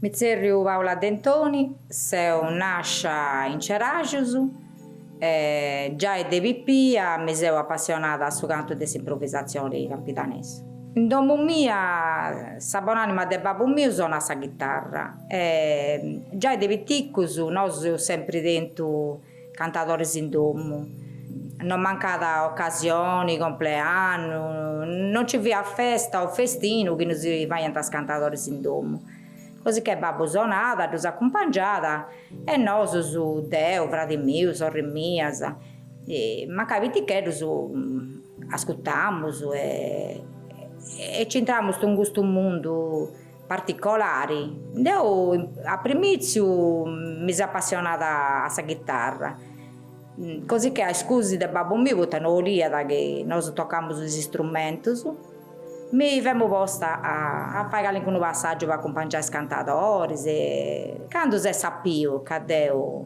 Mi zerriu Paula Dentoni, seu nascia in Ceragius, già de pipia mi seu appassionata a su canto de s'improvvisazione campidanese. In domu mia, sa bonanima de babbu miu suona sa chitarra. Già de piticus nosu sempre tentu cantadores in domu. Non mancada occasioni, compleanno, non ci via festa o festino che non si vaiant a cantadores in domu. Così che babbo suonata, dus accompagnata e nosu su deu, frati miu, sorri mias. Mancai piticheddus ascoltamus e ci entramus in questo mondo particolare. Deu a primiziu mi sono appassionata a sa chitarra, così che a scusi de babbo mio poita non voliat che nos toccamus gli strumentos, mi femo posta a fare qualche passaggio per accompagnare i cantatori e quando si sapiu che deu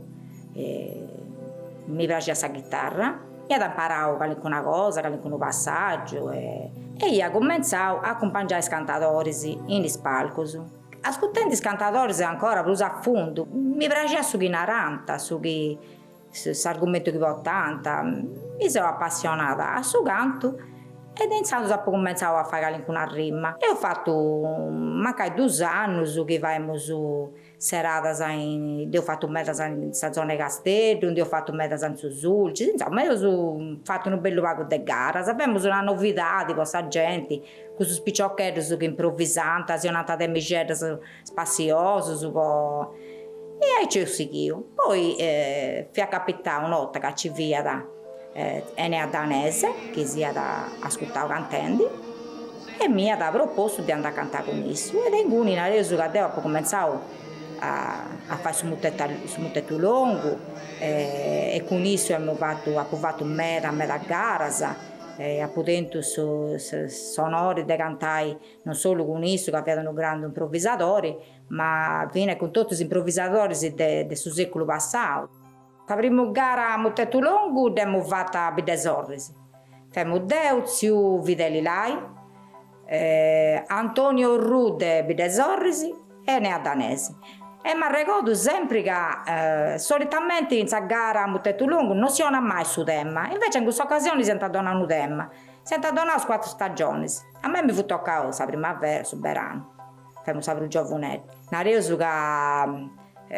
mi piaceva sa chitarra, io ho imparato qualche cosa, qualche passaggio e io ho cominciato a accompagnare i cantatori in spalcos. Ascoltando i cantatori ancora più a fondo, mi piaceva su chi narranta, su chi l'argomento che portanta, mi sono appassionata a su canto ed iniziando ho cominciato a fare una rima. E ho fatto mancai 2 anni che facciamo su serate, ho fatto metà in stazione Castello, ho fatto metà in Susulci, insomma io ho fatto un bello pago di gara, sappiamo una novità di questa gente, con questi spicciocchetti che improvvisanti, si sono andati a micette spaziosi, e aí ci ho seguito. Poi fui capitata una volta che ci via da Enea Danese, che si è da ascoltare cantando, e mi ha proposto di andare a cantare con esso. Ed in cui nella reso che ho cominciato a fare su mutetto lungo, e con esso abbiamo fatto metà gara, a potendo sonori di cantare non solo con esso che avevano grandi improvvisatori, ma viene con tutti gli improvvisatori del secolo passato. La prima gara a mutetto lungo abbiamo fatto a Bidesorrisi. Femo Deutzio Videlilai, Antonio Rude Bidesorrisi e Enea Danese. E mi ricordo sempre che solitamente in questa gara a mutetto lungo non si dona mai su tema, invece in questa occasione si è donato un tema. Si è donato 4 stagioni. A me mi fu toccato la primavera, su verano. Femo sempre giovanetti. Nareso che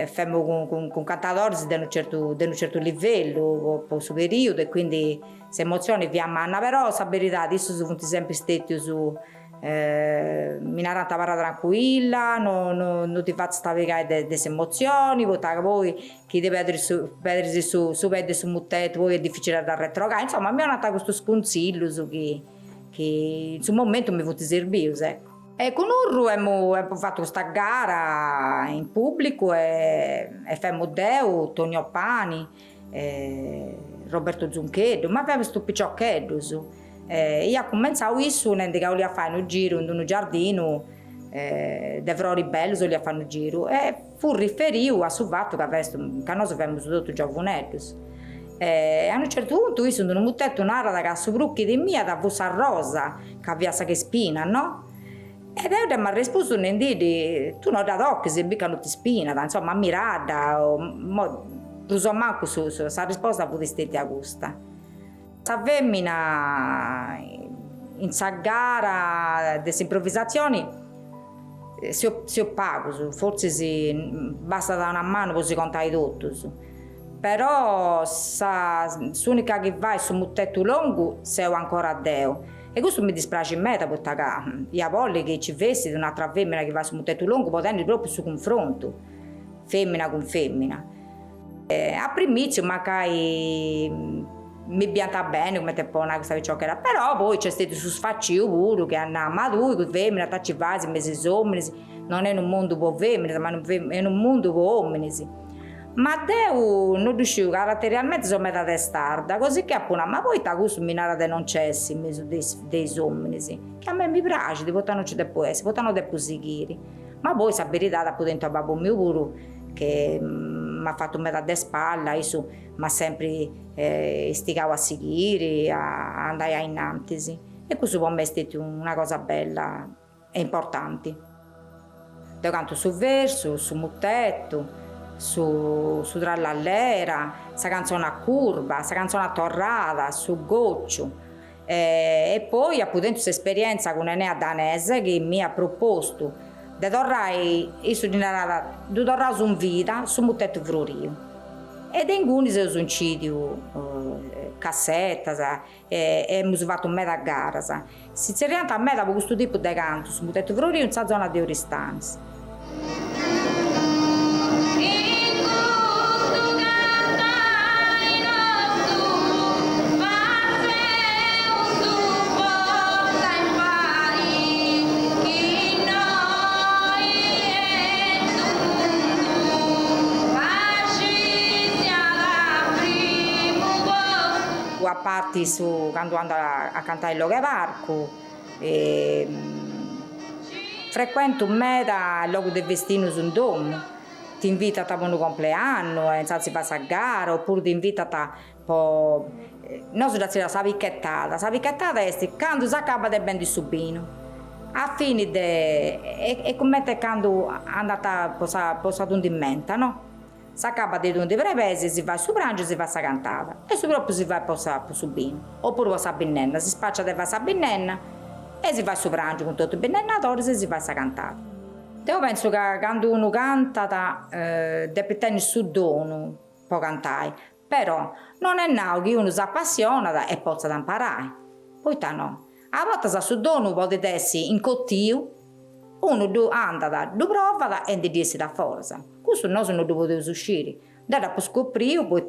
femo con cantatori di un certo livello, per su periodo, e quindi si emozioni vi ammanna, però la verità adesso sono sempre stati su mi narrata parla tranquilla, non ti faccio stavegare delle emozioni, perché poi chi deve vedere su vede su mutetto, poi è difficile da retrogare, insomma mi hanno dato questo consiglio che in su momento mi fu servito, ecco. E con Urru abbiamo fatto questa gara in pubblico e femmo Deu, Tonio Pani, Roberto Zuncheddu, ma avevamo questo piccioccheddu. Io ho cominciato isso, quando volevo fare un giro in un giardino, de Vrori Bello, volevo fare un giro, e fu riferito a su fatto che noi avevamo tutti giovanetti. A un certo punto io sono mutetto un'ara che su brucchi di mia da Bussa Rosa, che aveva sa che spina, no? Ed io mi ha risposto un dì, tu non da occhi se mica non ti spina, insomma, ammirata, insomma, questa risposta fu di stetta gusta. La femmina in questa gara delle improvvisazioni si oppago, forse basta da una mano per si contare tutto. Però l'unica che va su mutetto lungo sei ancora a Deo. E questo mi dispiace in me, perché io voglio che ci vesti di un'altra femmina che va su mutetto lungo, potendo proprio su confronto, femmina con femmina. A primizio magari mi pianta bene come te pone questa ciò che era, però poi c'è stato su sfaccio pure che hanno ma tu con femmina tacci vasi mesi uomini, non è un mondo per femmine ma è un mondo per uomini. Ma Deu non riuscivo caratterialmente sono metà testarda, così che appunto, ma poi ta questo minara de non cessi dei uomini, che a me mi piace, di potano ci devo essere, potano devo seguire. Ma poi sa verità da potente a babbo mio pure che mi ha fatto metà de spalla, io mi ha sempre istigato a seguire, a andare a innanzi. E questo per me è stata una cosa bella e importante. Deu canto su versu, su mutettu, su trallallera, sa canzone a curva, sa canzone a torrada, su gocciu. E poi appunto questa esperienza con Enea Danese che mi ha proposto di tornare di tornare su vita su mutettu Florio. Ed in cui si incidiu cassettas e abbiamo fatto meda garas. Sinceramente a me da questo tipo di canto su mutettu Florio in sa zona di Oristanis. A parte quando ando a cantare il Loghe Parco, frequento meda il luogo del vestino su un domo, ti invita a un compleanno, si fa a gara, oppure ti invita a non so se la picchettata è quando si acaba del ben di subino, a fine e come te quando andata posato un dimenta, no? Si acaba di un prepesi, si va su pranzo e si fa a cantata e su proprio si va a subino oppure a binnenna, si spaccia di fare a binnenna e si va su pranzo con tutti i binnenatori e si fa a cantata. Io penso che quando uno canta deve tenere su dono può cantare, però non è nato che uno si appassiona e possa imparare, poi no, a volte sa su dono può essere in cottio, uno anda, lo prova e di dirsi da forza. Questo noi non lo potevo uscire. Dopo scoprire, poi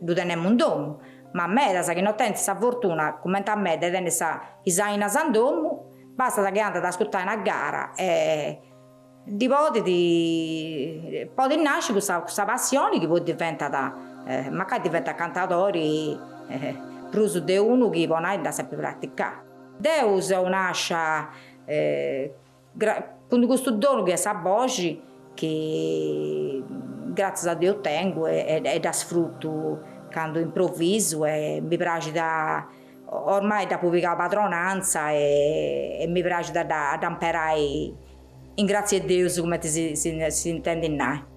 lo teniamo un domo. Ma a me, che non tengo questa fortuna, come a me, di tenere questa isaina in domo, basta che anda ad ascoltare una gara e poi nasce questa passione che poi diventa magari diventa cantatori più di uno che può da sempre praticare. Deus nasce con questo dono che è sa voce che grazie a Dio tengo e da sfrutto quando improvviso e mi piace ormai da pubblicare padronanza e mi piace da imparare in grazie a Dio come si intende in noi.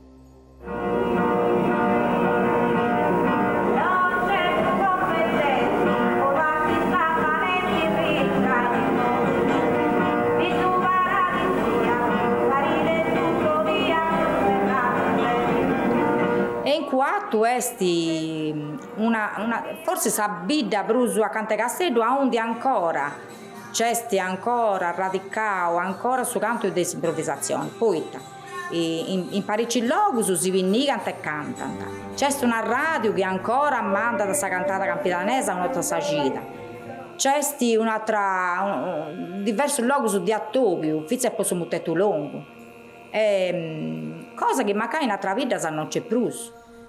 Quatto esti forse s'abbidda prusu a Cante Castello a onde ancora c'è ancora radicato ancora su canto di improvvisazione poeta in parecchi luoghi si vinnigano e cantano c'è una radio che ancora manda da sta cantata campidanese a un'altra sagita c'è un'altra diversi luoghi di Attopio fizza e poi su mutetto lungo cosa che magari in altra vita non c'è più.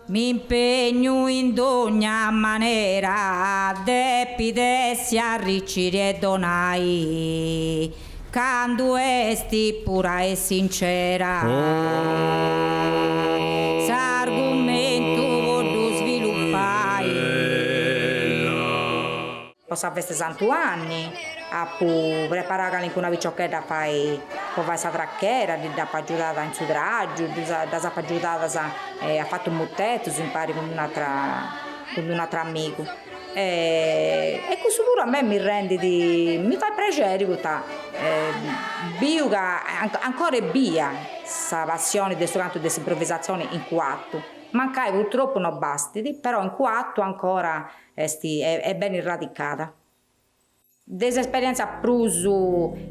Mi impegno in ogni maniera de pidessi arricchire e donai quando esti pura e sincera s'argomento voglio sviluppai posso avere 60 anni a preparare una picciocchetta fai questa tracchera da aiutata in sudraggio da aiutata ha fatto un mutetto si impari con un altro amico e questo pure a me mi rende mi fa piacere bio ancora è via questa passione del suo canto di improvvisazione in quattro mancai purtroppo non basti però in quattro ancora è ben radicata. Desa esperienza più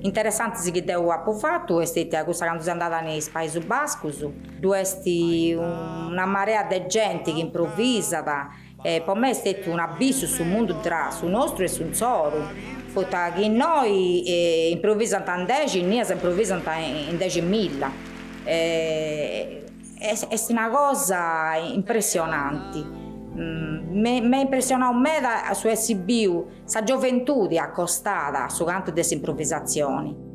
interessante che ho fatto è stata questa quando sono andata nei Paesi Baschi, dove è una marea di gente che improvvisa, per me è stato un abisso sul mondo tra sul nostro e sul solo, che noi improvvisano in 10, noi improvvisano in 10.000. È una cosa impressionante. Mi ha impressionato me su SBU, sa gioventù accostata su canto delle improvvisazioni.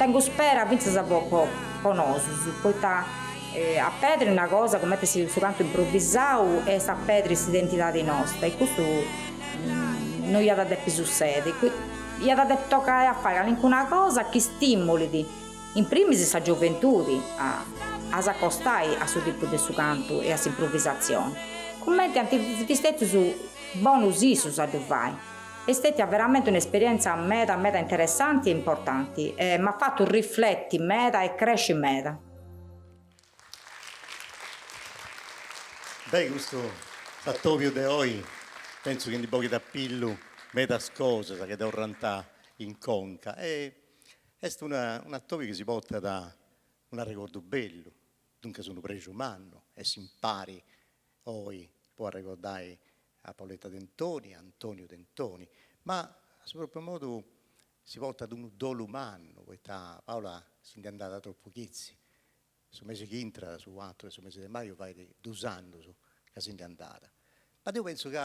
tengo spera, penso sa po' conosco, poiché a Petri una cosa come si su canto improvvisau e sa Petri si identità nostra e questo non gli ha dato più succede, gli ha dato toccare a fare alcuna cosa che stimoli in primis sa gioventù a s'accostare a suo tipo di su canto e a improvvisazione. Commenti anti stetti su bonus issus a fai. È stata veramente un'esperienza meta interessante e importante, mi ha fatto riflettere meta e crescere meta. Beh, questo Sattovio de oggi penso che di pochi da pillu meta cose che da orrantà in conca e è un attore che si porta da un ricordo bello, dunque sono preso umano e si impari poi può ricordare a Paoletta Dentoni, a Antonio Dentoni, ma a suo proprio modo si porta ad un dolo umano, questa Paola si è andata troppo chizzi. Su mese che entra, su 4 e su mese di maio vai di 2 anni che si è andata. Ma io penso che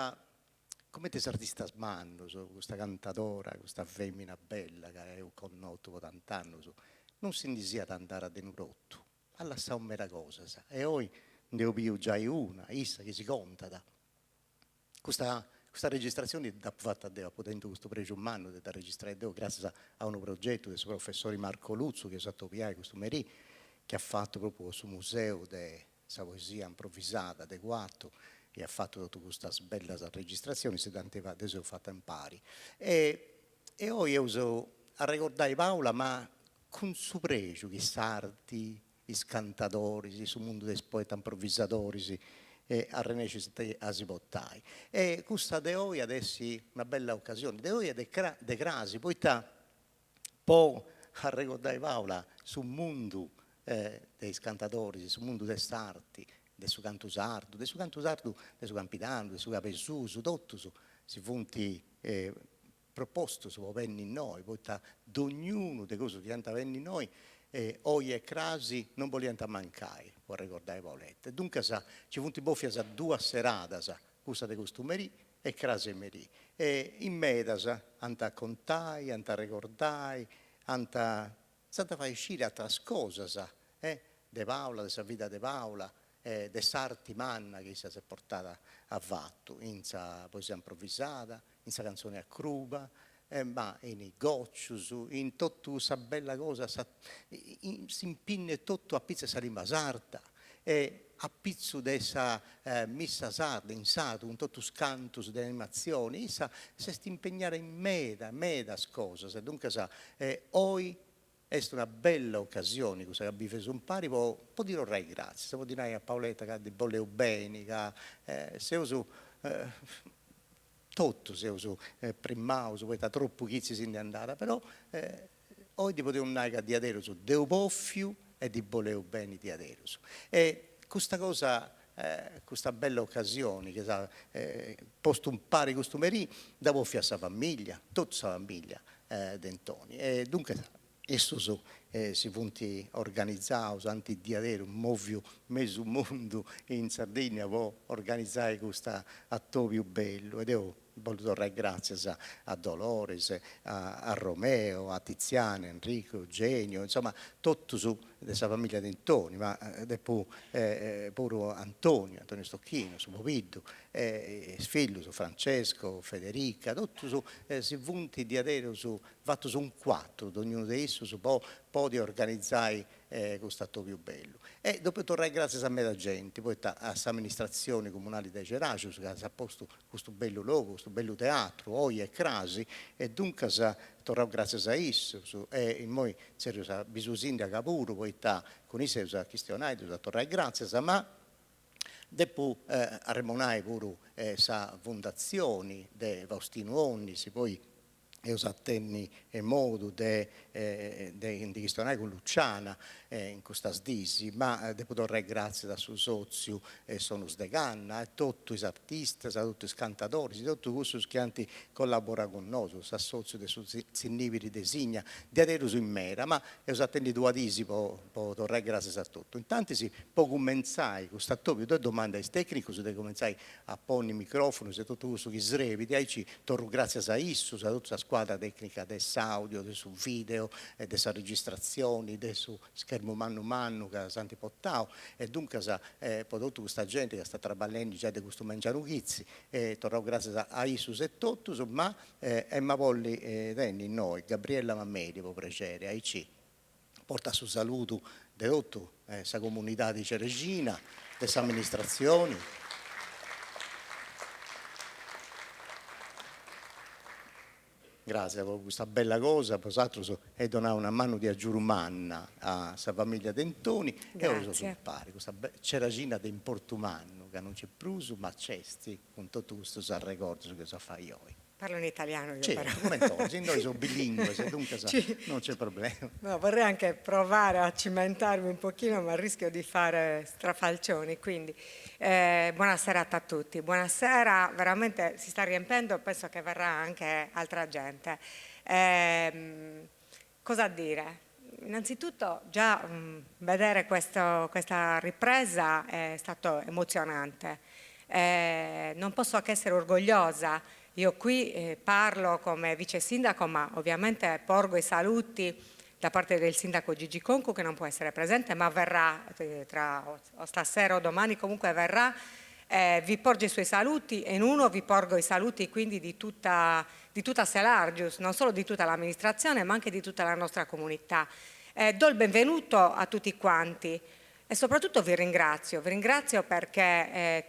come te artista smando, questa cantatora, questa femmina bella che è un connotto per tant'anni, non si sia andare a denurotto, alla sa un mera cosa, sa. E poi ne ho più già una, issa che si conta da. Questa registrazione da fatta a Deo, potendo questo pregio umano da registrare Deo grazie a un progetto del suo professore Marco Luzzo che è stato piace questo merì che ha fatto proprio sul museo della poesia improvvisata adeguato e ha fatto tutta questa bella registrazione se tanteva adesso fatta in pari e ora io uso a ricordare Paola ma con su pregio che sarti i scantatori sul mondo dei poeti improvvisatori a necessità a si bottai e questa de oggi adesso è una bella occasione de oggi è de crasi poi può a ricordare Paola sul mondo dei scantatori, sul mondo delle arti, del suo canto sardo, del suo campitano, del suo capesuso, tutto si funti proposto su venni in noi, poi da ognuno delle cose che hanno venni in noi, oggi e crasi non vogliamo mancare, può ricordare Paoletta. Dunque ci funti boffia a 2 serate, questa dei costumi e crasi e merì. E in meta, anta contai, anta ricordai, anta fai uscire altre cose, de Paola, della vita di Paola, de sarti manna che si è portata a fatto, in sa poesia improvvisata, in sa canzone a cruba, ma in i goccius, in tutta questa bella cosa, si impinne tutto a pizza salima sarda, e a pizzo dessa missa sarda, in sardo, un tutto scantus delle animazioni, issa si sta impegnare in meda cose, dunque oggi è una bella occasione che abbiamo fatto un pari, può dire rai grazie, se può dire a Paoletta che di bolle bene, che se uso tutto, se uso primauso, poi da troppo chizzi si è andata, però oggi potevo dire di adero su deu boffiu e di bolleu bene di adero su. E questa cosa, questa bella occasione che ha posto un pari costumerì, da boffia a sa famiglia, tutta sa famiglia d'Antoni. E dunque esso si punti organizzati, anti diadero, movio mezzo mondo in Sardegna può organizzare questo atto più bello ed io voglio dare grazie a Dolores, a Romeo, a Tiziano, Enrico, Eugenio, insomma tutto su questa famiglia di Antoni, ma poi pure Antonio Stocchino, su Moviddo, figlio su Francesco, Federica, tutto su si punti di adero su fatto su un 4, ognuno di essi su può di organizzare questo atto più bello. E dopo tornare grazie a me da gente, poi a questa amministrazione comunale di Geracio che ha posto questo bello logo, questo bello teatro, Oia e Crasi, e dunque tornare grazie a esso, e noi serio bisogna da capuro, poi con esso a questionare, tornare grazie, ma dopo a remonare pure questa fondazione di Faustino Onnisi, poi io attenni in modo di questionare con Luciana in questa sdisi, ma devo dare grazie al suo socio sono Sdeganna, e tutti gli artisti, tutti i cantatori, tutti questi che collaborano con noi, il socio del suo Zinniviri designa, di adesso in mera, ma io attendi due adisi, per dare grazie a tutti. Intanto si può cominciare, questo attore, due domande tecniche, si deve cominciare a porre i microfoni, se tutto questo che srevi, di aici, torno grazie a isso, a tutte le squadra tecnica del audio, del su video, delle registrazioni, del su schermo mano che santi portao, e dunque tutta questa gente che sta traballando già di questo mangiarughizzi, e torrò grazie a Isus e Tottus, ma Emma Polli tenni noi, Gabriella Mammedi, può piacere, AIC, porta su saluto di tutta questa comunità di Ceresina, delle amministrazioni. Grazie per questa bella cosa, posatro è donare una mano di aggiurumanna a questa famiglia Dentoni. E ora sul pari, questa Ceresina di Portumanno, che non c'è più, ma c'è, con tutto questo si ricorda che so fare io. Parlo in italiano io, certo, però. Come oggi, noi siamo bilingue, dunque non c'è problema. No, vorrei anche provare a cimentarmi un pochino, ma rischio di fare strafalcioni, quindi buona serata a tutti. Buonasera, veramente si sta riempiendo, penso che verrà anche altra gente. Cosa dire? Innanzitutto già vedere questa ripresa è stato emozionante. Non posso che essere orgogliosa. Io qui parlo come vice sindaco, ma ovviamente porgo i saluti da parte del sindaco Gigi Concu, che non può essere presente, ma verrà tra stasera o domani, comunque verrà. Vi porgo i suoi saluti, e in uno vi porgo i saluti quindi di tutta Selargius, non solo di tutta l'amministrazione, ma anche di tutta la nostra comunità. Do il benvenuto a tutti quanti e soprattutto vi ringrazio perché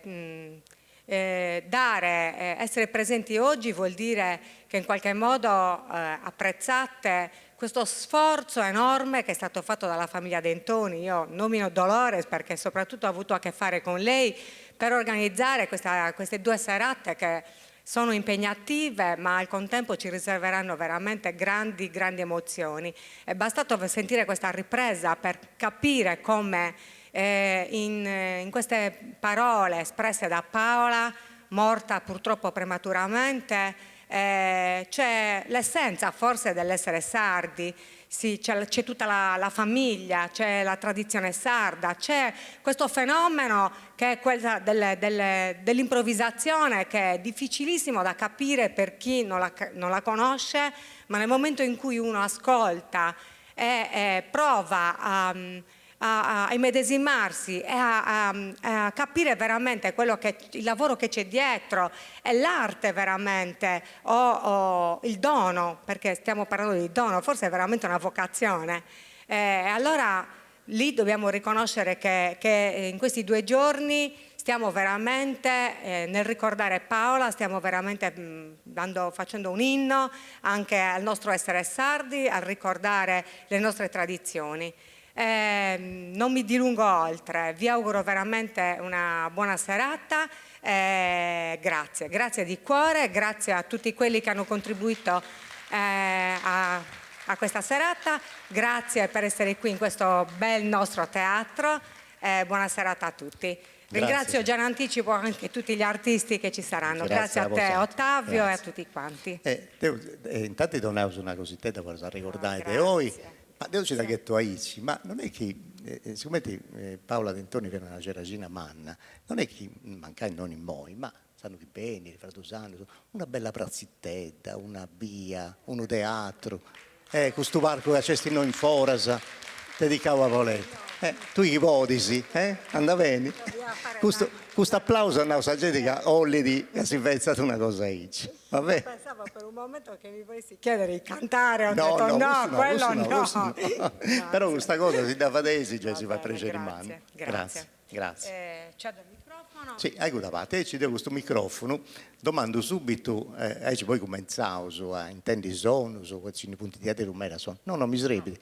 essere presenti oggi vuol dire che in qualche modo apprezzate questo sforzo enorme che è stato fatto dalla famiglia Dentoni. Io nomino Dolores perché soprattutto ho avuto a che fare con lei per organizzare queste 2 serate che sono impegnative, ma al contempo ci riserveranno veramente grandi emozioni. È bastato sentire questa ripresa per capire come in queste parole espresse da Paola, morta purtroppo prematuramente, c'è l'essenza forse dell'essere sardi. Sì, c'è tutta la famiglia, c'è la tradizione sarda, c'è questo fenomeno che è quella dell'improvvisazizione, che è difficilissimo da capire per chi non la conosce, ma nel momento in cui uno ascolta e prova a immedesimarsi e a capire veramente il lavoro che c'è dietro e l'arte veramente, o il dono, perché stiamo parlando di dono, forse è veramente una vocazione. Allora lì dobbiamo riconoscere che in questi 2 giorni stiamo veramente, nel ricordare Paola, stiamo veramente facendo un inno anche al nostro essere sardi, a ricordare le nostre tradizioni. Non mi dilungo oltre, vi auguro veramente una buona serata, grazie di cuore, grazie a tutti quelli che hanno contribuito a questa serata, grazie per essere qui in questo bel nostro teatro, buona serata a tutti. Ringrazio già in anticipo anche tutti gli artisti che ci saranno, grazie a te Ottavio e a tutti quanti. Intanto donavo una cosetta per ricordare di voi. Ma devo dire che tu hai, ma non è che, siccome Paola Dentoni era una Ceresina manna, non è che mancai non in moi, ma sanno che bene, Fratosano, una bella prazzittetta, una via, un teatro, questo parco che c'è noi in Forasa, dedicavo a Voletta. Tu chi podisi, anda bene? Questo applauso a una gente che Ollidi si è pensato una cosa aici. Vabbè. Pensavo per un momento che mi volessi chiedere di cantare, ho no, detto no, quello no. No. Però questa cosa si dà fadesi, cioè si fa prendere in mano. Grazie. C'è del microfono? Sì, ecco da parte, ci do questo microfono, domando subito, poi cominciamo a intendi sono, su questi punti di teatro non era sono. No, mi srebiti,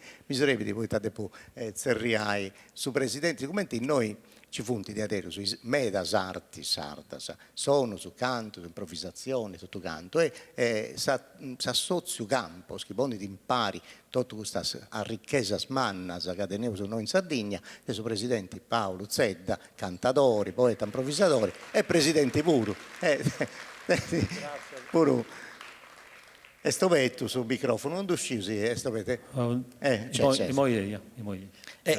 poi state poi zerriai su presidenti, come noi ci funti di teatro sui medas arti sardas, sono su canto, su improvvisazione, sotto canto e s'assozio campo, schipondi di impari tutto questa ricchezza smannas che tenevo noi in Sardegna, e su presidenti Paolo Zedda, cantatori, poeta, improvvisatori e presidenti puro. Puro. E sto petto sul microfono, non uscisi, sto petto. A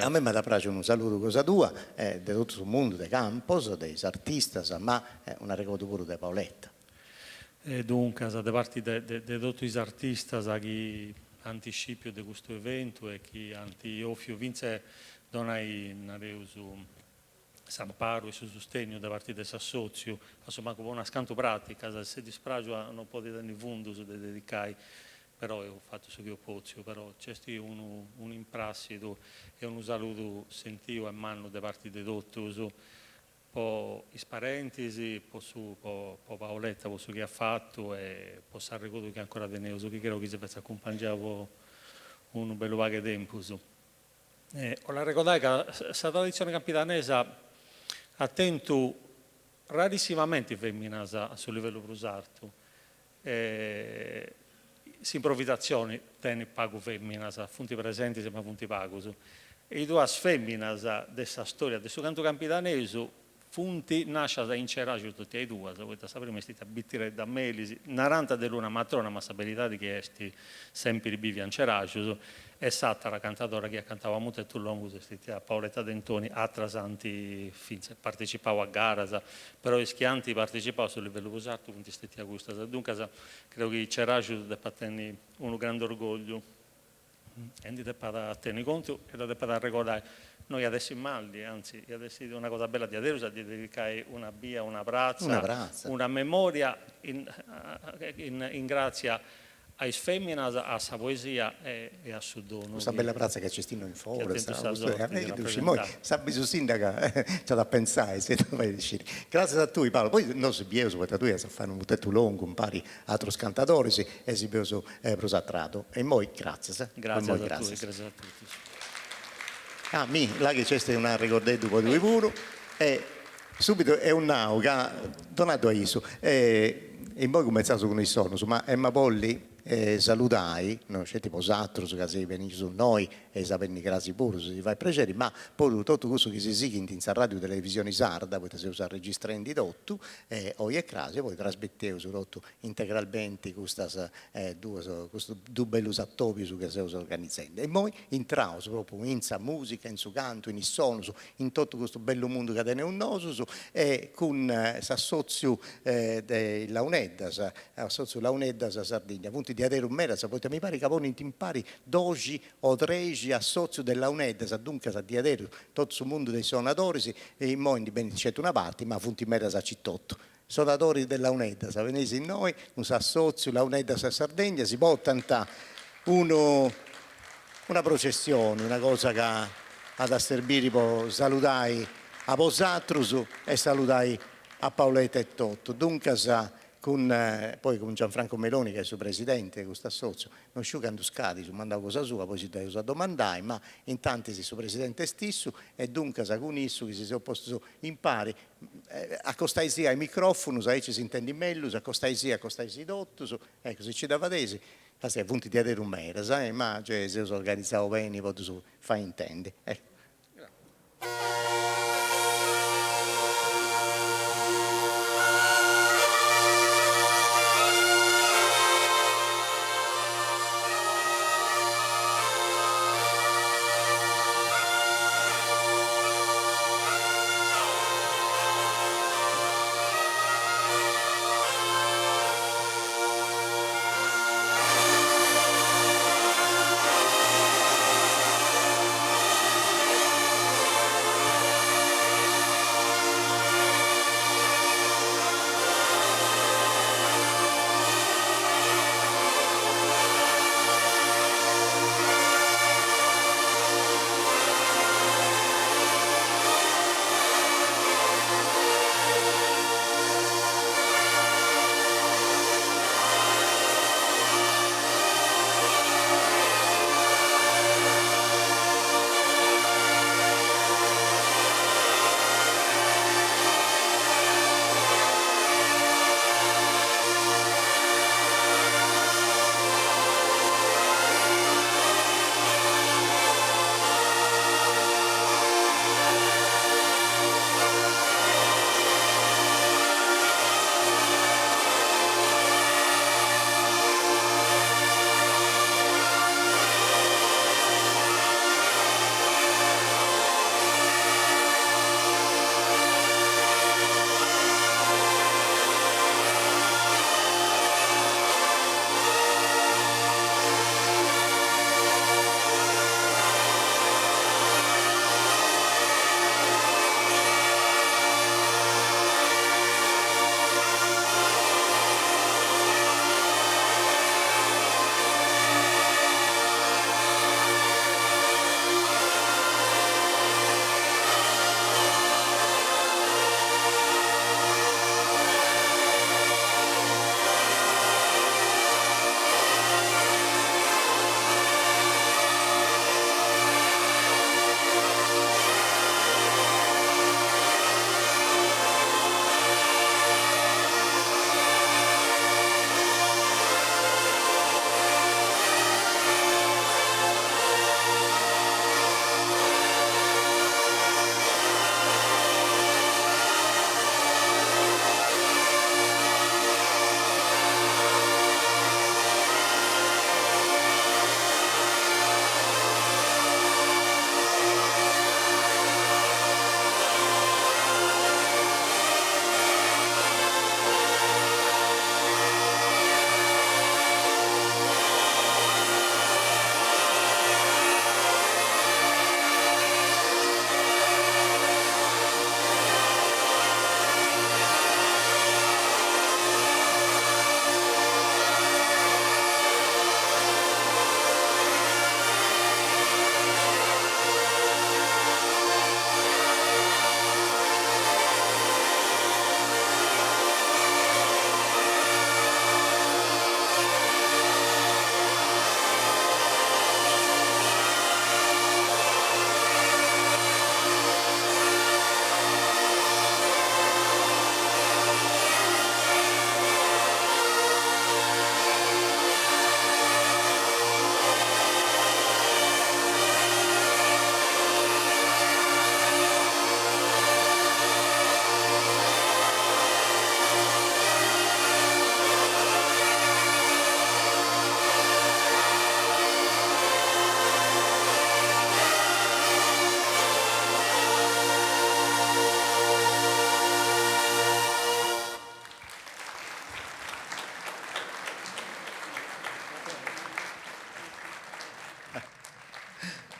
me mi da piace un saluto cosa tua, di tutto il mondo, dei campos, dei artisti, ma una ricordo pure di Paoletta. E dunque, da parte de tutti gli artisti che anticipiano di questo evento e che anti-ofio vince donai su s'amparo e su sostegno da parte del Sassozio, insomma come una scanto pratica, se dispragio non può dire fondo su dedicai, però ho fatto su che ho pozio, però c'è un imprassido e un saluto sentito a mano da parte dei dottori, poi i parentesi, poi Paoletta, su che ha fatto e poi si ricordo che ancora tenevo, su che credo che si accompagnavo un bello vago tempo. Ho la ricordare che questa tradizione capitanese attento rarissimamente femmina sul livello brusarto. Improvvisazioni tenne pago femmina, funti presenti ma funti pago. E i due femmine di questa storia, di questo canto campidanese, funti nasce in Ceragio tutti e due, volete sapere, mi state a bittire da Melisi, naranta dell'una matrona, ma sapete che esti sempre vivi in Ceragio, è stata la cantatora che cantava molto e tu l'ho a Paoletta Dentoni, altra santi, partecipava a gara, però i schianti partecipavano sul livello usato, quindi stati a gusto. Dunque, credo che Ceragio debba tenere un grande orgoglio, e debba tenere conto e debba ricordare. Noi adesso in Maldi, anzi, adesso una cosa bella di Aderusa, di dedicare una via, una brazza, una memoria in grazia ai femmine, a sua poesia e a suo dono. Questa bella prazza che ci stiamo in fuori, noi sabbi su sindaca, c'è da pensare, se vai riuscire. Grazie a tutti Paolo, poi non si bieu, soprattutto tu, si fanno un tetto lungo, un pari altri cantatori, e si bieu su prosatrato. E noi grazie. Grazie a tutti. Là che c'è una ricordetta un po' di puro, e subito è un nao che ha donato a Isu. E poi cominciato con il sonno, ma Emma Polli salutai, no? C'è tipo altro che si venisse su noi e sapendo grazie pure, si fa piacere, ma poi tutto questo che si sighinti in radio e televisione sarda, poi si usa registrando di tutto, oggi è crasi, poi trasmettevo su tutto integralmente questi due belli attori che si usano organizzando. E poi entriamo proprio in sa musica, in su canto, in suono, in tutto questo bello mondo che tiene un noso, e con s'assozio Launeddas, assozio Launeddas Sardegna, punti di avere un mera, poi mi pare che poi impari 12 o 13 assozio della UNED, dunque di avere tutto il mondo dei suonatori, e in modo c'è una parte, ma punti mera a cittotto. Suonatori della UNED, venite in noi, un assozio, la UNED a Sardegna, si può tantare una processione, una cosa che ha da servire per salutare a Posatrus e salutare a Paoletta e Totto. Dunque, poi con Gianfranco Meloni, che è il suo presidente, questo assozio, non sciugando scadi, su mandava cosa sua, poi si deve domandare, ma intanto si è il suo presidente stesso, e dunque con isso che si è opposto in pari, accostai sia ai microfoni, ci si intende meglio, accostai sia dotto, ecco, se ci dava tesi, è punti di avere un mera, ma se si organizzava bene, poi tu fai intende. Ecco.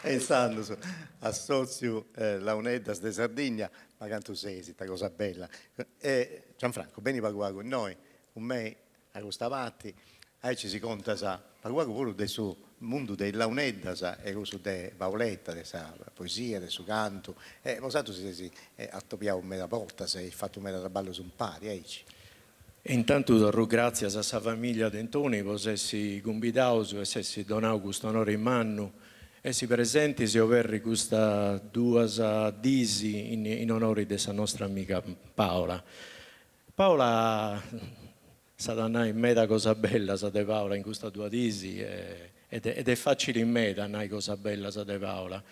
pensando associo l'Auneddas de Sardegna, ma canto sei, sta cosa bella. Gianfranco, bene Paguà con noi, con me, a Costavatti, ci si conta sa, Paguà pure del suo mondo dell'Auneddas e cosa de Paoletta, della sua poesia, del suo canto, ma sa tu si attoppiamo una volta, se hai fatto un traballo su un pari, Intanto do grazie a sua famiglia d'Antoni, per essersi convidato e essersi donato questo onore in mano e si presenti se overri questa due disi in onore della nostra amica Paola. Paola sa dare in meta cosa bella, sa de Paola in questa due disi ed è facile in meta una cosa bella sa de Paola.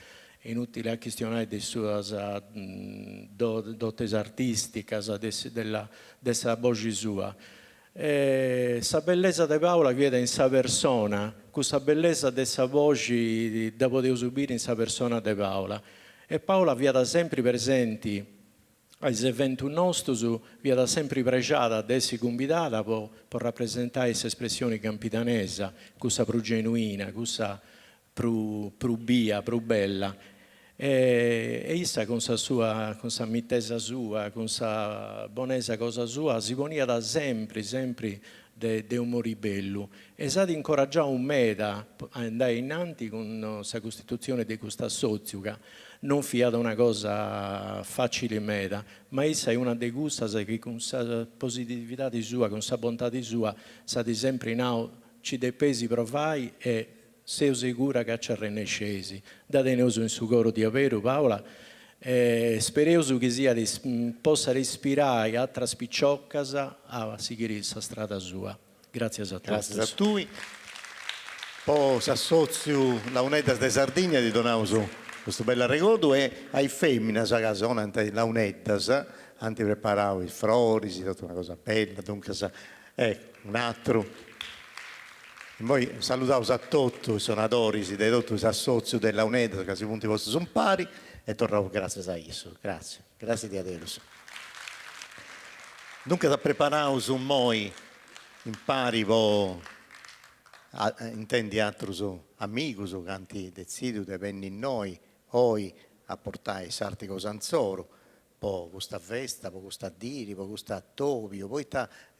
Inutile a questionare di sue dotes artistiche, della voce sua. La bellezza di Paola viene in sa persona, questa bellezza della voce da poter subire in sa persona di Paola. E Paola viene sempre presente agli eventi nostri, viene sempre pregiata ad essere convitata per rappresentare questa espressione campidanese, questa più genuina, questa più bia, più bella. E issa con sa mittesa sua, con sa bonesa cosa sua, si poneva da sempre de umori bello. E sa di incoraggiare un meda a andare innanti con la costituzione di questa soziuga. Non fiata una cosa facile meda, ma essa è una dei gusti che con sa positività di sua, con sa bontà di sua, sa di sempre in au, ci dei pesi provai e sei sicura che ci arrennescesi. Datenoso in suo coro di avero, Paola. Spero che sia possa ispirare altre spiccioccas a seguire questa strada sua. Grazie a tutti. Grazie a tutti. Poi si associo l'Auneddas de Sardegna di Donauso questo bel ricordo e ai femmine che sono l'Auneddas, anche preparavo i flori, tutta una cosa bella, dunque un altro. E poi salutavo a tutti i suonatori, dei tutti gli associ dell'Auneddas che si punti vostri sono pari e tornavo grazie a Iso. Grazie di adesso. Dunque da preparare un moi in pari intendi altri amici che hanno deciso di venire in noi poi a portare Sartico Sanzoro po' questa festa, po' questa diri, po' questa topio poi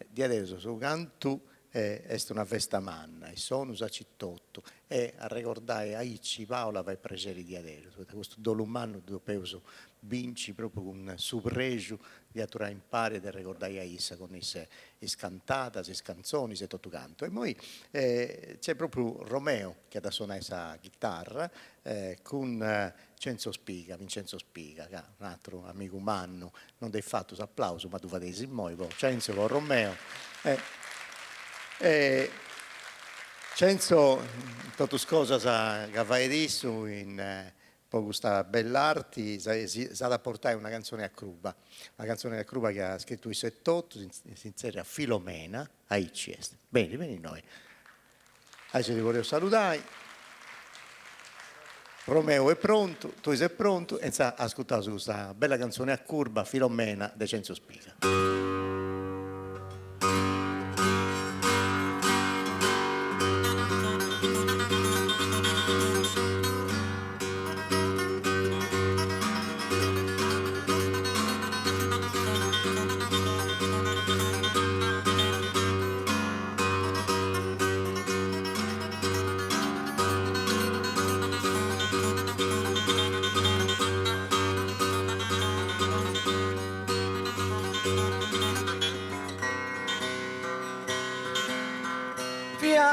di adesso su canto è una festa manna e sono usacittotto e a ricordare a Icci Paola vai piacere di adesso questo dolumano dopo vinci proprio con supregio di atturare in pari e ricordare a Issa con le scantata, le canzoni, le tutto canto e poi c'è proprio Romeo che ha da suonare questa chitarra con Vincenzo Spiga, un altro amico umano, non ti hai fatto applauso ma tu fate in moi, Vincenzo con Romeo Cenzo, tutte cose che fai adesso in questa bell'arte, sa da portare una canzone a Cuba che ha scritto i 78, si insere a Filomena, a ICS. Bene noi. Adesso ti volevo salutare. Romeo è pronto, tu sei pronto e sta ascoltando questa bella canzone a curva, Filomena, de Cenzo Spiga.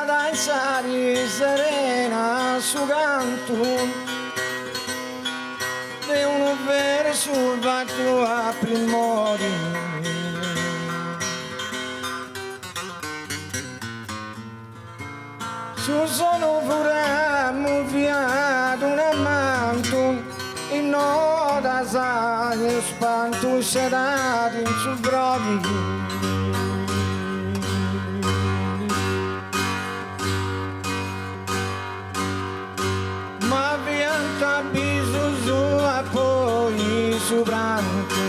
Danzare serena su canto di un verso fatto a primori su sono pure muoviato un amanto in nota sai spanto sedati in su brovi su branco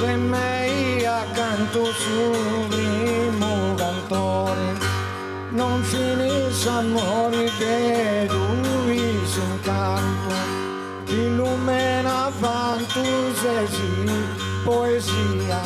e me accanto sul primo cantore non finisce amore che lui si incanto fantasesi, poesia.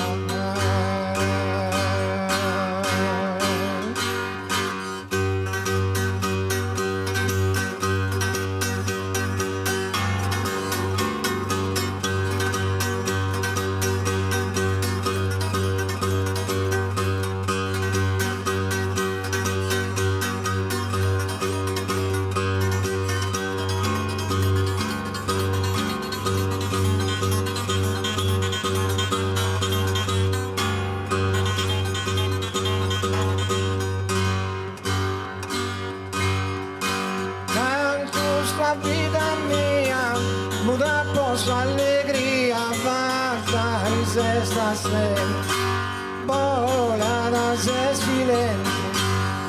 La vida mía, muda por su alegría, basta esta sera, volada se silenzio,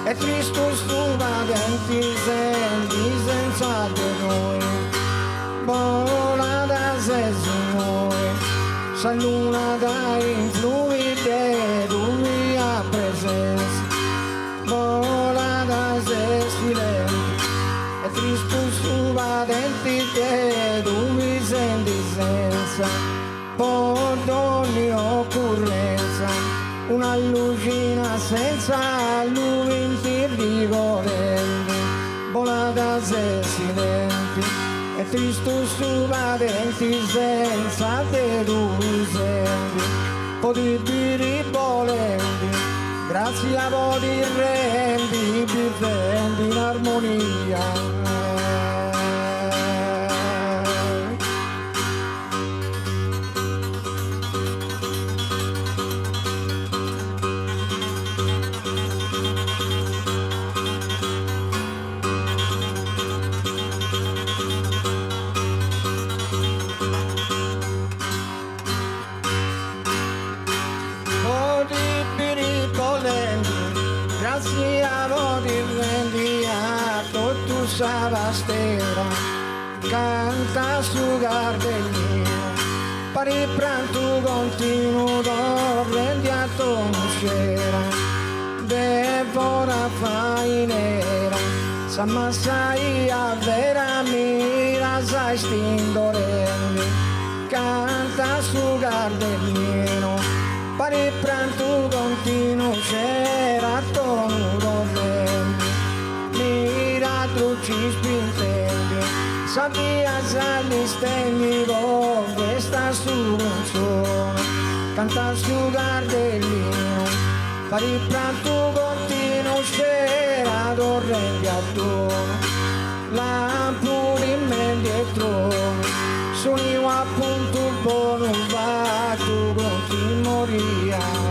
e Cristo stuva denti senti senza di noi, volada se noi, sa luna da influire, lui a presenza, volada se silenzio. Cristo suba denti te, lui senti senza pordoni occorrenza, una lucina senza lui in tirri volenti, volata se silenti, e Cristo suba denti senza te, lui senti, potibili volenti, grazie a voi di rendi, viventi in armonia. Grazie a voi di rendi a tutto Savastera, canta su gardellino, pari pranto continuo, rendi a conoscere, devora fai nera, s'ammassai a vera mira, sai stindorelli, canta su gardellino, pari pranto continuo, c'era tono dorrente, mira truci spintendi, sabia sali stegni, questa su canzone, canta su gardellino, pari pranto continuo, c'era dorrente attorno, lampo di me dietro, sonivo appunto il buono vago con chi moria.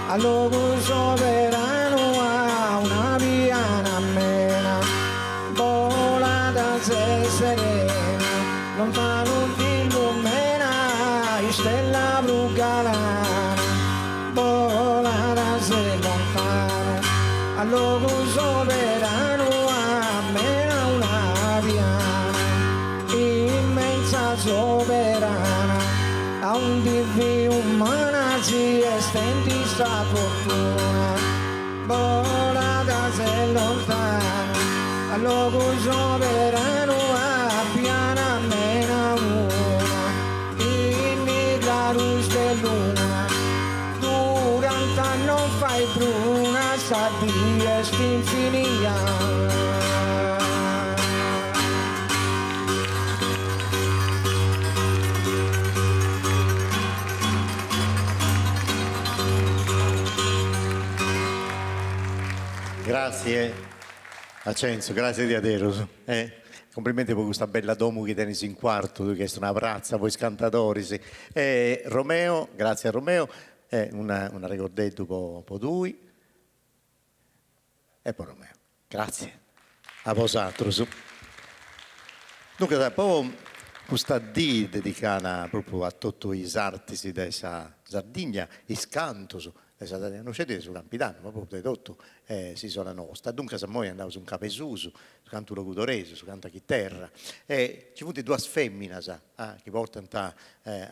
Allo sovrano a una piana mena, volata se serena, lontano di lumena, stella brugalana, volata se lontano, allo sovrano a mena una piana, immensa sovrana, a un divino umana si estende sta fortuna, volata se lontana, al luogo sovrano a piana mena una, in la luce dell'una, durante non fai bruna, sapi e stinfinia. Grazie a Cenzo, grazie di Aderos. Complimenti per questa bella domo che tenis in quarto, tu che sei una prazza, voi scantatori. Sì. Romeo, grazie a Romeo, una ricordetto per lui. e Borromeo. Grazie. A vosaltro. Dunque, poi questa D dedicata proprio a tutti i artisti della Sardegna, i cantos, non c'è su Campidano, ma proprio tutto si sono nostra. Dunque, se noi andiamo su un capesuso, su canto logudorese, su canto chitarra, e ci sono due femmine che portano a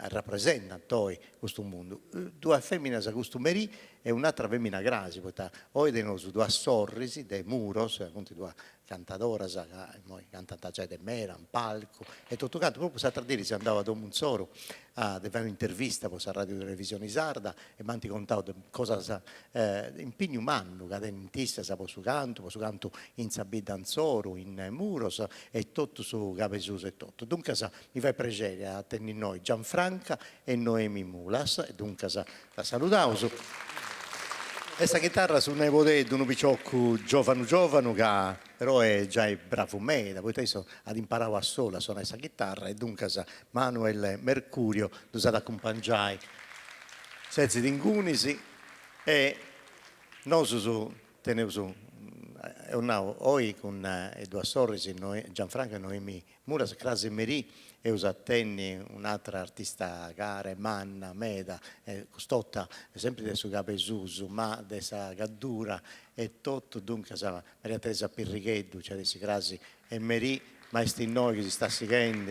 rappresentare poi questo mondo. Due femmine costumeri e un'altra femmina grasi, perché oggi abbiamo due sorrisi, dei muros, appunto due cantadoras, che cantano de mera, un palco, e tutto canto. Proprio l'altra dire si andava da Monzoro a fare un'intervista per la radio televisione sarda e mi hanno contato cosa in pigno manno, che dentista su canto in Sabì Danzoro, in Muros e tutto su Capesuso e tutto. Dunque mi fa piacere a tenere noi Gianfranca e Noemi Mulas, e dunque la salutiamo. Questa chitarra su ne vede di un picciocco giovane che però è già bravo me, poi adesso ad imparare a sola a suonare questa chitarra e dunque Manuel Mercurio usato accompagnare senza d'ingunisi e noi teniamo oggi con i due sorrisi Gianfranco e Noemi Mulas, Crasi Merì e usatenni un'altra artista cara, Manna, Meda, costotta sempre del suo capesuso, ma della Gaddura e tutto, dunque Maria Teresa Pirrigheddu, cioè dei Crasi e Merì, ma sti noi che si sta seguendo,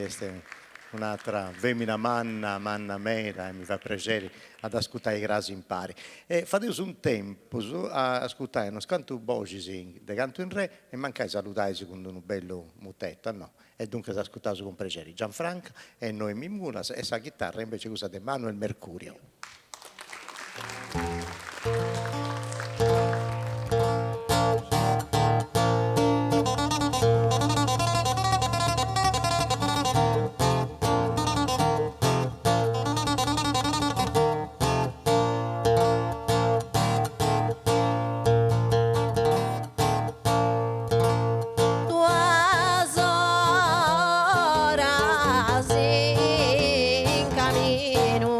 un'altra femmina manna mera e mi fa piacere ad ascoltare i grasi in pari. E fate un tempo a ascoltare uno scanto voci di canto in re e mancai salutare secondo un bello mutetto, no? E dunque ascoltato con piacere Gianfranca e Noemi Mulas e sa chitarra invece usate Manuel Mercurio. Tuas horas en camino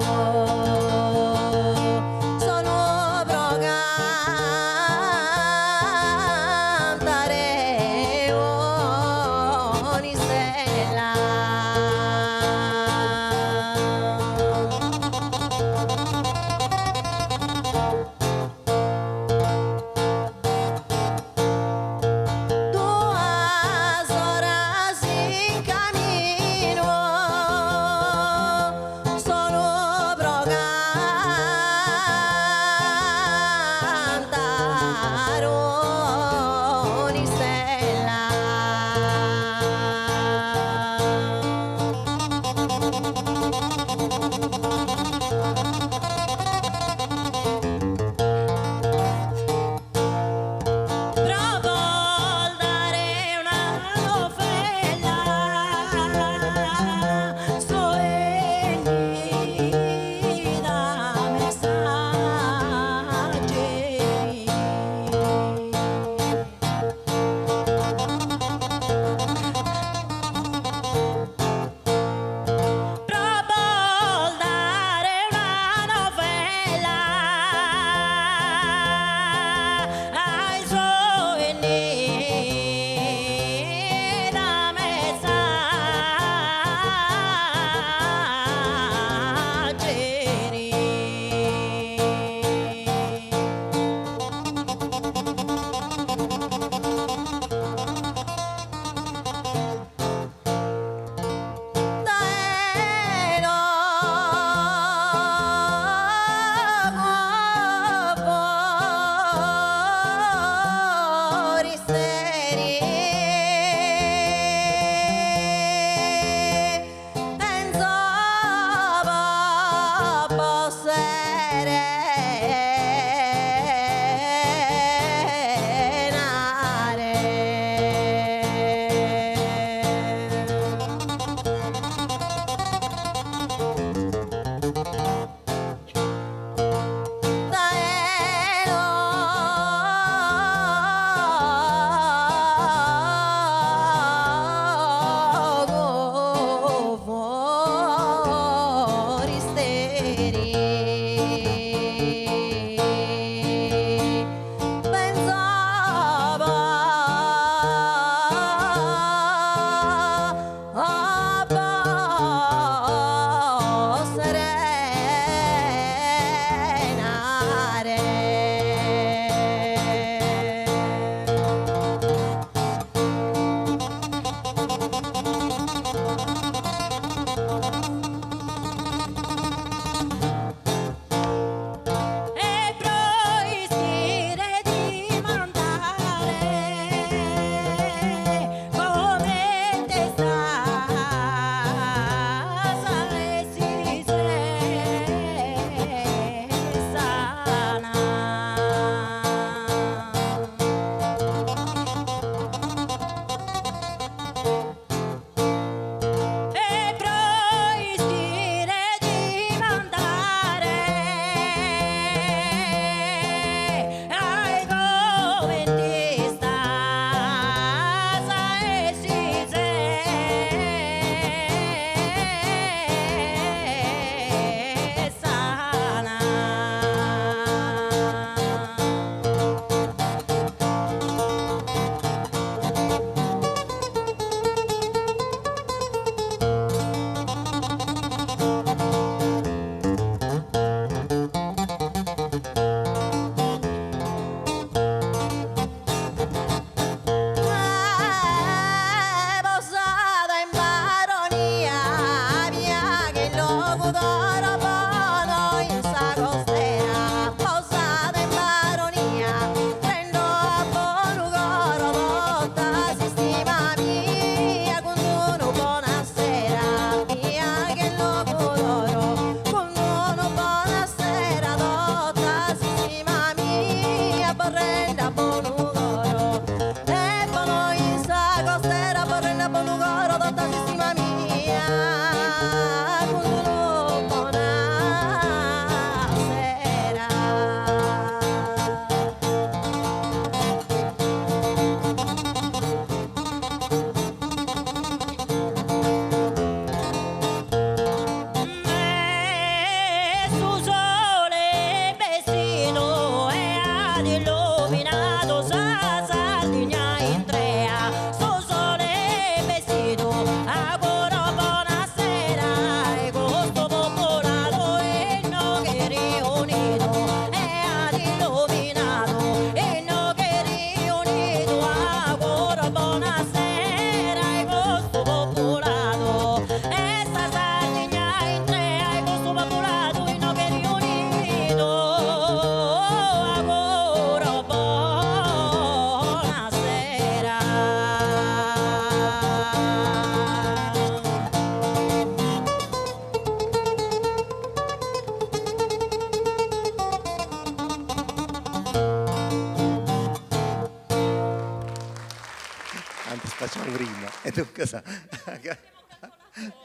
facciamo prima. E dunque sa.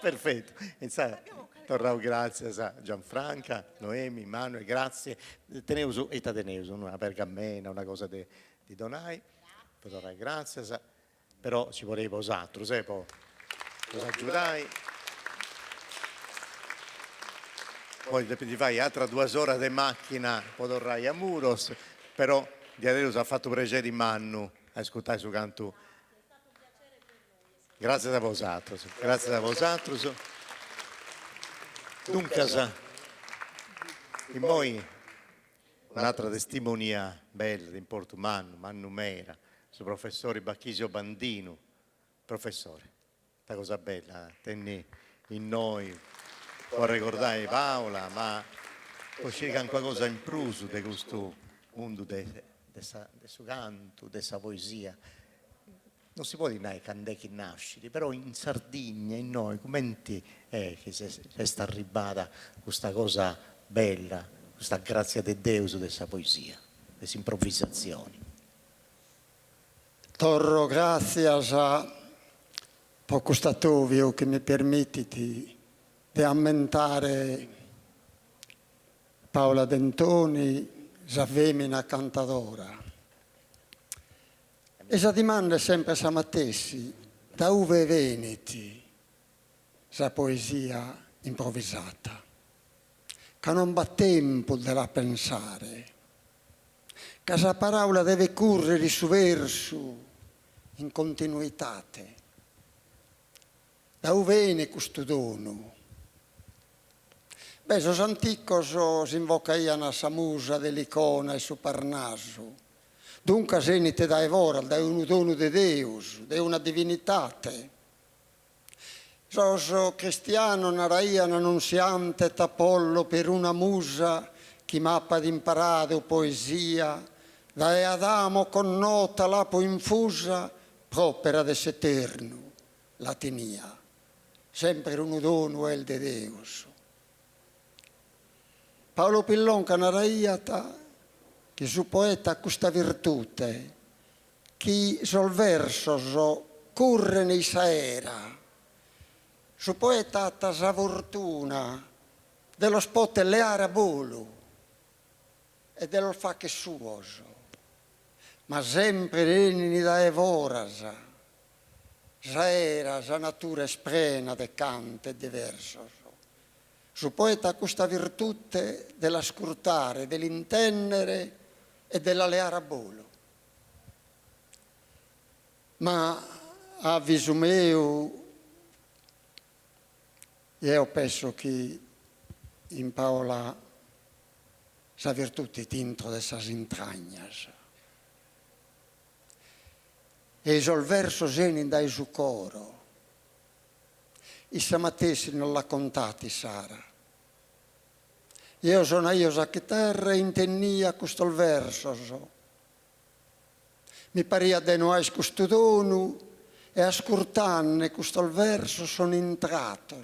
Perfetto. E sa, torrau grazie a Gianfranca, Noemi, Manuel, grazie. Teneuso e Tadeneuso, una pergamena, una cosa di Donai. Poi torrai grazie, però ci voleva os'altro, sai, poi cosa giurai. Poi ti fai altra 2 ore di macchina, poi torrai a Muros, però di adesso ha fatto piacere Mannu a ascoltare su canto. Grazie a vosaltros, grazie a vosaltros. Dunque, in noi un'altra testimonia bella di Porto Mannu Mera, su professore Bacchisio Bandino, professore, una cosa bella, tenni in noi, può ricordare Paola, ma può scegliere qualcosa in più di questo mondo del suo canto, della sua poesia. Non si può dire che nascere, però in Sardegna, in noi, come è che è sta arrivata questa cosa bella, questa grazia di Dio su questa poesia, queste improvvisazioni? Torro grazie a questo tovio che mi permette di ammentare Paola Dentoni, la femmina cantadora. E la domanda è sempre la stessa, da dove veniti la poesia improvvisata? Che non va tempo della pensare, che la parola deve correre su verso in continuità. Da dove viene questo dono? Beh, sono antico, si invocavano la musa dell'icona e su Parnaso. Dunque, venite da evora, da un dono di Dio, da una divinità. Sono cristiano, naraia, annunziante, t'Apollo per una musa che mappa d'imparato poesia, da Adamo con nota lapo infusa, propera dell'eterno, la tenia, sempre un dono el de Deus. Paolo Pillon canaraiata, che su poeta ha questa virtute, che sul verso corre nei saera, su poeta ha la fortuna dello spotelleare a volo e dello fa che suoso, ma sempre reni da evorasa, saera, sa natura sprena de cante e de verso. Su poeta ha questa virtute dell'ascoltare, dell'intendere e dell'aleare a volo. Ma a avviso mio, io penso che in Paola sa virtute dentro de sas intragnas. E il verso geni dai su coro. I samatesi non l'ha contati Sara. Io sono a che terra intennia questo verso. Mi paria de non hai questo dono e ascoltanne questo verso sono entrato.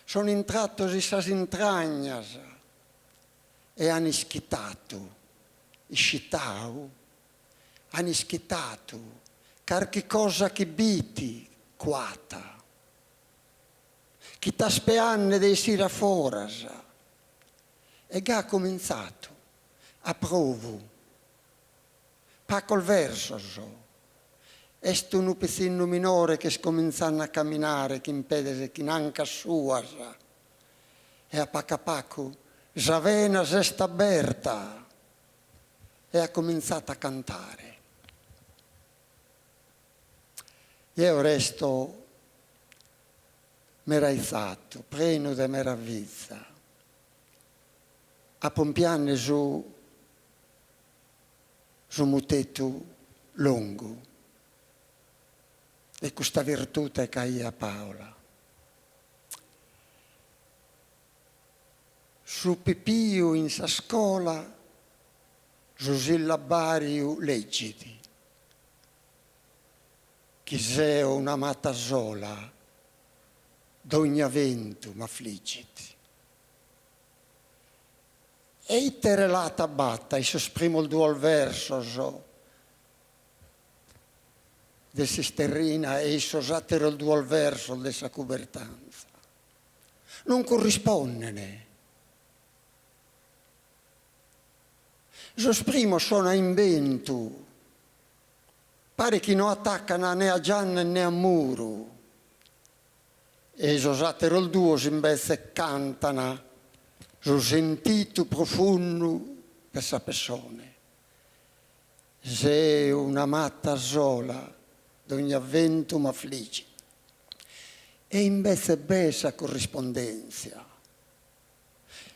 Sono entrato in sas intragnas e hanno ischitato, iscitau, hanno ischitato, qualche cosa che biti, quata. Chi t'aspeanne dei siraforas e che ha cominciato a provo pa col verso est un pezzino minore che scominciano a camminare che impede che nanca sua e a pacapaco la vena si è aperta e ha cominciato a cantare. Io resto meravvigliato, pieno di meraviglia, a pompiare su un tetto lungo e questa virtute che ha Paola. Su Pipio in sa scuola, su sillabario leggiti, chi sei una matasola, d'ogni vento m'affliggiti. E iterelata batta, e sosprimo il dual verso, de Sisterrina e isosatero il dual verso dessa cubertanza. Non corrispondene. Sos primo sono a invento. Pare che non attaccano né a Gianna né a Muro. E isosatero il duo invece cantano sul sentito profondo per sa persona. Se una matta sola d'ogni avvento m'affligge. E invece bella corrispondenza.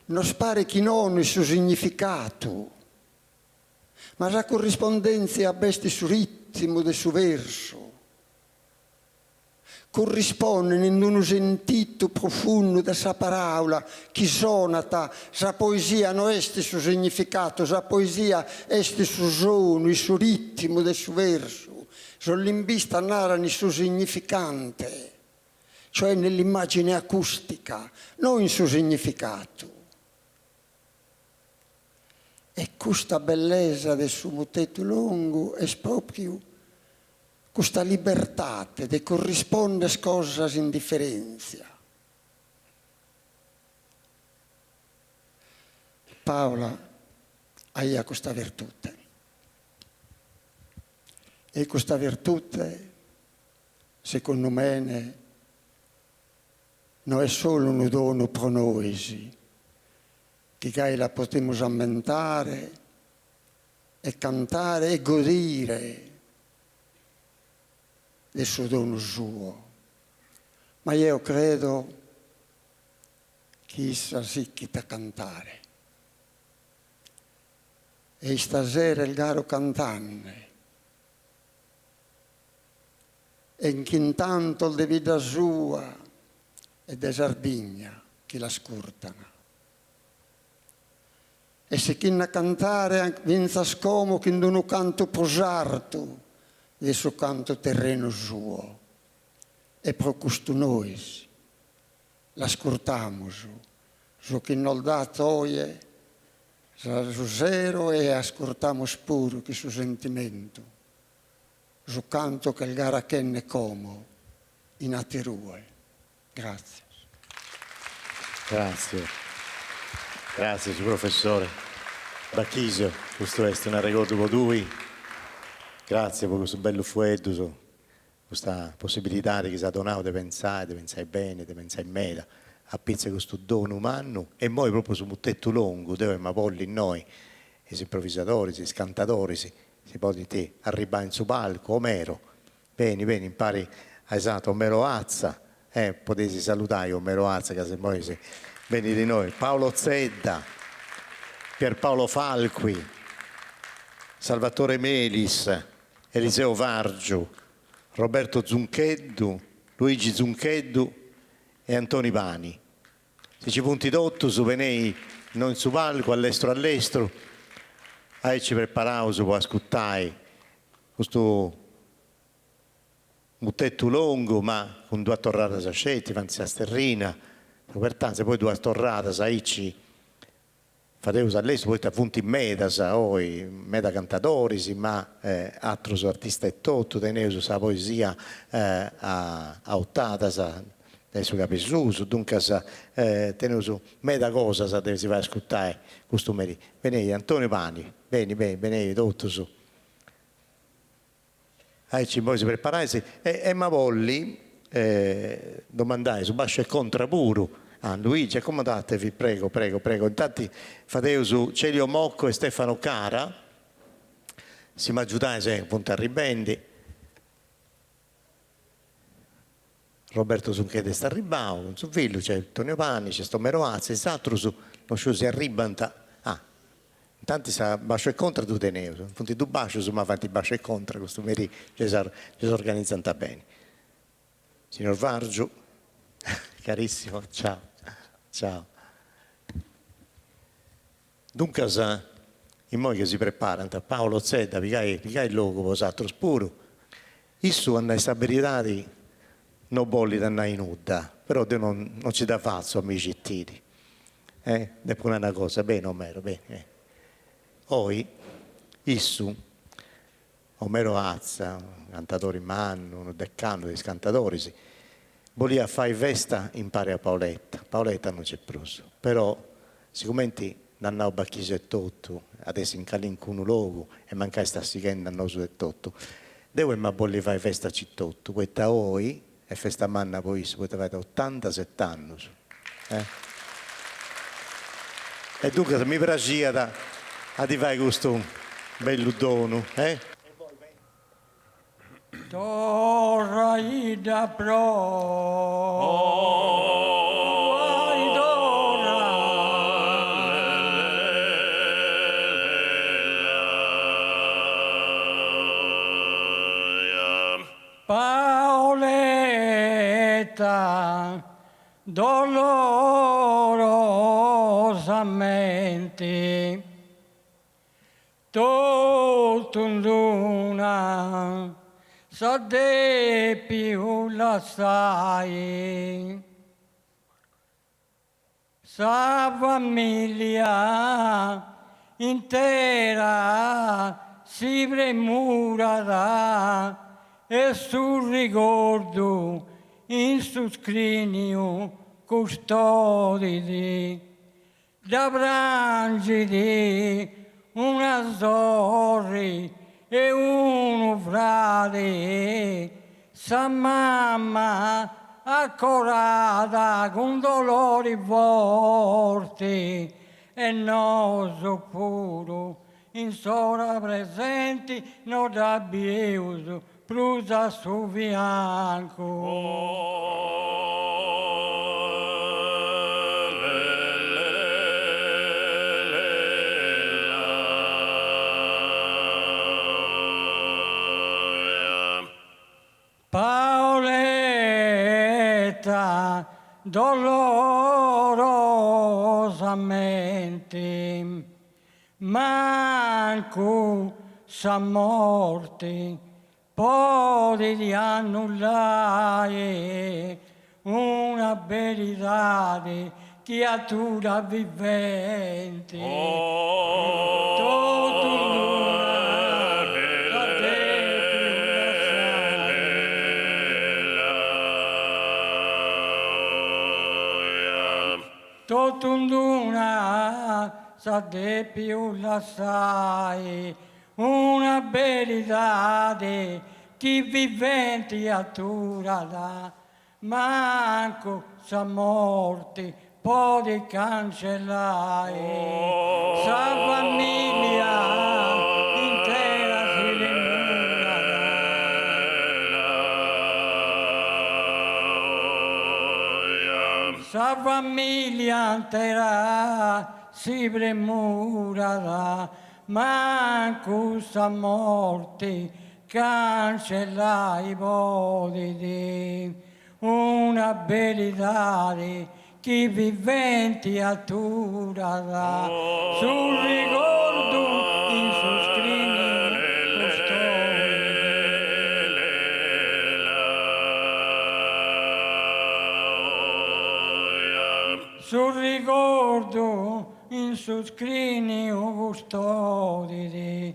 Non spare chi non il suo significato, ma la corrispondenza a besti su ritmo del suo verso. Corrisponde in uno sentito profondo da sa parola che sonata, sa poesia non esti su significato, sa poesia esti su suono, il suo ritmo del suo verso, sull'imbista narrano il suo significante, cioè nell'immagine acustica, non il suo significato. E questa bellezza del suo motetto lungo è proprio questa libertà di corrispondere a cose in differenza. Paola ha questa virtù. E questa virtù, secondo me, non è solo un dono pro noi, che la potremo ammentare e cantare e godere del suo dono suo, ma io credo che sia sì che da cantare. E stasera il caro cantante, e intanto il de vita sua e de Sardegna che la scurtano. E se chi ne cantare vinza scomo che non un canto posarto del suo canto terreno suo. E pro questo noi l'ascoltiamo su che non dà toie su zero e ascoltiamo pure che suo sentimento su canto che il gara kenne como in aterue. Grazie. Grazie. Grazie, professore Bacchisio. Questo è una ricordo per lui. Grazie per questo bello fuetto, questa possibilità che si è donato di pensare bene, di pensare in meta, a pizza questo dono umano, e poi proprio su un tetto lungo, dove ma polli noi, i improvvisatori, i cantatori, si potete arrivare in su palco, Omero, vieni, impari a esatto, Omero Azza, potete salutare Omero Azza, che se poi si vieni di noi, Paolo Zedda, Pierpaolo Falqui, Salvatore Melis, Eliseo Vargio, Roberto Zuncheddu, Luigi Zuncheddu e Antoni Pani. Se ci punti d'otto su venei non su palco, all'estero, ci prepariamo per ascoltare questo muttetto lungo, ma con due torrate sascetti, fanzi a sterrina, pertanto poi due torrate, saici, fateus all'estero, poi punti in meta cantatori, ma altri artisti e tutto, teneus la poesia a ottata, adesso capisco, dunque teneus meta cosa si va a ascoltare questo merito. Venei, Antonio Pani, venei, tutto su. Ci poi si preparare, e ma volli domandare su bascio e contrapuro. Luigi, accomodatevi, prego. Infatti fatevo su Celio Mocco e Stefano Cara, si mi aiutate appunto a ribendi. Roberto Zunchede sta arrivando, su Villu c'è Antonio Panni, c'è Stomero Azzi, esatto, su non si arribanta. Intanto sa bascio e contra tu tenevo, appunto tu bascio su ma fatti bascio e contra, questo meri ci si organizzano bene. Signor Vargio, carissimo, ciao. Dunque, in modo che si preparano, Paolo Zedda, picai il logo, vosato spuro, isso hanno stabilità non bolli da andare in udda, però non ci dà falso, amici cittadini. Deppure una cosa, bene Omero, bene. Poi, isso, Omero Azza, un cantatore manno, un decano dei cantatori, sì. Voleva fare festa in pari a Paoletta. Paoletta non c'è più, però siccome danno bacchise e tutto, adesso in calincuno luogo e mancai sta sigenda a nosu e tutto, devo ma volli fare festa cittotto, questa oi e festa manna poi si poteva fare 87 anni. E dunque mi piaceva a ti fare questo bello dono, Torra ida pro. Paoletta dolorosamente tutto in luna sade più la sai sa famiglia intera si premurerà e sul ricordo in su scrigno custoditi da brangiti una sorri e uno frate sa mamma accorata con dolori forti e noso puro in sora presenti non abbiuso prusa su fianco. Paoletta dolorosamente manco sa morte poi di annullare una verità di creatura vivente. Totunduna sa de più la sai, una verità di chi viventi attura da, manco sa morti può di cancellare, sa famiglia intera si premurerà. Sa famiglia intera si premurerà, manco sa morti cancella i ipotesi, una verità di chi viventi atturerà sul ricordo in su scrigni custodi. Sul ricordo in su scrigni custodi,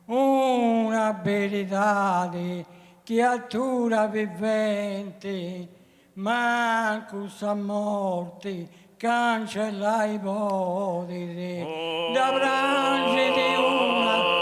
una verità di creatura vivente, manco sa morti cancella i ipotesi, da branche di una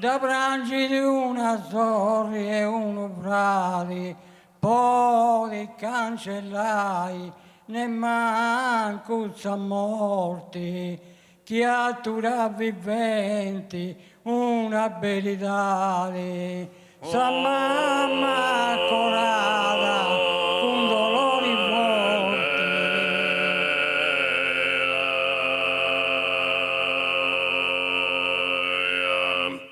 da branche di una sorri e uno frati, poi cancellai nemmanco sa morti, creatura viventi, una verità, sa mamma corada con dolori forti,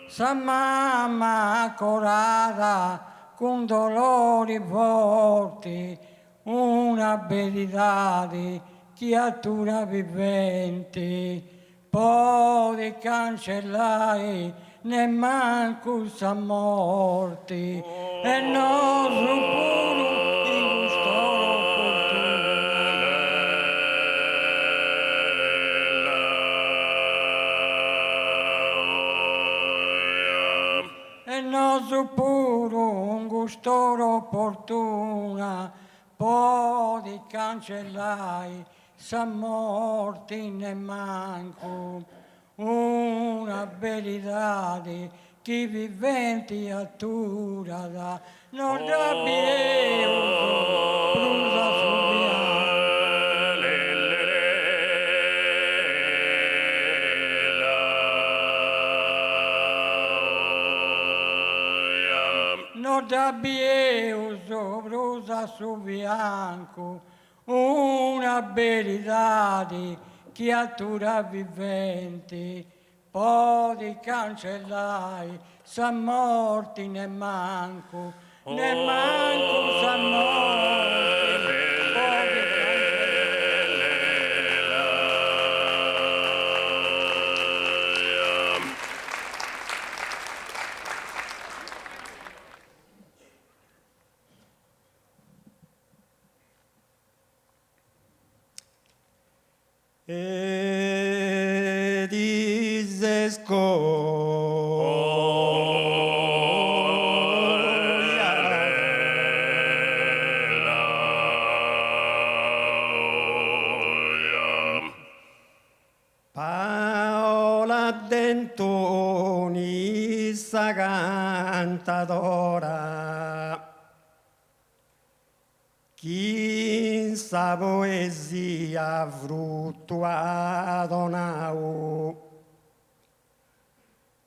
sa mamma corada con dolori forti, una verità di creatura vivente, poi cancellai nemmanco sa morti, e non su puro in custoro no suppuro un gustoro opportuna, poi cancellai, sa morti ne manco, una abilità chi viventi attura da non rabbieso, brusa subiano. Non rabbieso, brusa su bianco, una verità chi attura viventi, poi cancellai, sa morti ne manco sa morti, poi e Paola Dentoni, sa cantadora, chi sa poesia frutto adonau,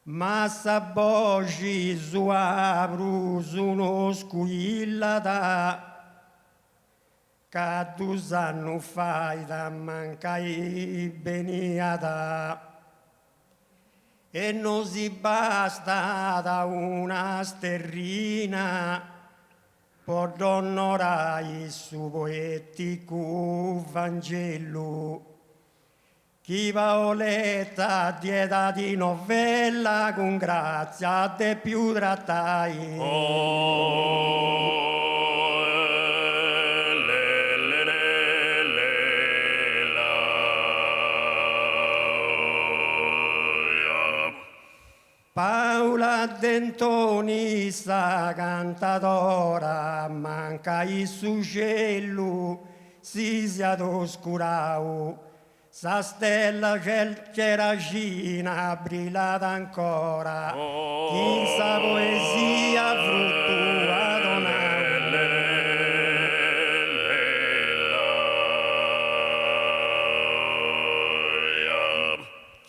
ma sa voce sua prusuno squillata, che 2 anni fai da mancai beniata, e non si basta da una sterrina, per onorare su poetico Vangelo, chi va letta dieta di novella con grazia de più trattai. Paola Dentoni, sa cantadora, manca il suo cielo, si sia oscurau. Sa stella ceracina brillata ancora, in sa poesia frutto adonau.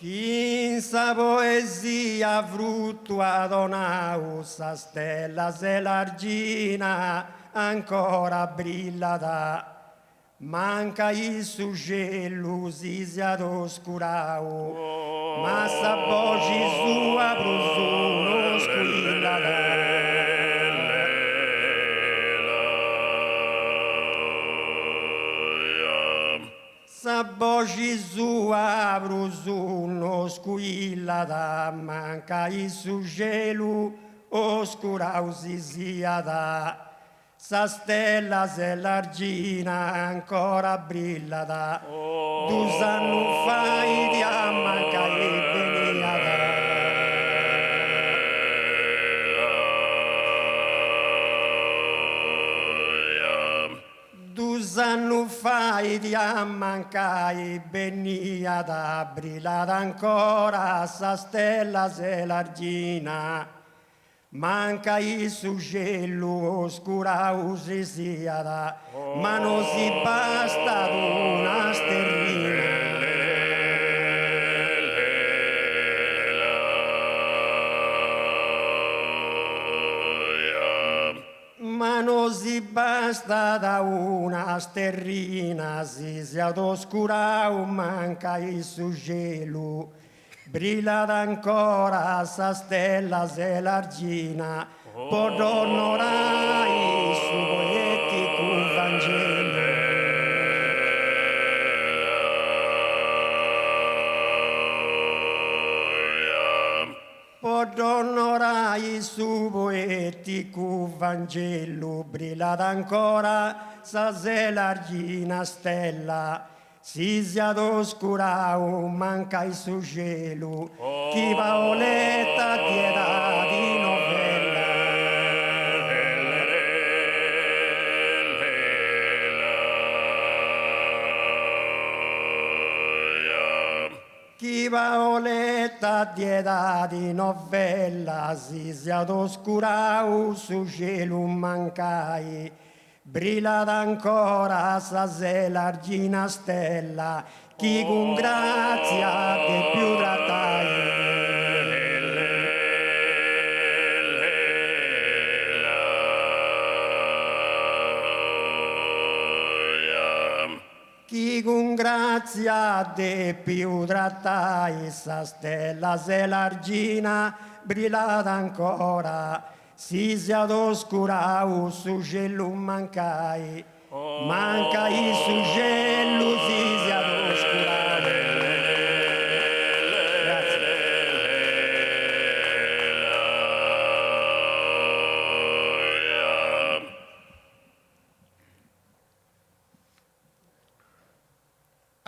In sa poesia frutto adonau, sa stella selargina ancora brillata, manca il suo cielo si sia oscurau, ma sa voce sua prusuno squillata. Sa voce sua prusuno squillata, manca il suo cielo oscurau si siada. Sa stella selargina ancora brillata, 2 anni fai di manca e beniata. 2 anni fai di mancai beniata, brillata ancora sa stella selargina, manca il suo cielo oscura si siada, ma non si basta una sterrina. Ma non si basta da una sterrina, si sia oscura, manca il suo cielo, brillata ancora sa stella selargina, per onorare il suo poetico Vangelo. 'Onorai il suo poetico Vangelo, brillata ancora sa selargina stella, si sia oscurau, manca il suo cielo, chi va oletta dieta di novella. Chi Paoletta dieta di novella si sia oscurau su cielo mancai, brillata ancora stasera l'argina stella, chi con grazia che più trattai. Chi con grazia de più trattai, sa stella se l'argina brillata ancora, si sia oscurau su cielo mancai, mancai su cielo si sia oscurau. Grazie.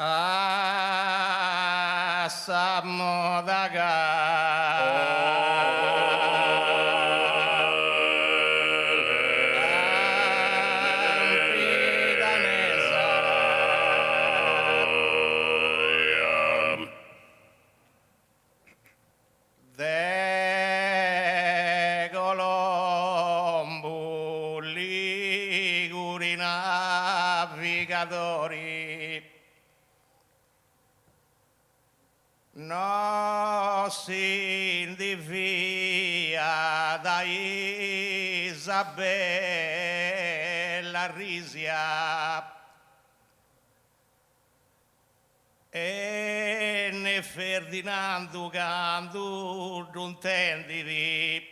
Ah, De Colombo, Liguri navigatori, no si indivia da Isabella Risia e ne Ferdinando Gandu non tendidi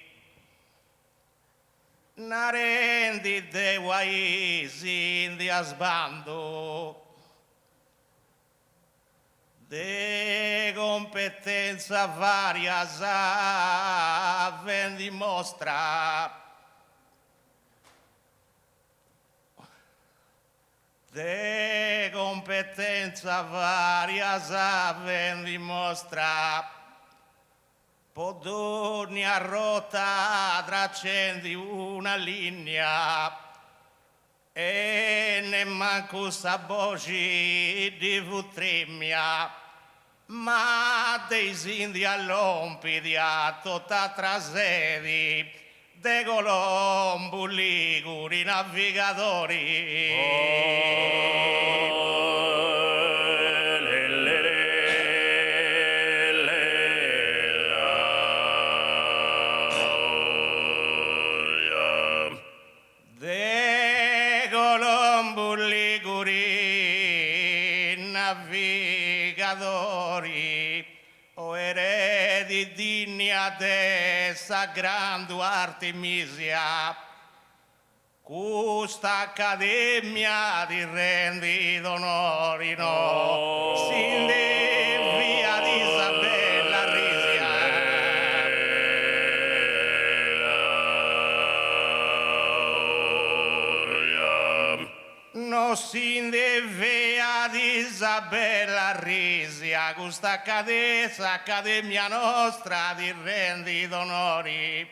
narendi de Waisi in di asbando de competenza varia ven dimostra de competenza varia ven dimostra podoni a rota traccendi una linea e ne manco sa voce di vutremia ma dei sindi all'ompidi a tutta trasedi de Colombo Liguri navigatori. De Colombo Liguri navigatori, o eredi digna de sagrando Artemisia, questa accademia di rendi d'onori no, sin de via di Isabella Risia. No sin de via di Isabella Risia, questa accademia nostra di rendi d'onori,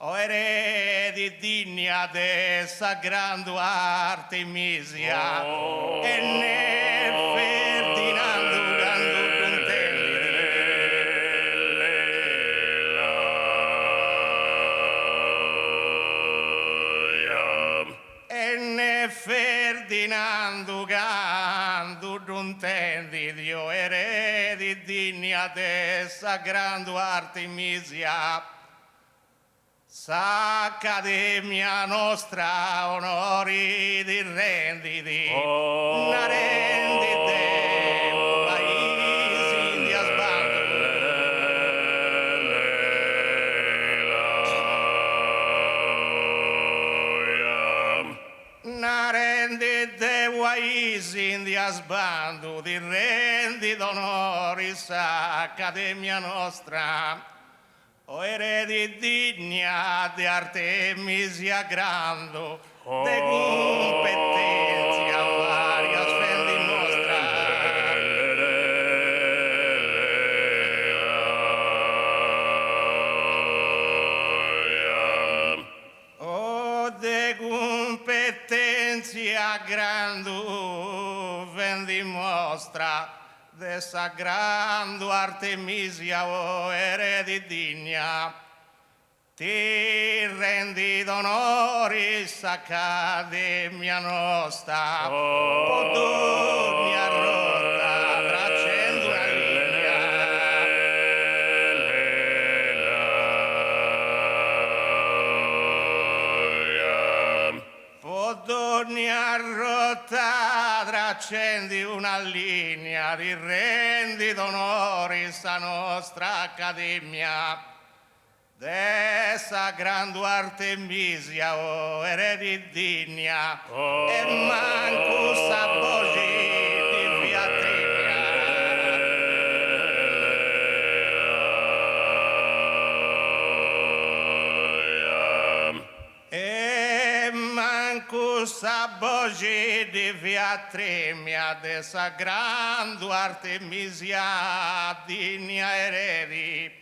o eredi digna de sagrando Artemisia e ne Ferdinando Gandu e ne Ferdinando Gandu duntendi Dio eredi digna de sagrando Artemisia s'accademia nostra onori di renditi na rendite paesi di asbando na rendite paesi di asbando di rendite onori s'accademia nostra o eredi digna di Artemisia grando, de competenza varia spendi mostra. O de competenza grando ven dimostra, dessa grande Artemisia, o eredi digna, ti rendi d'onoris accademia nostra, podurni a rotta, tracendo una linea. Podurni a rotta, traccendi una linea, ti rendi d'onoris a nostra accademia. Dessa grande Artemisia, o eredi digna, e manco sa voce di Beatrice. E manco sa voce di Beatrice, dessa grande Artemisia, digna eredi.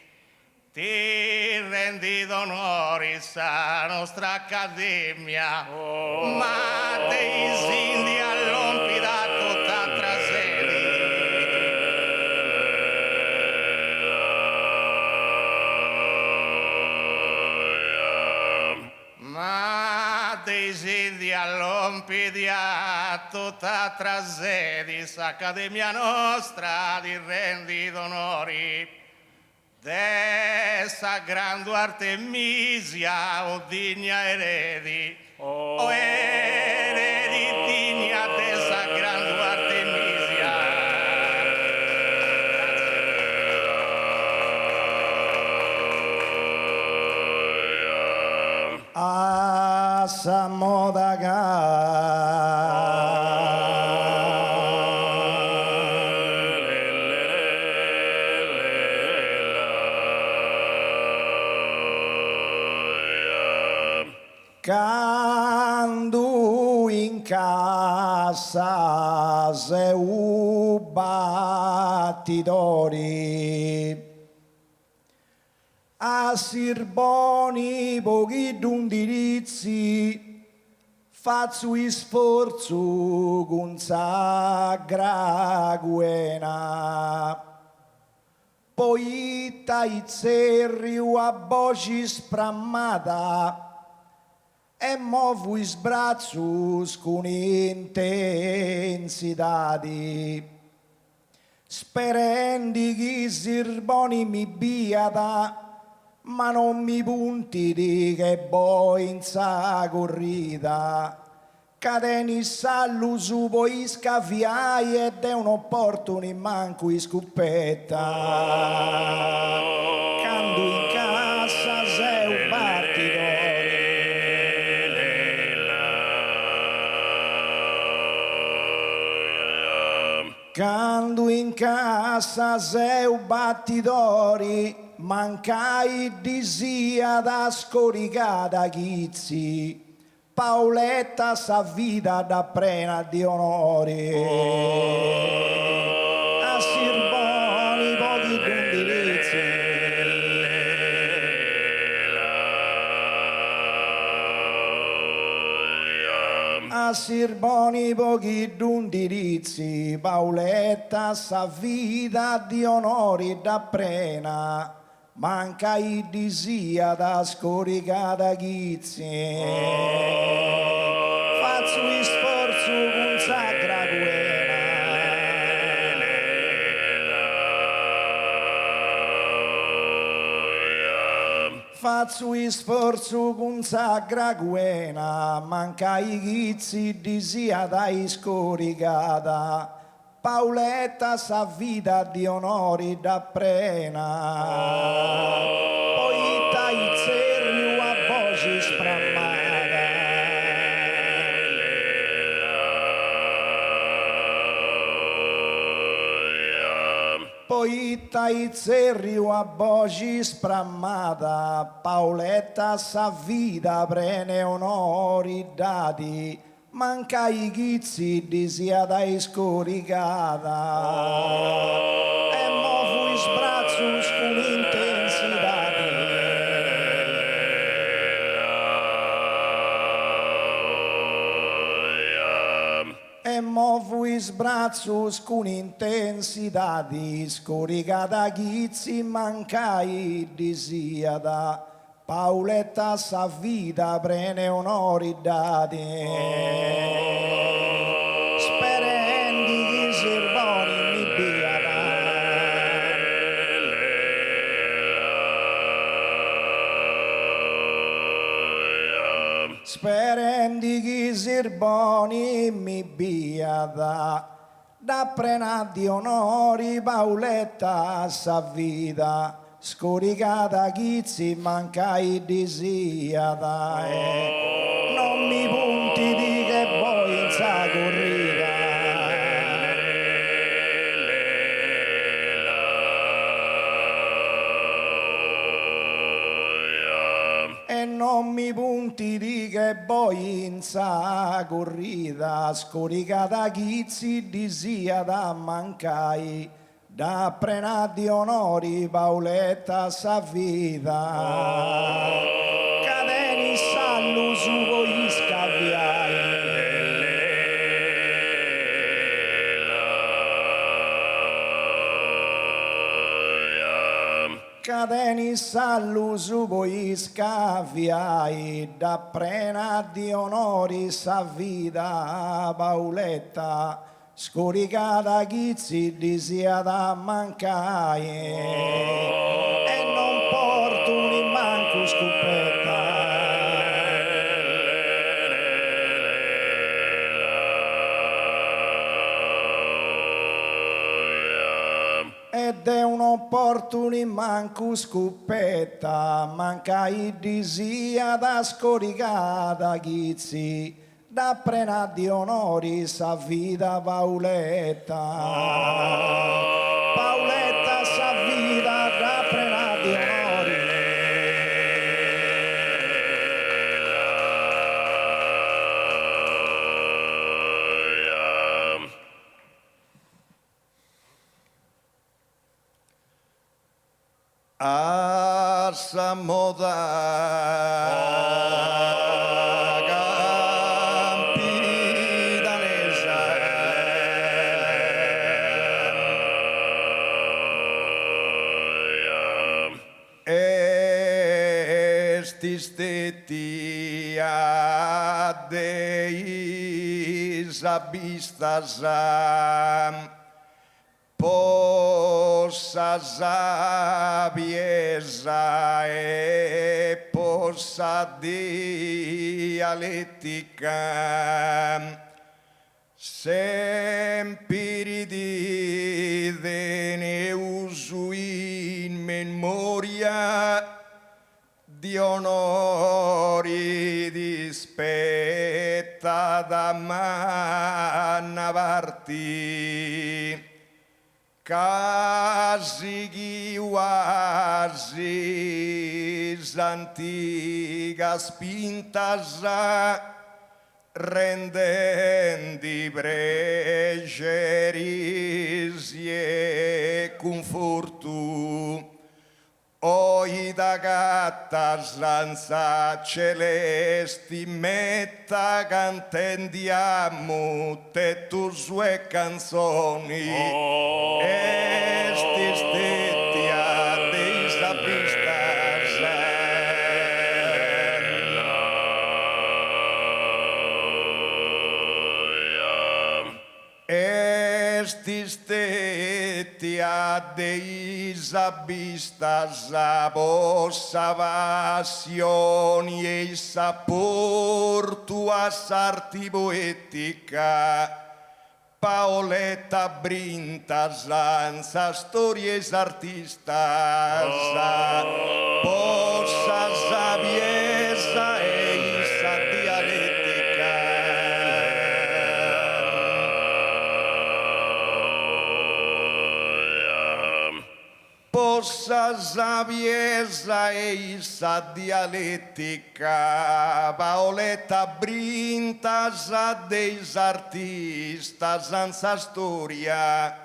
Ti rendi d'onoris a nostra accademia, ma dei sindi all'ompida tutta trasedi. Ma dei sindi all'ompidia tutta trasedis, accademia nostra ti rendi d'onori. Dessa grande Artemisia, o digna eredi, o eredi digna dessa grande Artemisia. A Samodaga. Quando in casa se u battidori a sirboni pochi d'undirizi faccio sforzo con sagra guena poi taizerrio a voce sprammata e muovo i sbrazzos con intensità, sperando che i sirboni mi biata, ma non mi punti di che poi in sa corrida. Cadeni sallu su poi scaviai ed è un'opportunità manco in scoppetta. Quando in casa sei un battito. Quando in casa sei un battidori, mancai di sia da scoricata chizzi, Paoletta sa vita da prena di onori. A sirboni pochi d'undirizi. A sirboni pochi d'undirizi, Paoletta sa vita di onori da prena, manca i di sia da scoricata chizzi. Faccio sforzo con sacra Faccio sforzo con sacra guena, manca i chizzi di sia dai scoricata. Paoletta sa vita di onori da prena. Poi taizzerio a voce sprammata. Poi taizzerio a voce sprammata, Paoletta sa vita prene onori dati, manca i chizzi di sia dai scoricata. E mo fui sbrazzo con intensità. E mo fui sbrazzo brazos con intensità di scoricata chizzi mancai di siada. Paoletta sa vita prene onori dati. Sperendi chi serboni mi biada. Sperendi chi serboni mi biada. Da prena di onori Paoletta sa vita. Scoricata chizzi mancai di siada. Non mi punti di che poi in sa corrida. E non mi punti di che poi in sa corrida. Scoricata chizzi di siada mancai. Da prena di onori Paoletta sa vita. Cadeni sallu su voi scaviai. Cadeni sallu su voi scaviai. Da prena di onori sa vita Paoletta. Scoricata chizzi di sia da mancai e non porto un manco scopetta. Ed è un opportuni manco scoppetta, mancai di sia da scoricata chizzi. Da prena di onori sa vita Paoletta. Paoletta sa vita da prena di onori. A sa moda stetia deis abistas possa sabiesa e possa dialettica sempiridi ne usu in memoria di onori di spetta da mannavarti casi chiuasis antigas pintas rendendi pregeris e confortu oi da gattas lanza celesti metta cantendiamo te tu sue canzoni esti stettia dei sabistas esti stetia deis abistas a vossa passioni e sapportua sarti poetica Paoletta brintas lanza stories artistas vossa sabiesa e sa dialettica vossa sabiesa e sa dialettica Paoletta brintas deis artistas ansa storia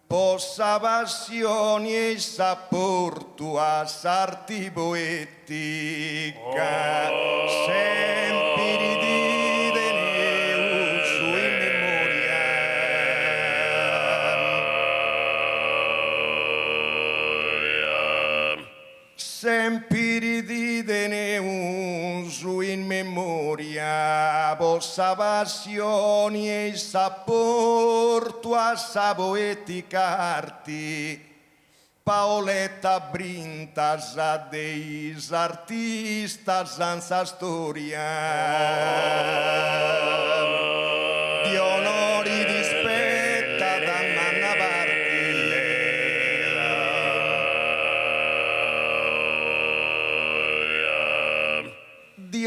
possa passioni e sapportua sarti poetica sempiridi de ne usu in memoria sempre di tenere su in memoria vostra passione e sapporto a sa poetica arte. Paoletta Brintas dei artistas senza storia di onori di spetta da manna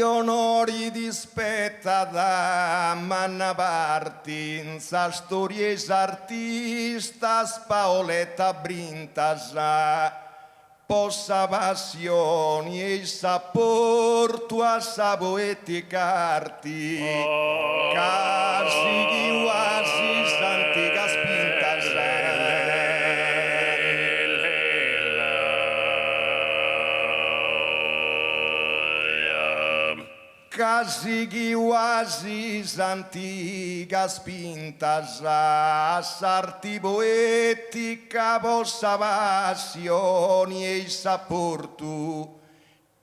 di onori di spetta da manna parti in sa storie artistas Paoletta Brintas possa passioni e sapporto a sa poetica arti casi chi quasi santica spintas casi chi quasi antica spintas a sarti poetica possa passioni e sapportu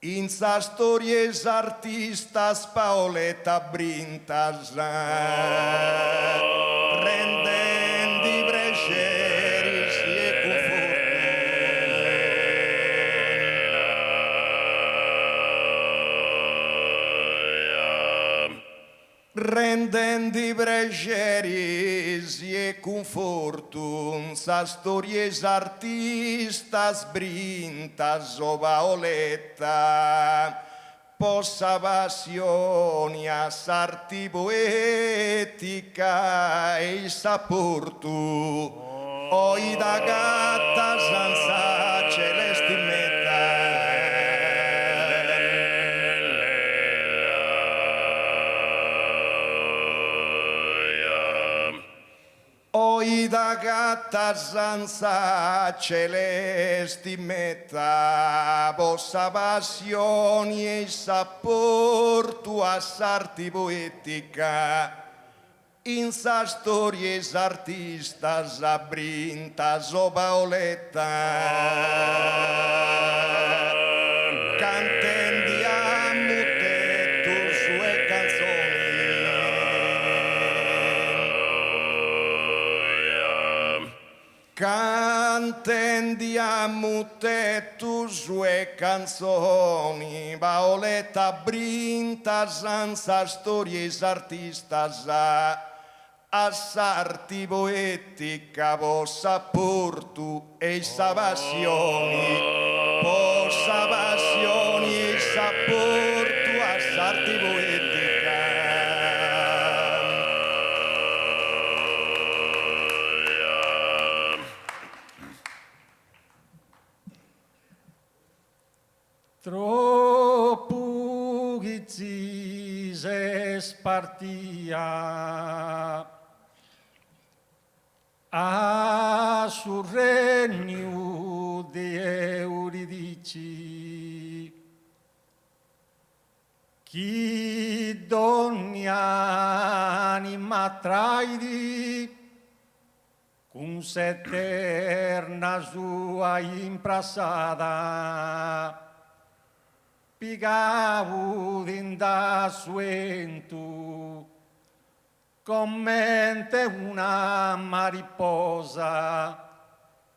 in sa storie artistas Paoletta Brintas rendendi piaceri e rendendi piaceri e conforto sa storie artistas Brintas o Paoletta possa passioni a sarti poetica e sapporto oi da gatta senza celesti metta oi da gatta senza celesti metta possa passioni e sapporto a sarti poetica in sa storie artistas Brintas o Paoletta cantendi a mutte tu sue canzoni cantendi a mutte tu sue canzoni Paoletta Brintas senza storie artistas a sarti poetica possa portu e sa passioni possa passioni e sapportu a sarti poetica troppo chi se spartia a sul regno di Euridici chi d'ogni anima traidi con s'eterna sua imprasada pigavo d'inda suentu commente una mariposa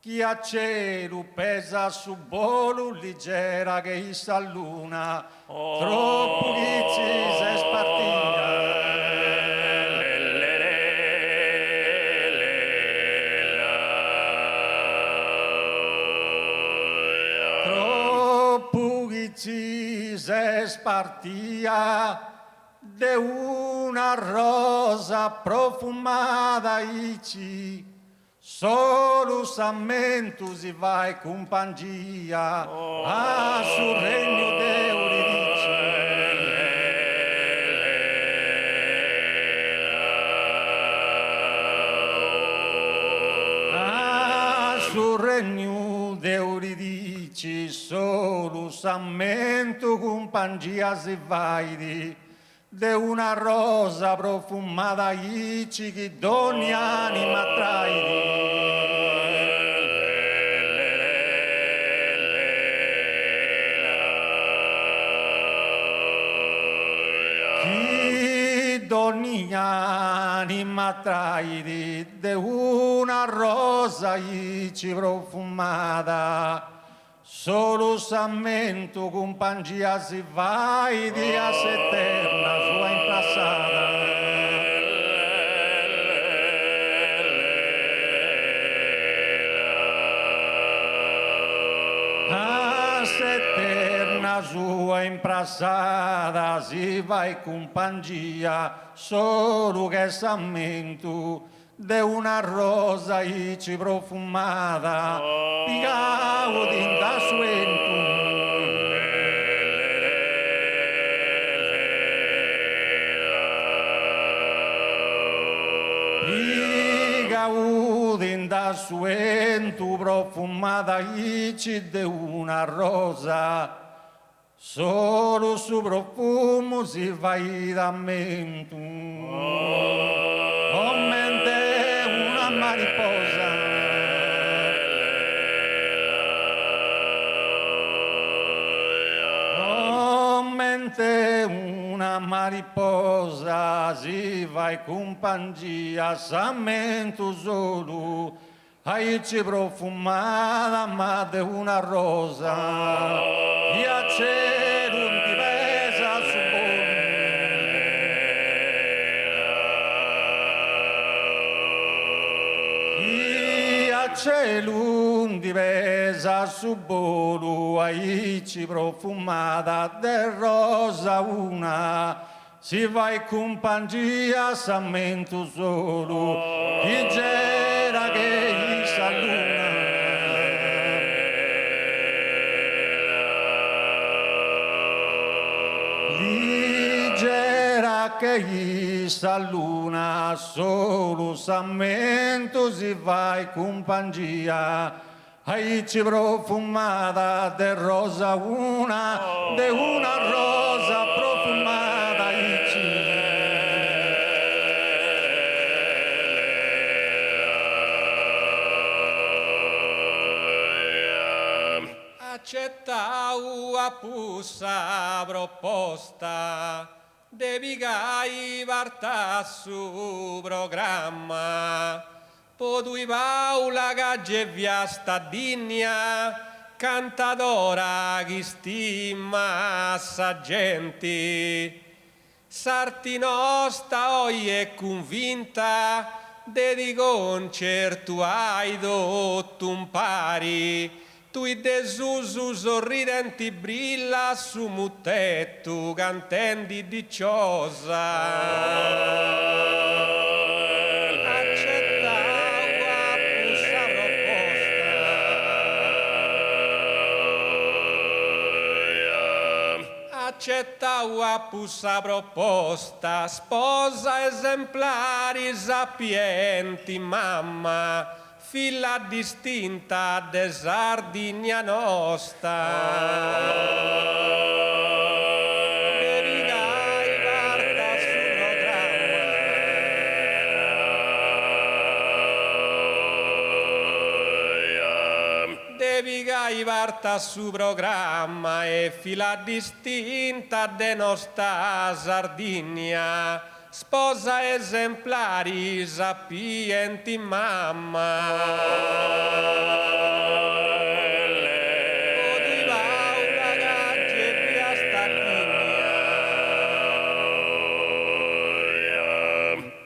che a cielo pesa su volo leggera che issa luna troppo che ci se spartia troppo che ci se spartia de una rosa profumada ici solo sammento si vai compagnia a sul regno d'Euridici a sul regno d'Euridici solo sammento compagnia si vai de una rosa profumada ici che d'ogni anima traidi Donnia ni matraidi de una rosa ici profumata, solo sammento con pangia si vai di a eterna sua implassata. Eterna sua imprassata si vai con pangia solo che sammento de una rosa ici profumata picao dinda suentu picao dinda suentu profumata ici de una rosa solo su profumo si vai da mento. Oh, mente una mariposa. Oh, mente una mariposa si vai con pangia sammento solo. Aici profumata ma de una rosa e a cielo di pesa su e a cielo di pesa su bolu aici profumata de rosa una si vai con pangia sammento solo chi c'era che gli s'alluna chi c'era che gli s'alluna solo sammento si vai con pangia aici profumata de rosa una de una rosa profumata aici accettau a pussa proposta devi gai varta su programma podui paula gaggevia sta digna cantadora chi stima sa gente sarti nostra oi è convinta dedi concerto hai dotto un pari tu i desusu sorridenti brilla su mutetto cantendi dicciosa accettau a pussa proposta sposa esemplari sapienti mamma filla distinta de Sardigna nostra devigai varta su programma devigai varta su programma e fila distinta de nostra Sardigna sposa esemplari sapienti mamma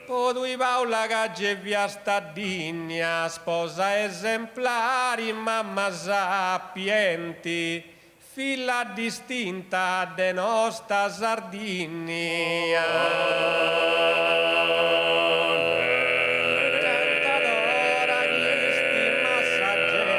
podui paula gaggevia sta digna sposa esemplari mamma sapienti filla distinta de nostra Sardigna cantadora chi stima saggenti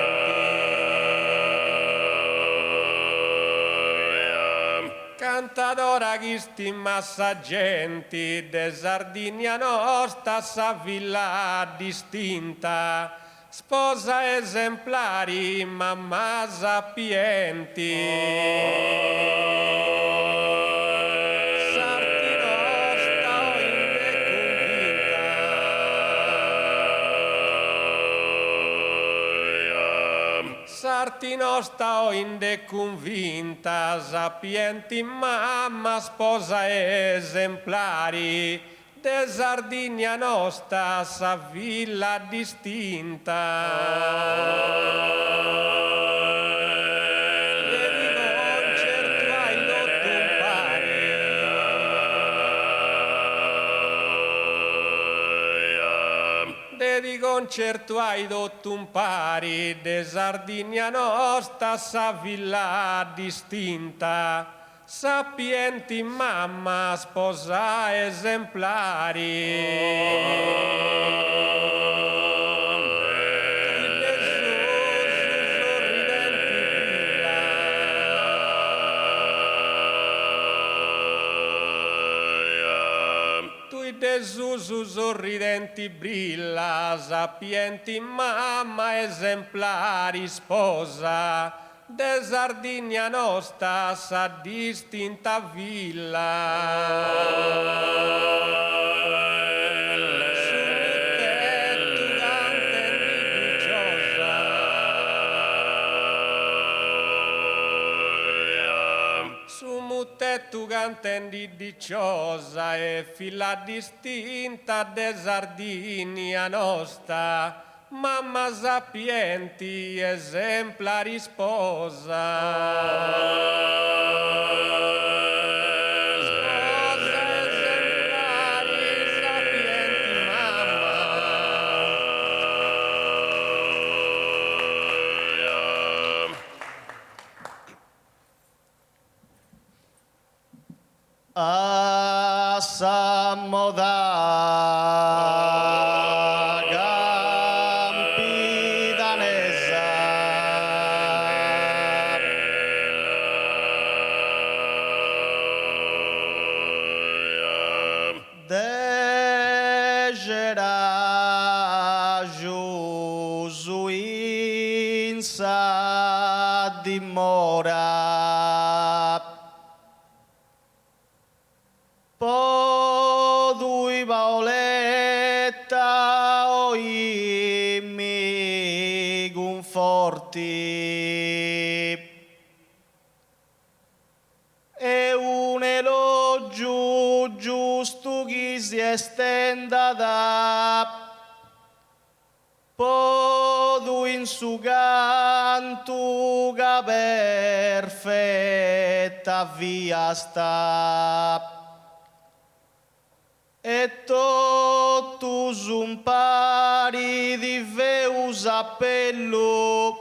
cantadora chi stima saggenti de Sardigna nostra sa villa distinta sposa esemplari mamma sapienti sarti nostra inde convinta sarti nostra inde convinta sapienti mamma sposa esemplari de Sardigna nostra sa villa distinta. Di concerto hai dotto un pari de Sardigna nostra sa villa distinta, sapienti mamma sposa Gesù sorridenti brilla, sapienti mamma esemplari sposa, de Sardigna nostra sa distinta villa. Tu cantendi dicciosa e fila distinta de Sardigna nostra, mamma sapienti esemplari sposa. A Sammoda Campidanesa Degera Giusuinsa dimora Podui Paoletta oimmi conforti e un elogio giusto chi si estenda da Podui in su canto che perfetta via sta e tutto un pari di veus appello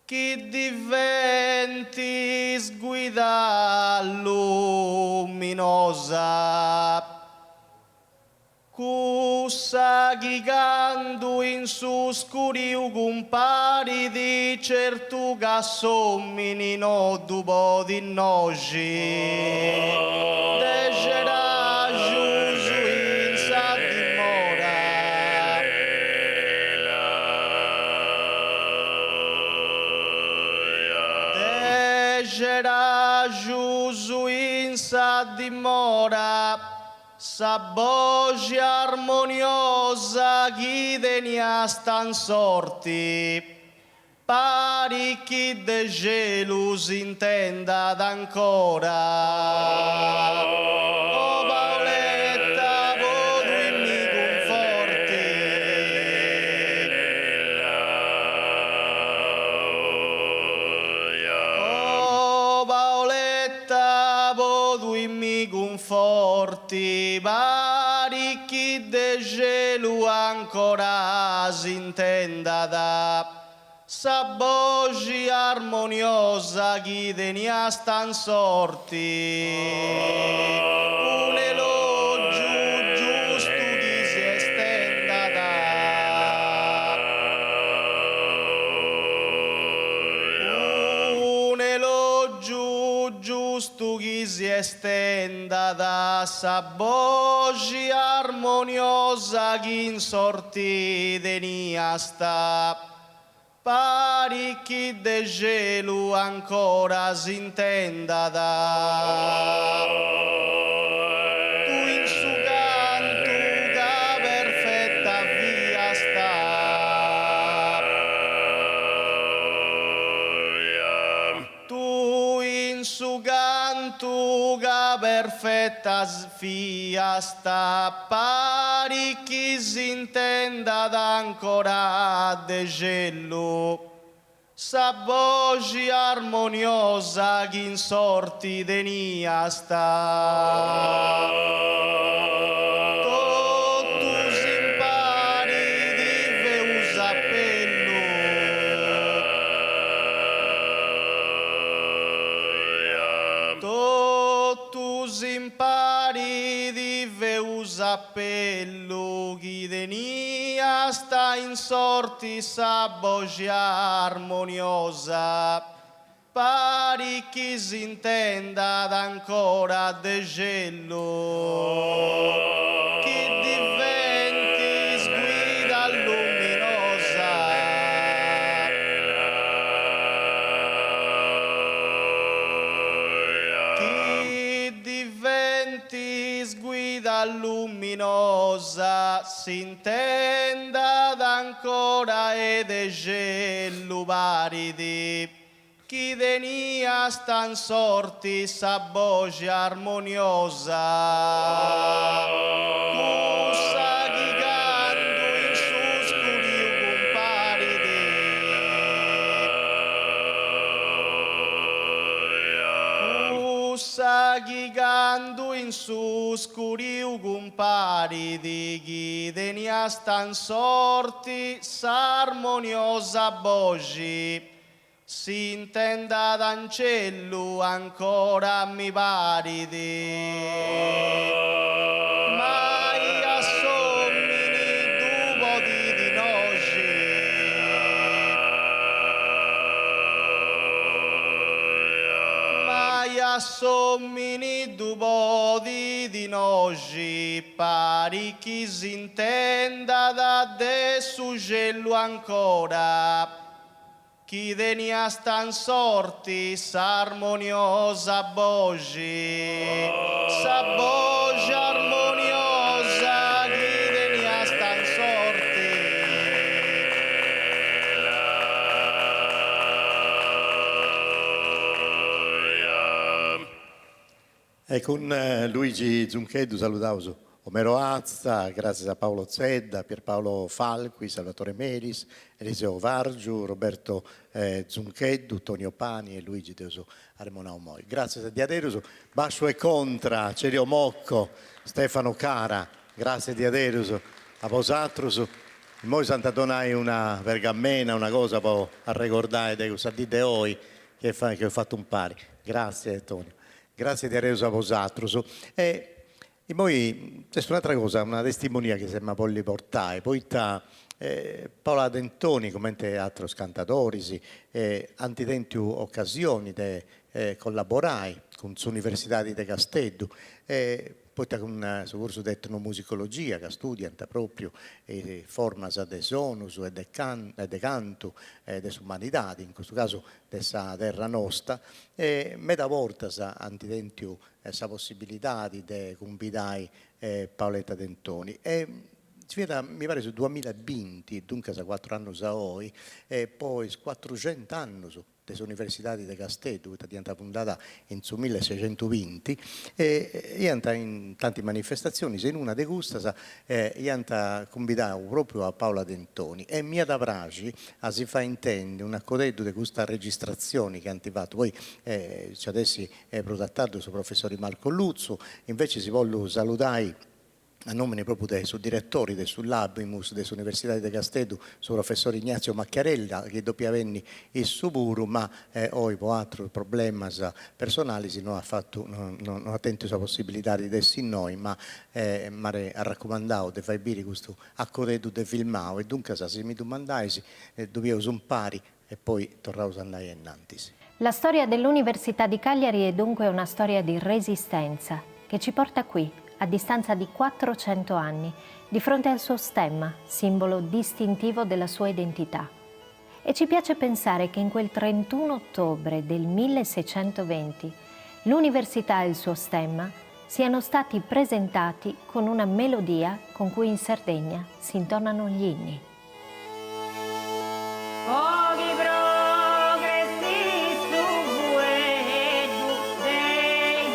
chi diventi sguida luminosa cussa chicando in su scuriu compari di certo che somminino dopo di noci Giusuinsa dimora sa voce armoniosa chi denia stan sorti pari chi de gelus intenda d'ancora o Paoletta podui conforti o Paoletta podui conforti pari chi de gelu ancora s'intenda da sa voce armoniosa chi denia stan sorti un elogio giusto chi si estenda da un elogio giusto chi si estenda da sa voce armoniosa chi in sorti denia sta pari chi de gelu ancora s'intenda da tu in su canto da perfetta via sta tu in su canto santuga perfetta fia sta pari chi si intenda d'ancora de gello. Sa voce armoniosa chi in sorti denia sta. Tutto si impari di veusa appello. Tutto si impari di veusa appello chi denia sta in sorti sa voce armoniosa pari chi si intenda d'ancora de gello chi diventi sguida luminosa chi diventi sguida luminosa si intenda d'ancora e de gello paridi chi denia stan sorti sa voce armoniosa cussa gigando in su scuri comparidi cussa gigando in su scuri comparidi chi denia stan sorti sa armoniosa voce si intenda d'ancello ancora mi paridi mai assomini dupo di noci mai assomini dupo di noci pari chi si intenda da de su gello ancora chi denia stan sorti s'armoniosa voce armoniosa chi denia stan sorti E con Luigi Zuncheddu salutavo Omero Azza, grazie a Paolo Zedda, Pierpaolo Falqui, Salvatore Melis, Eliseo Vargiu, Roberto Zuncheddu, Tonio Pani e Luigi Deuso Armonao Moi. Grazie a Diaderuso, Bascio e Contra, Cerio Mocco, Stefano Cara, grazie a Diaderuso, a Vosatruso. Moi Sant'Adonai una vergamena, una cosa a ricordare di questa di Deoi che ho fatto un pari. Grazie Tonio, grazie a Diaderuso a Vosatruso. E poi c'è un'altra cosa, una testimonia che sembra voglio portare, poi Paola Dentoni, come altri cantatori, antidentiu occasioni di collaborare con l'Università di Casteddu, poi con il corso di etnomusicologia che studia proprio formas de sonus e de cantu de umanità, in questo caso dessa terra nostra, e meda volta antidentiu questa possibilità di convidare Paoletta Dentoni. Si vede, mi pare, sul 2020, dunque 4 anni oggi, e poi 400 anni delle Università di Casteddu, che è diventata fondata in 1620, e in tante manifestazioni, se in una de queste, hanno convidato proprio a Paola Dentoni, e mi da pragi si fa intendere un accodetto di questa registrazione che hanno fatto. Poi ci adesso è prodattato sul professore Marco Luzzo, invece si vuole salutare a nome proprio del suo direttore del sull'Abimus dell'Università di Casteddu, sul professor Ignazio Macchiarella, che doppia venni il suburu, ma poi per altri problemi personali non ha fatto, non ha tentato la possibilità di dessi noi, ma ha raccomandato di fare bere questo accodetto di filmao, e dunque se mi domandai dovevo un pari e poi tornavo a andare innanzi. La storia dell'Università di Cagliari è dunque una storia di resistenza che ci porta qui, a distanza di 400 anni, di fronte al suo stemma, simbolo distintivo della sua identità. E ci piace pensare che in quel 31 ottobre del 1620 l'università e il suo stemma siano stati presentati con una melodia con cui in Sardegna si intonano gli inni. Pochi progressi su dei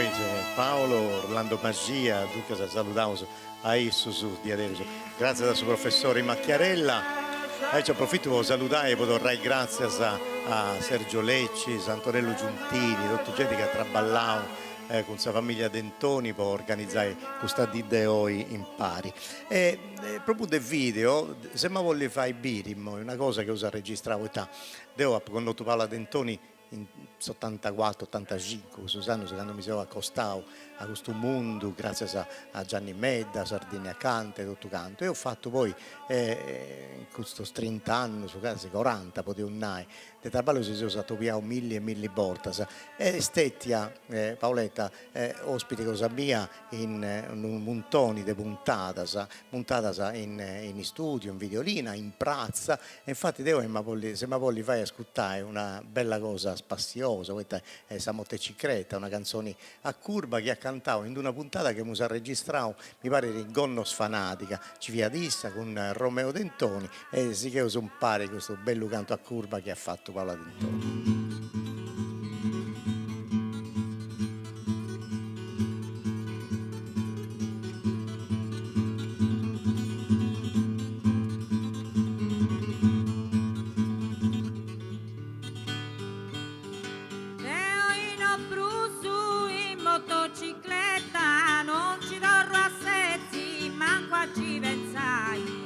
poi c'è Paolo, Orlando Magia, Duca salutiamo a Issus di adesso. Grazie al suo professore Macchiarella. Ci approfitto per salutare e vorrei grazie a Sergio Lecci, Antonello Giuntini, tutti gente che ha traballato con sua famiglia Dentoni per organizzare questa di oggi in pari. Proprio del video, se mi voglio fare i birim, una cosa che usa registrare, devo con Paola Dentoni in 84-85, Susanno secondo me si è accostato a questo mondo grazie a Gianni Medda, Sardinia Cante, tutto canto, e ho fatto poi in questo 30 anni, su quasi 40 potevo andare, di traballo si sono usato via 1000 e 1000 volte, e stettia Paoletta ospite cosa mia in un montone di puntate in studio, in videolina, in prazza, e infatti devo se mi voglio fare ascoltare una bella cosa spaziosa, questa è Samotte Cicreta, una canzone a curva che ha cantato in una puntata che mi ha registrato, mi pare di Gonnos Fanatica, ci via dissa con Romeo Dentoni, e si che uso un pare questo bello canto a curva che ha fatto Paola Dentoni. Motocicletta non ci dorro a sezzi, manco a ci pensai.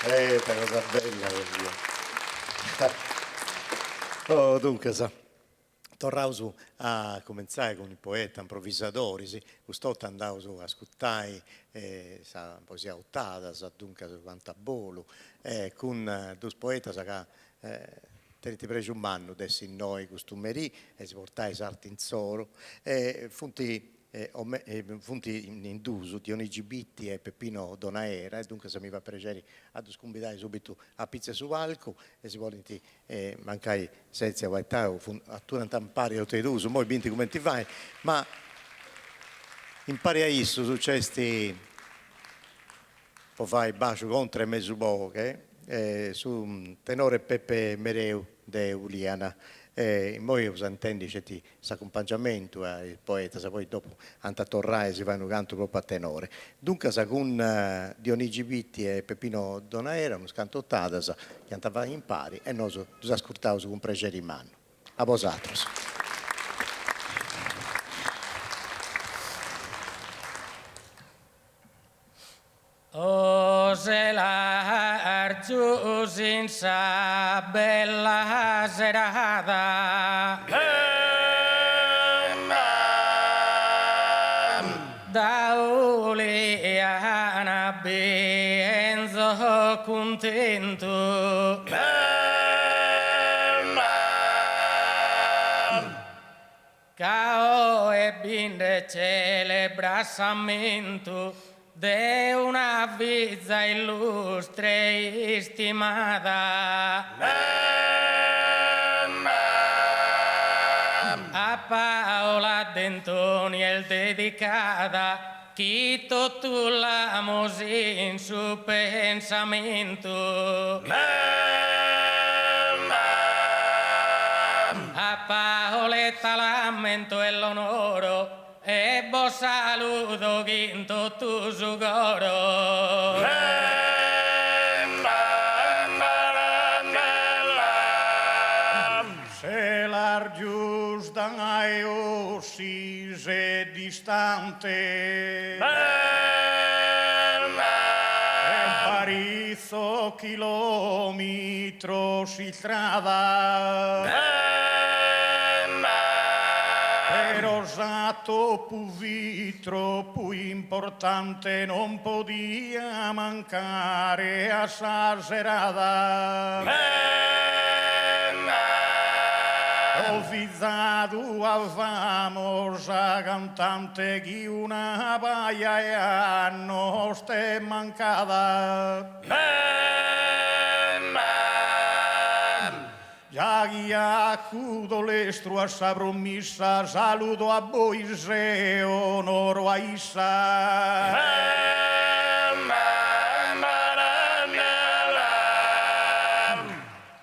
cosa bella così. Oh, dunque, tornavo a cominciare con i poeti improvvisatori, sì. Quest'otto andavo a ascoltare la poesia ottata, dunque quanto a bolo, con due poeti che ti presi un anno adesso in noi costumeri e si portai sarti in soro, funti in Duso, Dionigi Bitti e Peppino Donaera, e dunque se mi va piacere a scombidare subito a pizza su palco e si vuole mancare senza vaità a tu non tampare o te Duso, poi binti come ti fai, ma impari a isso successi poi fai bacio contro e mezzo poche su tenore Peppe Mereu de Uliana. Noi usantendi c'è accompagnamento al poeta, se poi dopo anta torrare si fa un canto proprio a tenore. Dunque con Dionigi Bitti e Peppino Donaera, uno canto ottata, che andava in pari e noi ci ascoltavamo con piacere in mano. A vosotros. Oselar giusin sa bella serata da Uliana benzo contento Cao e binde celebrasamento de una vita illustre e stimata a Paola Dentoni el dedicata quito tu l'amos in su pensamento a Paoletta lamento e l'onoro e bo saludo quinto tu sugoro se l'argius dai ossi se distante e parizzo chilometro si trava però sato pu vitro pu importante non podia mancare a sa serata ho vizato a famosa cantante che una paia e anno ste mancata già chi accudo l'estro a sa promessa saluto a voi se onoro a issa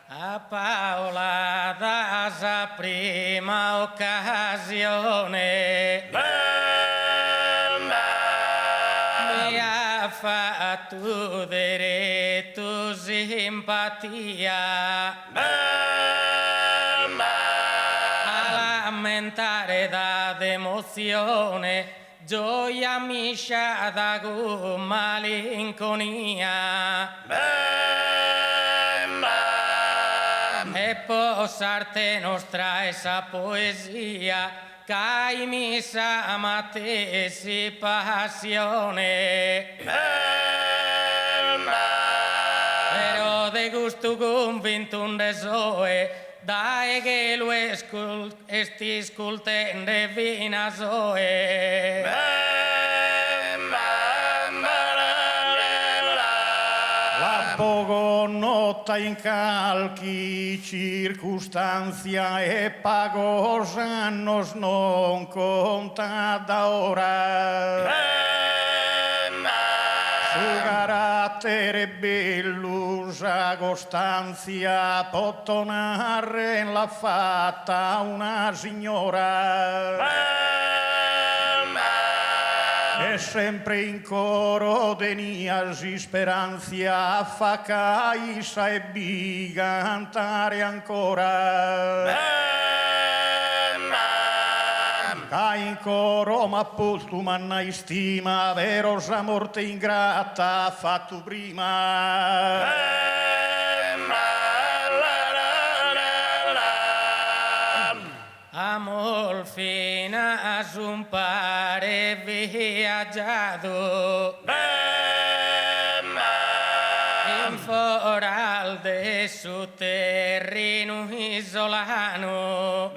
a Paola da sa prima occasione mi ha fatto vedere tu simpatia lamentare d'emozione, gioia misciata con malinconia. E posarte nostra essa poesia, che mi sa matesi passione. Però de gusto convinto un desoe, dai che lo esti scultende vina zoe. La poco nota in calchi circostanzia e pagosa nos non conta da ora. Su carattere bello, sa costanzia, pottonare l'ha fatta una signora. E sempre in coro teniasi speranzia, fa caisa e bi cantare ancora. Ca in coro ma posto manna istima, vero sa morte ingrata fatto prima. Amolfina un pare viaggiato in foral de su terreno isolano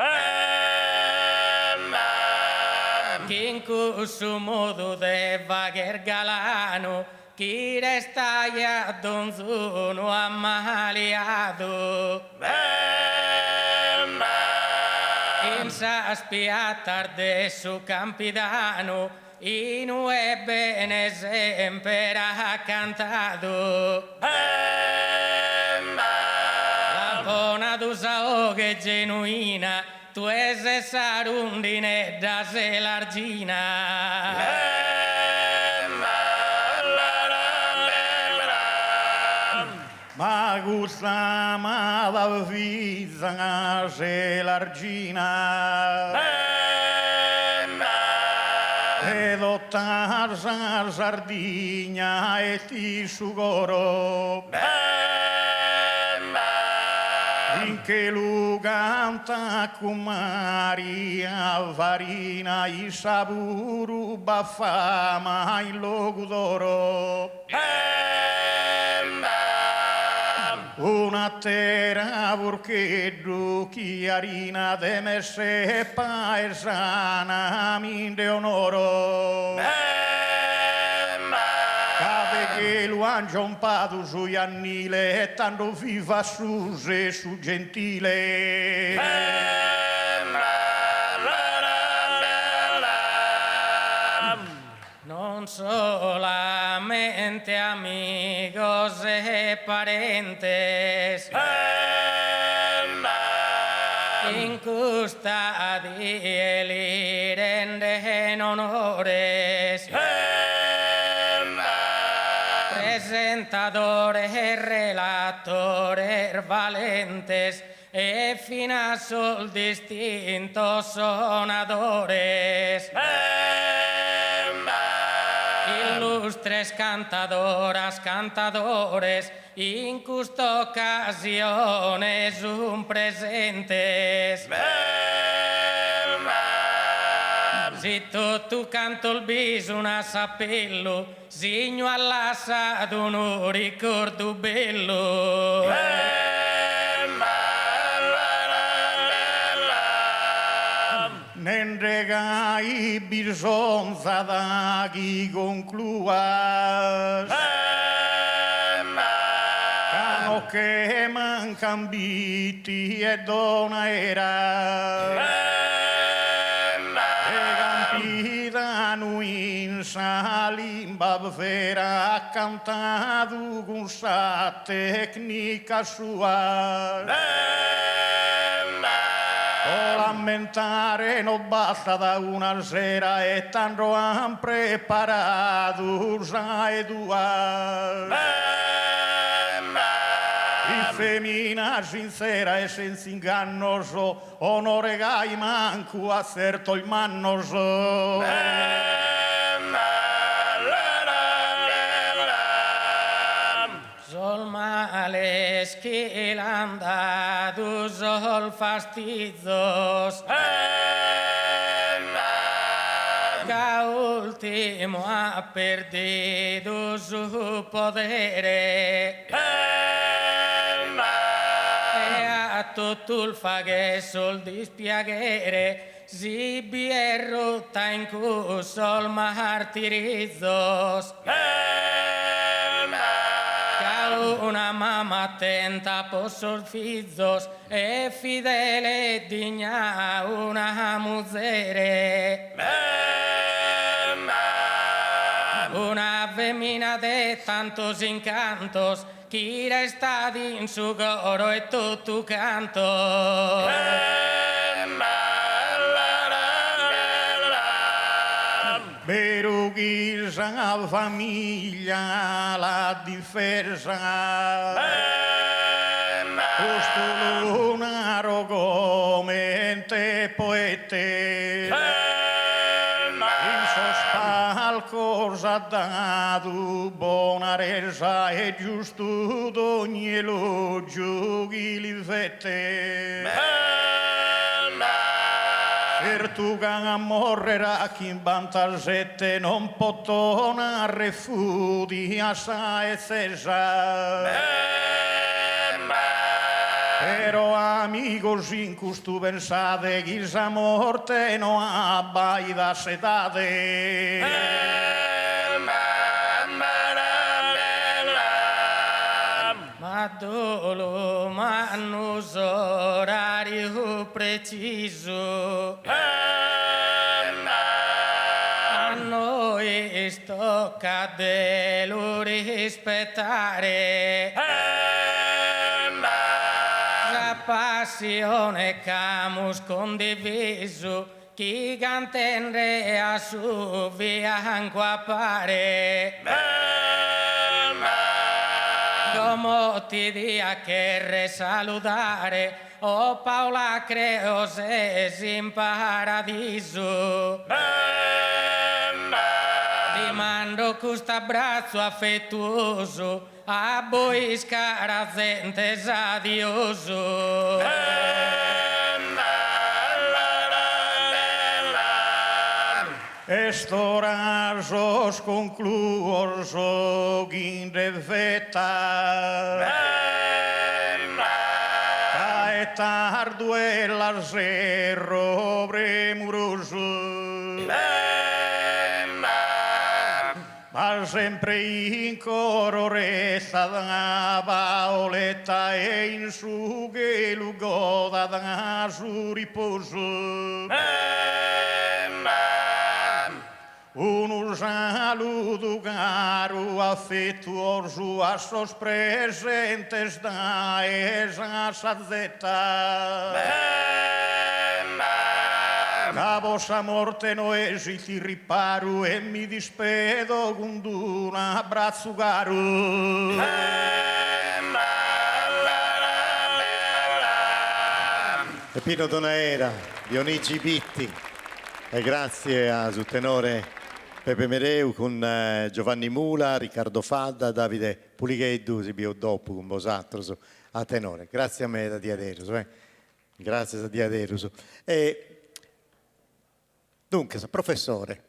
che in questo modo de vagher galano chi resta a donzuno ammaliato in sa spiatar de su campidano in bene sempre ha cantato la buona d'usa che genuina tu ese sarundine da se l'argina Ma gusta ma da visa se l'argina ed ottasa sardigna e ti sugoro finché lu canta con Maria farina i saburu baffama il logudoro una terra porcheddu chiarina de messe paesana minde onoro cave che lo han giampato sui annile e tanto viva su se su gentile non solamente amigos e parentes in custodia li renden honores presentadores, relatores valentes e fina sol distintos sonadores ilustres cantadoras, cantadores, in custa occasione un presentes. Si tu canto il bisuna sappello, signo all'assato un ricordo bello. N'endregai bisonza da chi concluas cano che mancan biti e dona era e campitano in salimba vera ha cantato con sa tecnica sua lamentare non basta da una sera e tanto han preparato sai due il femmina sincera e senza ingannoso onore gai manco asserto il mannoso Sol male schilanda sol fastizos ca ultimo ha perdido su podere e a tutto il faghe sul dispiacere si è rotta in cui sol martirizzos una mamma attenta posso fizzos e fedele e digna una muzzere una femmina de tantos incantos chi resta in su coro e tutto canto Pero chissà famiglia la difesa questo lunaro come te poete dato buona resa e giusto d'ogni elogio chi li fette. Per tu che morrerà chi in bantasette non può tornare fudi assai e cesa. Però amico in questo pensate chi sa morte non abbai da setate. Ma dolo manus orario preciso. A noi stocca de lo rispettare. La passione camus condiviso, chi cantende a su fianco appare. Come ti dia che salutare, oh Paola Creoses in paradiso. Ti mando questo abbraccio affettuoso, a voi scarazentes adioso. Estora sos concluoso in vetta. È tardo e la serro premuroso. Ma sempre in coro resta da Paoletta e in su che lugoda da su riposo. Un saluto caro, affettuoso a sos presentes da esa sazzetta. La vostra morte no esiti riparo e mi dispedo con un abbraccio caro. E Pino Donaera, Dionigi Pitti, e grazie a sul tenore Pepe Mereu con Giovanni Mula, Riccardo Fadda, Davide Puligheddu, si bio dopo con vosatros a tenore. Grazie a me da Diaderus, grazie a Diaderus. E dunque, professore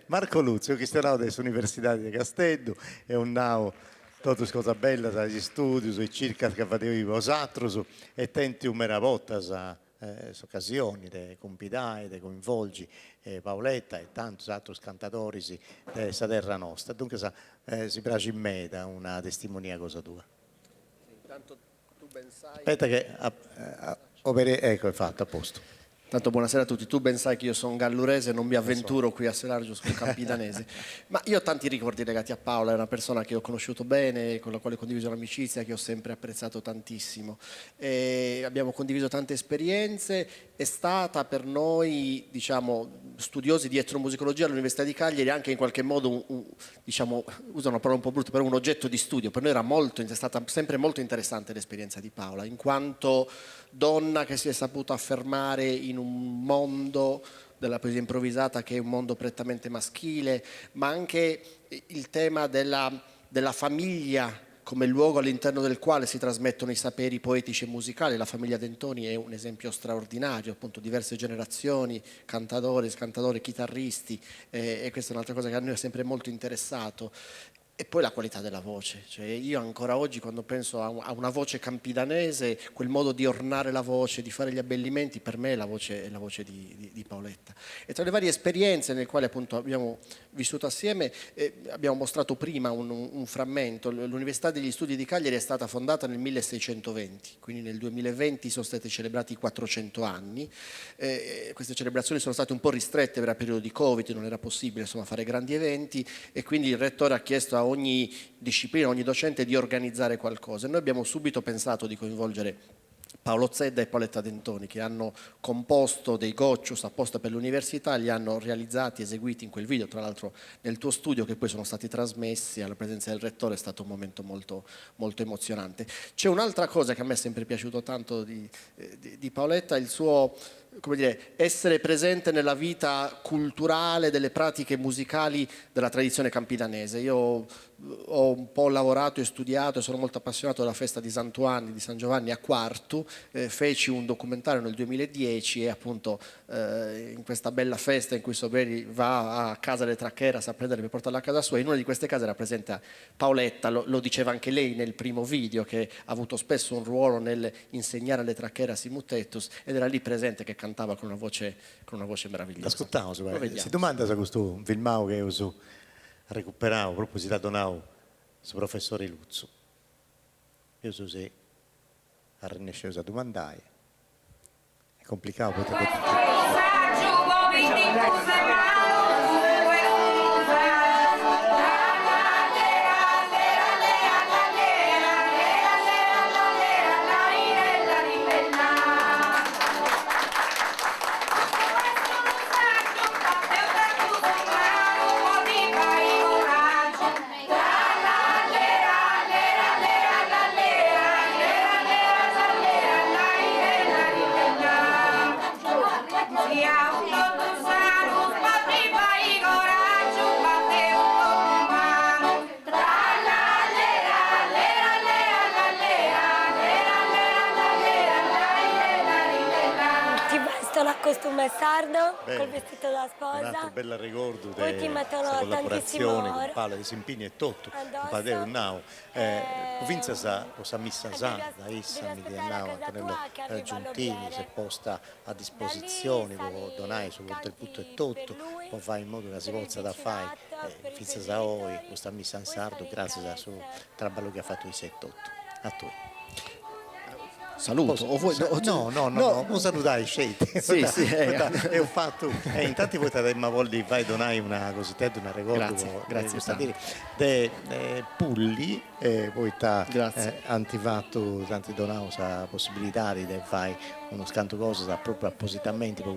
Marco Luzio, che sta adesso all'Università di Castello, è un nao tutte cose belle dagli studi, sui circa che facevi vosatros e tenti una volta occasioni di compidare, di coinvolgi Paoletta e tanti altri cantatori di questa terra nostra. Dunque si piace in me da una testimonia cosa tua. Intanto tu ben sai... Aspetta che ecco, è fatto, a posto. Tanto buonasera a tutti, tu ben sai che io sono gallurese e non mi avventuro qui a Selargio sul campidanese, ma io ho tanti ricordi legati a Paola, è una persona che ho conosciuto bene, con la quale ho condiviso un'amicizia che ho sempre apprezzato tantissimo. E abbiamo condiviso tante esperienze, è stata per noi, diciamo, studiosi di etnomusicologia all'Università di Cagliari anche in qualche modo, diciamo, uso una parola un po' brutta, però un oggetto di studio. Per noi è stata sempre molto interessante l'esperienza di Paola, in quanto donna che si è saputa affermare in un mondo della poesia improvvisata che è un mondo prettamente maschile, ma anche il tema della famiglia come luogo all'interno del quale si trasmettono i saperi poetici e musicali. La famiglia Dentoni è un esempio straordinario, appunto diverse generazioni, cantatori, chitarristi, e questa è un'altra cosa che a noi è sempre molto interessato. E poi la qualità della voce, cioè io ancora oggi quando penso a una voce campidanese, quel modo di ornare la voce, di fare gli abbellimenti, per me è la voce di Paoletta. E tra le varie esperienze nelle quali appunto abbiamo vissuto assieme, abbiamo mostrato prima un frammento. L'Università degli Studi di Cagliari è stata fondata nel 1620, quindi nel 2020 sono stati celebrati i 400 anni. Queste celebrazioni sono state un po' ristrette per il periodo di Covid, non era possibile insomma fare grandi eventi e quindi il rettore ha chiesto a ogni disciplina, ogni docente di organizzare qualcosa. Noi abbiamo subito pensato di coinvolgere Paolo Zedda e Paoletta Dentoni, che hanno composto dei goccius apposta per l'università, li hanno realizzati, eseguiti in quel video, tra l'altro nel tuo studio, che poi sono stati trasmessi alla presenza del rettore. È stato un momento molto, molto emozionante. C'è un'altra cosa che a me è sempre piaciuto tanto di Paoletta, il suo come dire, essere presente nella vita culturale, delle pratiche musicali della tradizione campidanese. Io ho un po' lavorato e studiato e sono molto appassionato della festa di San Giovanni a Quartu, feci un documentario nel 2010 e appunto in questa bella festa in cui Soberi va a casa delle Traccheras a prendere per portarla a casa sua, in una di queste case era presente Paoletta, lo diceva anche lei nel primo video, che ha avuto spesso un ruolo nel insegnare alle Traccheras i mutettus, ed era lì presente che cantava con una voce meravigliosa. Ascoltiamo, si domanda se questo filmato che uso recuperavo, proprio si donavo su professore Luzzo. Io so se a rinescevo a domandare. È complicato poter costume sardo, bene, col vestito da un altro sposa. bel ricordo Poi ti mettono della tantissimo collaborazione con oro Paolo De Simpini e tutto, addosso. Padeo Nau. Vinza sa cosa missa sa, da essa mi di Nau, Antonello Giuntini, si è posta a disposizione, può donare su tutto il tutto e tutto, può fare in modo che si possa da fare. Vinza sa oi, questa missa in sardo, grazie al suo traballo che ha fatto i 7-8. A tu. Saluto. No, non salutare i scelte. Sì, è un fatto. Intanto voi avete voglia di fare donare una cosiddetta una ricordo grazie de Pulli poi sta antifatto tanti donao la possibilità di fare uno scanto cosa proprio appositamente per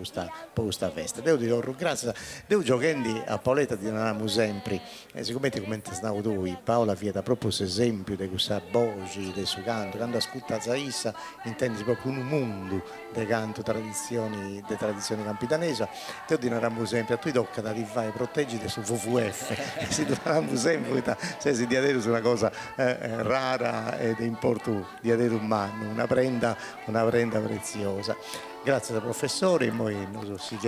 questa festa. Devo dire grazie, devo giocare a Paoletta di donamo sempre, siccome come stavo tu, Paola fieta proprio esempio di questa voce del suo canto, quando ascolta Zaissa intendi proprio un mondo di canto tradizioni campidanese. Devo dire un esempio, a tu tocca da rifare proteggere su WWF, si donamo sempre se si dia su una cosa rara ed importo di avere umano, una prenda preziosa. Grazie al professore, noi non si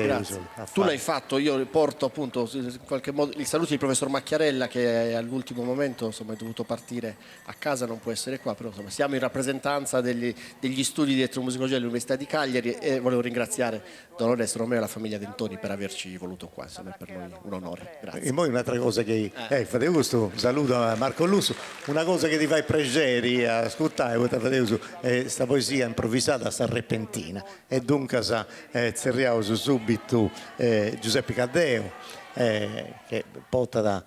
tu l'hai fatto, io porto appunto in qualche modo il saluto del professor Macchiarella che all'ultimo momento insomma, è dovuto partire a casa, non può essere qua, però insomma, siamo in rappresentanza degli studi di etnomusicologia dell'Università di Cagliari e volevo ringraziare Don Lorenzo Romeo e la famiglia Dentoni per averci voluto qua, insomma, è per noi un onore. Grazie. E poi un'altra cosa che fate questo, saluto a Marco Lusso, una cosa che ti fai piacere a ascoltare questa poesia improvvisata sta repentina e dunque zerriamo subito Giuseppe Caddeo che porta da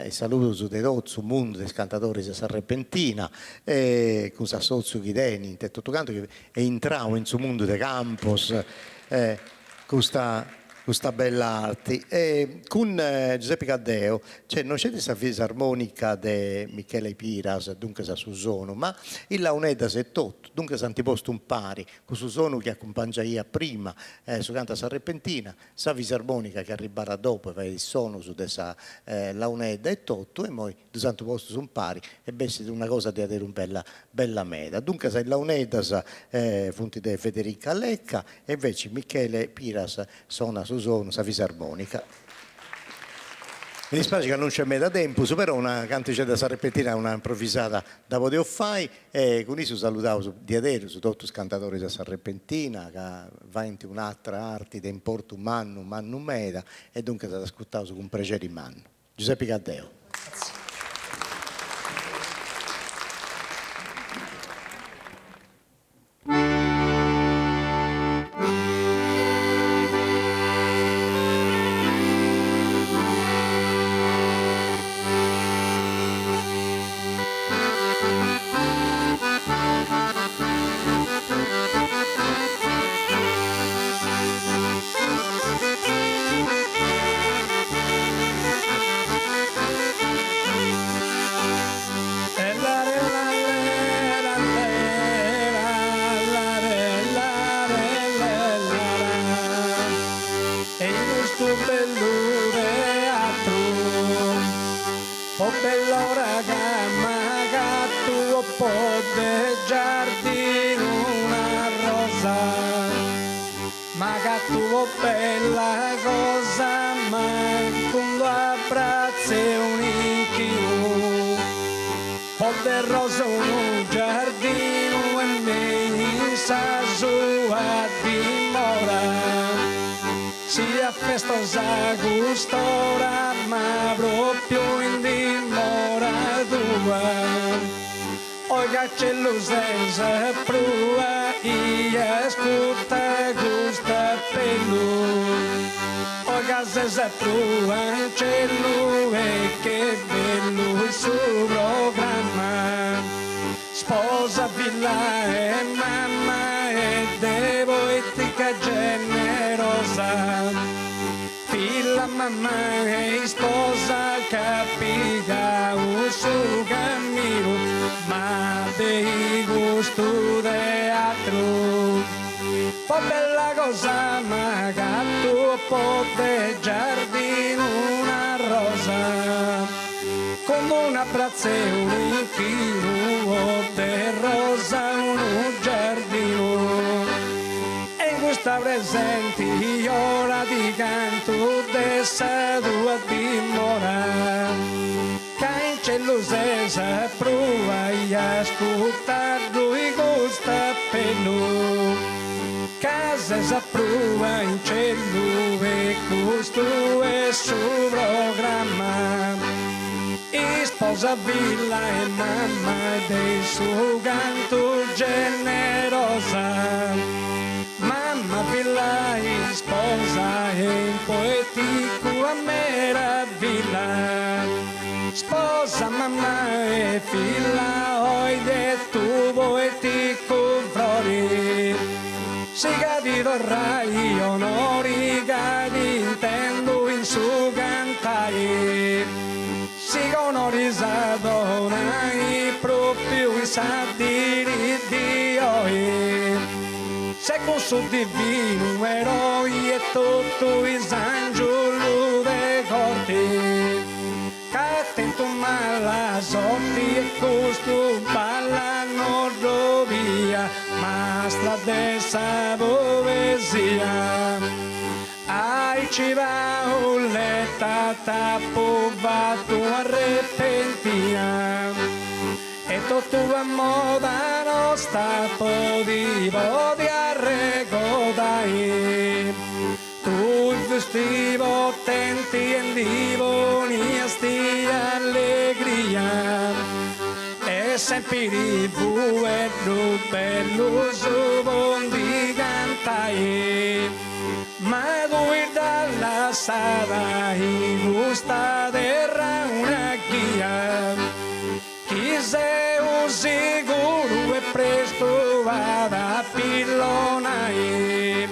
il saluto su De Rozzo, un mondo dei cantatori di San Repentina con Sozzo Chideni in tetto canto che è entrato in suo mondo dei campos questa bella arte. Con Giuseppe Caddeo non c'è questa fisarmonica di Michele Piras, dunque sa su sono, ma il Launedda è tutto, dunque si antiposto un pari, con su sono che accompagna io prima, su canta San Repentina, sa fisarmonica che arriverà dopo, fa il suono su questa Launedda e tutto, e poi due santo posto su un pari, e bessi una cosa di avere un bella meta. Dunque sa il Launedda funti di Federica Lecca, e invece Michele Piras suona su sono sa fisarmonica. Mi dispiace che non c'è mai da tempo, però una canticetta da Sarrepentina, una improvvisata da poter fare, e con questo salutavo di adere su tutti i cantatori da Sarrepentina, che va in un'altra arte di importo umano meda, e dunque da ascoltare con piacere in mano. Giuseppe Caddeo. Grazie. tu bella cosa, ma con l'abbraccio e un inchino, poderoso un giardino e me sa sua dimora. Sia festosa gustora, ma proprio in dimora tua. Oiga c'è l'usenza prua, ia scuta gusta pelu. Oiga senza prua c'è lui e che bello il suo programma. Sposa, villa e mamma e devoitica generosa. Figlia, mamma e sposa capiga un suo cammino, ma dei gusto teatro. Fa bella cosa, ma gatto pote giardino una rosa, come un abbraccio e un inchino, de rosa un giardino. E in questa presenti io la di canto dessa tua dimora. Cancello senza prova e ascoltarlo e gusta pelo. Casa sa prova in cielo e questo è suo programma. E sposa villa e mamma del suo canto generosa. Mamma villa e sposa e poetico a meraviglia. Sposa mamma e figlia, oi detto poetico flori. Siga di vorrai onori, che intendo in su cantai. Siga onorizzado nai proprio i sadiri di oi. Se con su divino eroi e tutto i sangiolo de corti. Attento mala sorti e costo ballano rovia, ma stradessa poesia. Ai ci va un letta tappo vatto a repentina. E tutto a moda nostra podivo di arregodai. Tu il festivo tenti e livoni a sti allegria. E sempre di buello bello su bondi cantai. Ma guarda la sala in gusta terra una guia. Chi sei un sicuro e presto vada a pillonai.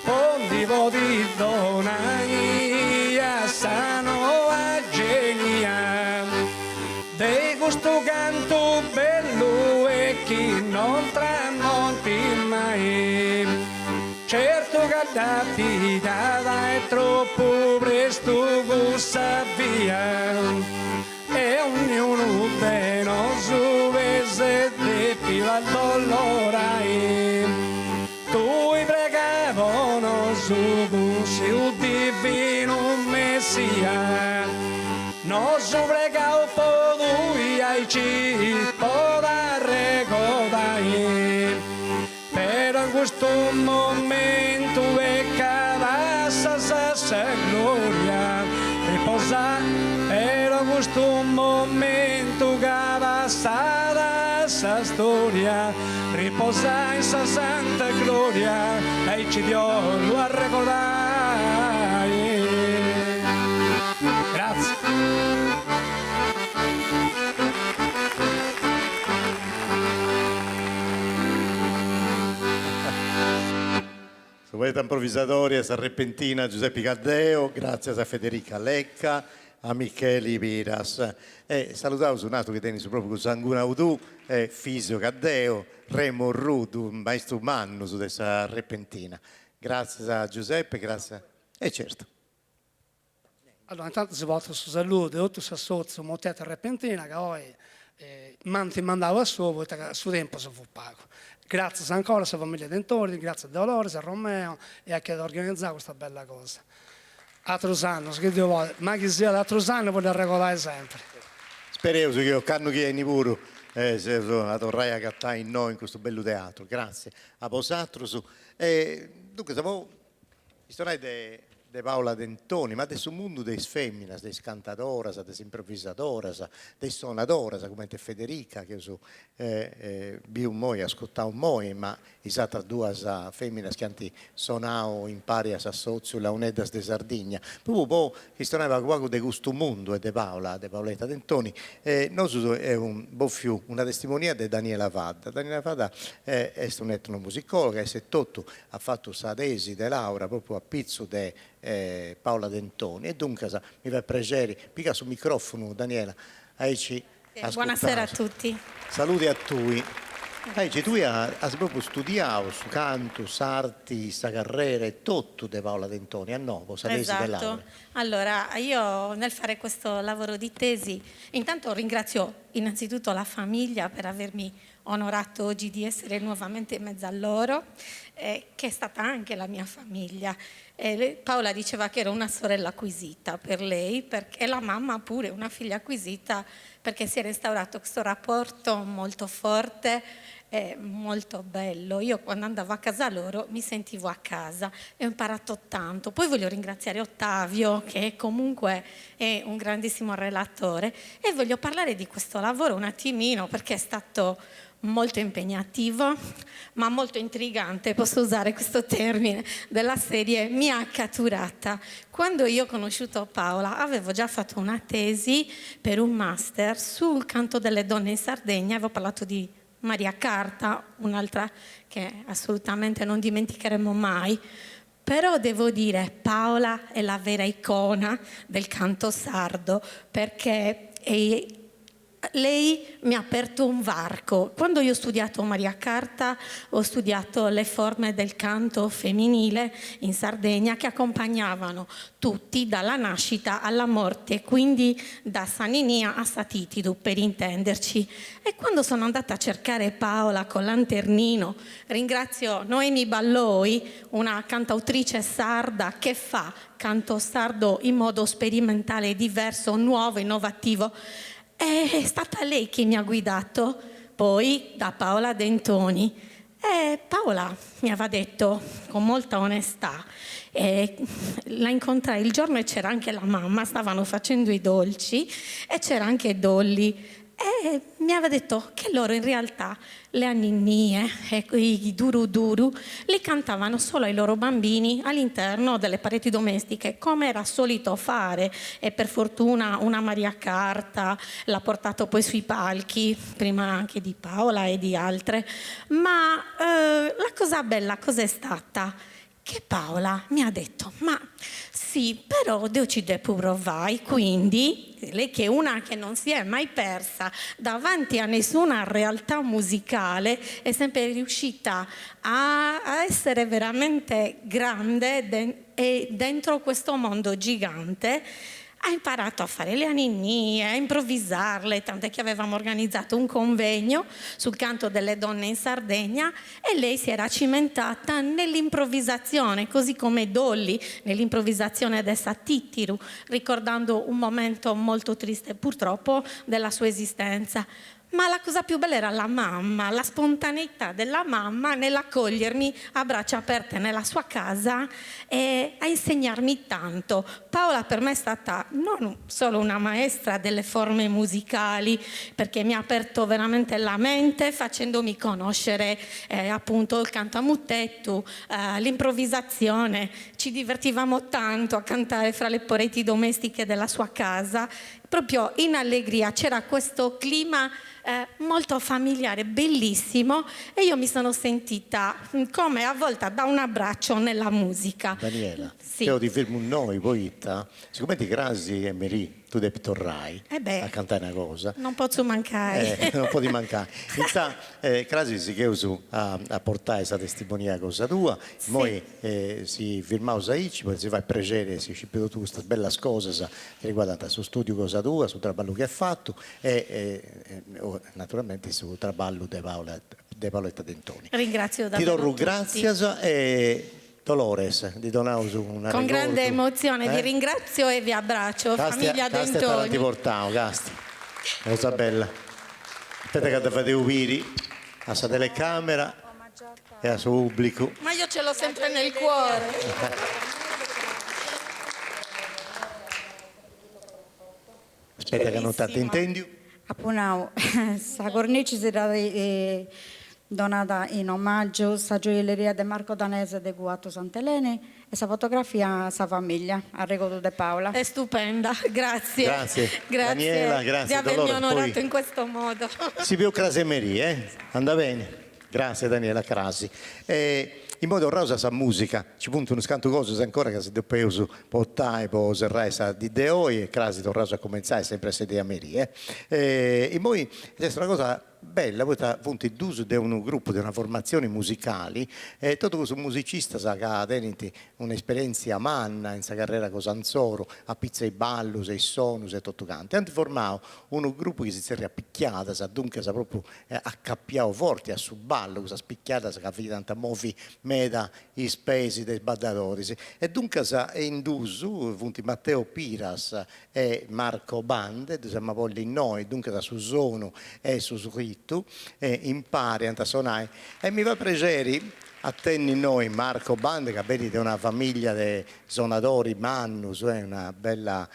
Ondivo di donai a sano a genia. De gusto canto bello e chi non tramonti mai. Certo che da figata è troppo presto gusta via. E ognuno penoso vese de più al dolore. Tu i pregavano su un divino messia. Non so pregavo poi ai cibo da recordare. Però in questo momento è cavassa sa gloria. Riposa, però in questo momento cavassa sa storia. Riposa in sa santa gloria e ci dio lo a ricordare. Grazie. Poeta improvvisatoria, sa repentina Giuseppe Caddeo, grazie a Federica Lecca, a Michele Piras. E salutavo su nato che teni su proprio con Sanguna Udù, Fisio Caddeo, Remo Rudu, maestro Manno su questa repentina. Grazie a Giuseppe, grazie. E certo. Allora, intanto si vota su saluto, tutto si assozia, motetta repentina, che poi Manti mandavo a suo, a suo tempo si fu pago. Grazie ancora alla famiglia Dentoni, grazie a Dolores, a Romeo e a chi ha organizzato questa bella cosa. Altro anno, che Dio vuole, ma chi sia l'altro anno vuole regolare sempre. Spero che io canno chi è in puro, se la torrai a cattare in noi in questo bello teatro. Grazie a Posatro. Dunque, siamo storia di Paola Dentoni, ma del mondo delle femmine, delle cantadoras, delle improvvisadoras, delle suonadoras, come te Federica, che io vi un mo' ascoltavo un mo', ma i altre due femmine che hanno suonato in pari a Sassozio, la Unedas de Sardegna. Proprio poi che stonava qualcosa di questo mondo e di Paoletta Dentoni. Noi è una testimonia di Daniela Fadda. Daniela Fadda è un'etnomusicologa e se tutto ha fatto sa tesi di laurea proprio a pizzo di Paola Dentoni. E dunque mi fa piacere, pica sul microfono Daniela, buonasera a tutti. Saluti a tutti. Tu hai proprio studiato su canto, sarti, sta carriera e tutto di Paola Dentoni, a nuovo, sa tesi di laurea. Allora, io nel fare questo lavoro di tesi, intanto ringrazio innanzitutto la famiglia per avermi onorato oggi di essere nuovamente in mezzo a loro, che è stata anche la mia famiglia. Paola diceva che era una sorella acquisita per lei, e la mamma pure, una figlia acquisita, perché si è restaurato questo rapporto molto forte, molto bello. Io quando andavo a casa loro mi sentivo a casa e ho imparato tanto. Poi voglio ringraziare Ottavio, che comunque è un grandissimo relatore, e voglio parlare di questo lavoro un attimino perché è stato molto impegnativo ma molto intrigante, posso usare questo termine, della serie mi ha catturata. Quando io ho conosciuto Paola avevo già fatto una tesi per un master sul canto delle donne in Sardegna, avevo parlato di Maria Carta, un'altra che assolutamente non dimenticheremo mai. Però devo dire, Paola è la vera icona del canto sardo, perché lei mi ha aperto un varco. Quando io ho studiato Maria Carta, ho studiato le forme del canto femminile in Sardegna che accompagnavano tutti dalla nascita alla morte, quindi da Saninia a Satitidu, per intenderci. E quando sono andata a cercare Paola con Lanternino, ringrazio Noemi Balloi, una cantautrice sarda che fa canto sardo in modo sperimentale, diverso, nuovo, innovativo. È stata lei che mi ha guidato poi da Paola Dentoni. E Paola mi aveva detto con molta onestà, la incontrai il giorno e c'era anche la mamma, stavano facendo i dolci e c'era anche Dolly. E mi aveva detto che loro in realtà le anninnie e i duru duru li cantavano solo ai loro bambini all'interno delle pareti domestiche, come era solito fare, e per fortuna una Maria Carta l'ha portato poi sui palchi, prima anche di Paola e di altre. Ma la cosa bella cos'è stata? Che Paola mi ha detto, ma sì, però devo ci provare, quindi lei che è una che non si è mai persa davanti a nessuna realtà musicale, è sempre riuscita a essere veramente grande e dentro questo mondo gigante. Ha imparato a fare le aninnie, a improvvisarle, tant'è che avevamo organizzato un convegno sul canto delle donne in Sardegna e lei si era cimentata nell'improvvisazione, così come Dolly nell'improvvisazione del Satitiru, ricordando un momento molto triste purtroppo della sua esistenza. Ma la cosa più bella era la mamma, la spontaneità della mamma nell'accogliermi a braccia aperte nella sua casa e a insegnarmi tanto. Paola per me è stata non solo una maestra delle forme musicali, perché mi ha aperto veramente la mente facendomi conoscere appunto il canto a muttettu, l'improvvisazione. Ci divertivamo tanto a cantare fra le pareti domestiche della sua casa, proprio in allegria, c'era questo clima molto familiare, bellissimo, e io mi sono sentita come avvolta da un abbraccio nella musica. Daniela, sì. io ti fermo noi, poi, siccome ti crasi e Meri, tu devi tornare a cantare una cosa. Non posso mancare. Non può di mancare. Crasi si chiuso a portare questa testimonia cosa tua, Sì. poi si firmava Saici, poi si fa il piacere, si cipido tu queste belle cose che riguardano il suo studio cosa tua, sul traballo che ha fatto e naturalmente sul traballo di Paoletta Dentoni. Ringrazio Ti davvero do tutti. grazie e Dolores di Donausu una Con grande emozione vi Eh? ringrazio e vi abbraccio. Famiglia Ti Dentoni. portavo, Casti. Cosa bella. Aspetta che ti fate upiri a sta telecamera e al suo pubblico. Ma io ce l'ho sempre nel cuore. Aspetta che non ti intendi. Appunto, questa cornice sarà donata in omaggio alla gioielleria di Marco Danese di Guato Sant'Elene e questa fotografia a sua famiglia, a Regodo de Paola. È stupenda, grazie. Grazie. Daniela, grazie, di avermi Dolores, onorato poi- in questo modo. Si più Crasemerie, Anda bene. Grazie Daniela Crasi. In modo rosa sa musica, ci punto uno scanto cose ancora che si dopo su portare po serraisa di Deoi e Crasi tornato a cominciare sempre a sedere a Merie. E poi è una cosa bella, poi appunto d'uso di un gruppo, di una formazione musicali e tutto questo musicista sa che ha un'esperienza manna in sa carriera con Sanzoro, a pizza e ballo, sei sonus e tutto canto. Hanno formato un gruppo che si è rappicchiata, sa dunque sa proprio accappiato forte a su ballo, questa spicchiata sa che figlia tanta movi meda i spesi dei sbadatori. E dunque sa è in d'uso, appunto Matteo Piras e Marco Bande, siamo poi in noi, dunque da su sono e su scritto, impari a suonare e mi fa piacere attenni noi Marco Bande che vedi di una famiglia di suonatori Mannus, una bella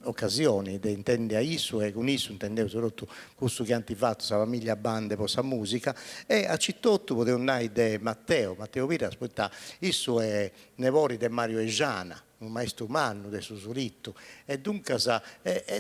occasioni di intendere a Isu e con Isu intendevo soprattutto questo che hanno fatto questa famiglia Bande per la musica e a Cittotto potevo andare di Matteo Pira aspetta Isu è nevori di Mario Egiana un maestro umano del Susuritto e dunque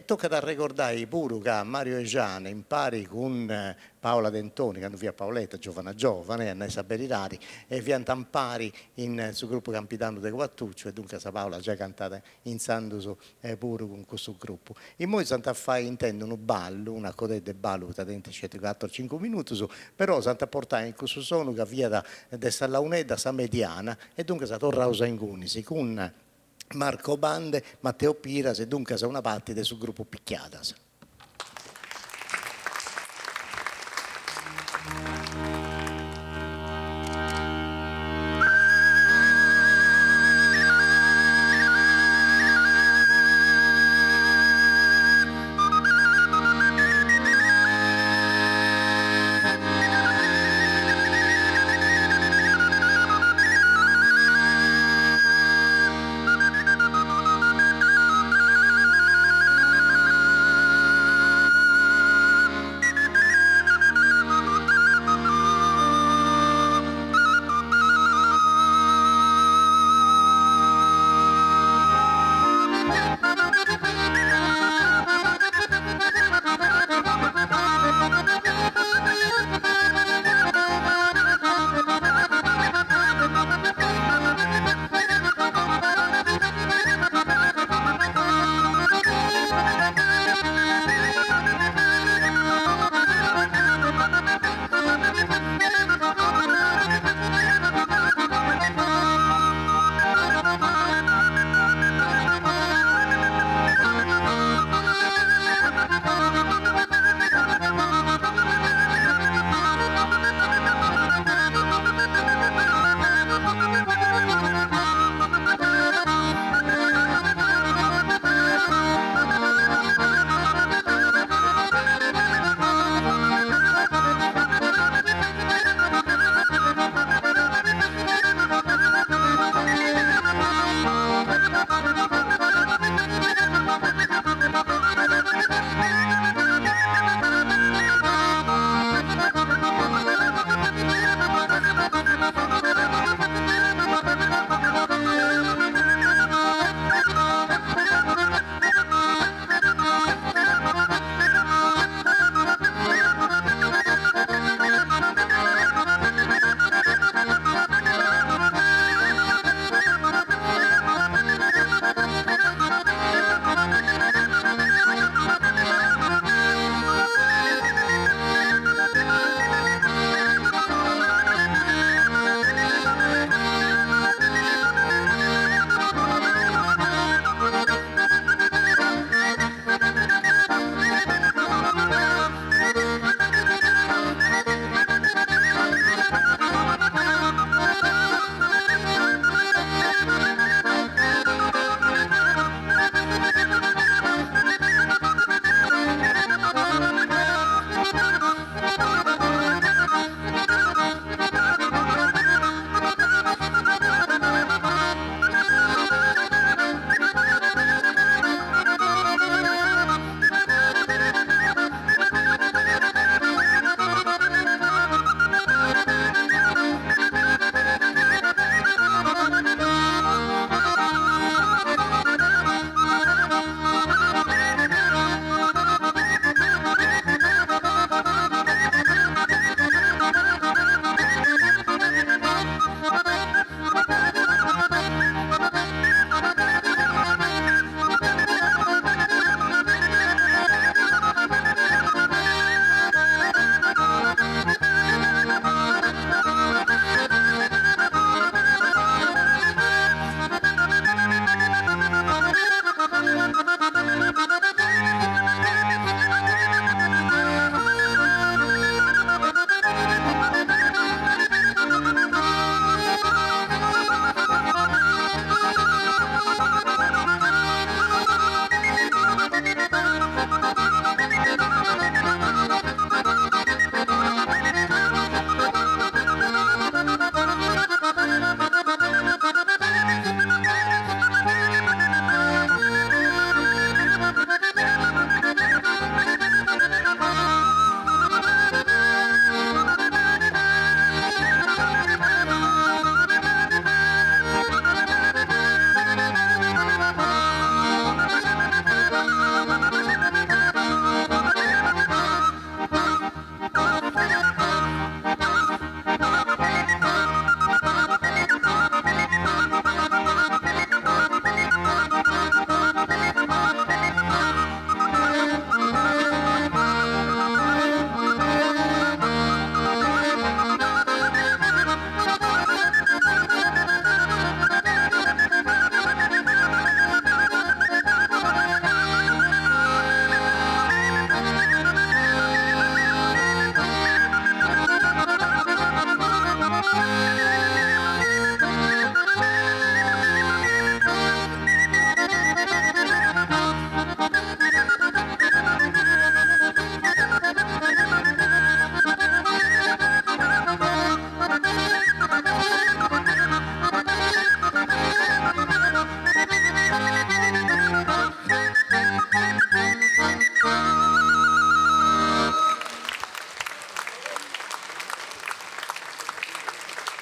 tocca da ricordare pure che Mario Egiana impari con Paola Dentoni che hanno via Paoletta giovane a sapere rari e vi antampari in sul gruppo Campitano de Quattuccio e dunque sa Paola già cantata in Sanduso pure con questo gruppo in noi Santa Fai intendono un ballo una coda di ballo da dentro 4-5 minuti però Santa portare in questo suono che via da Sallauneda sa mediana e dunque sa torna a in Gunisi con Marco Bande, Matteo Piras e dunque sa una parte sul gruppo Picchiadas.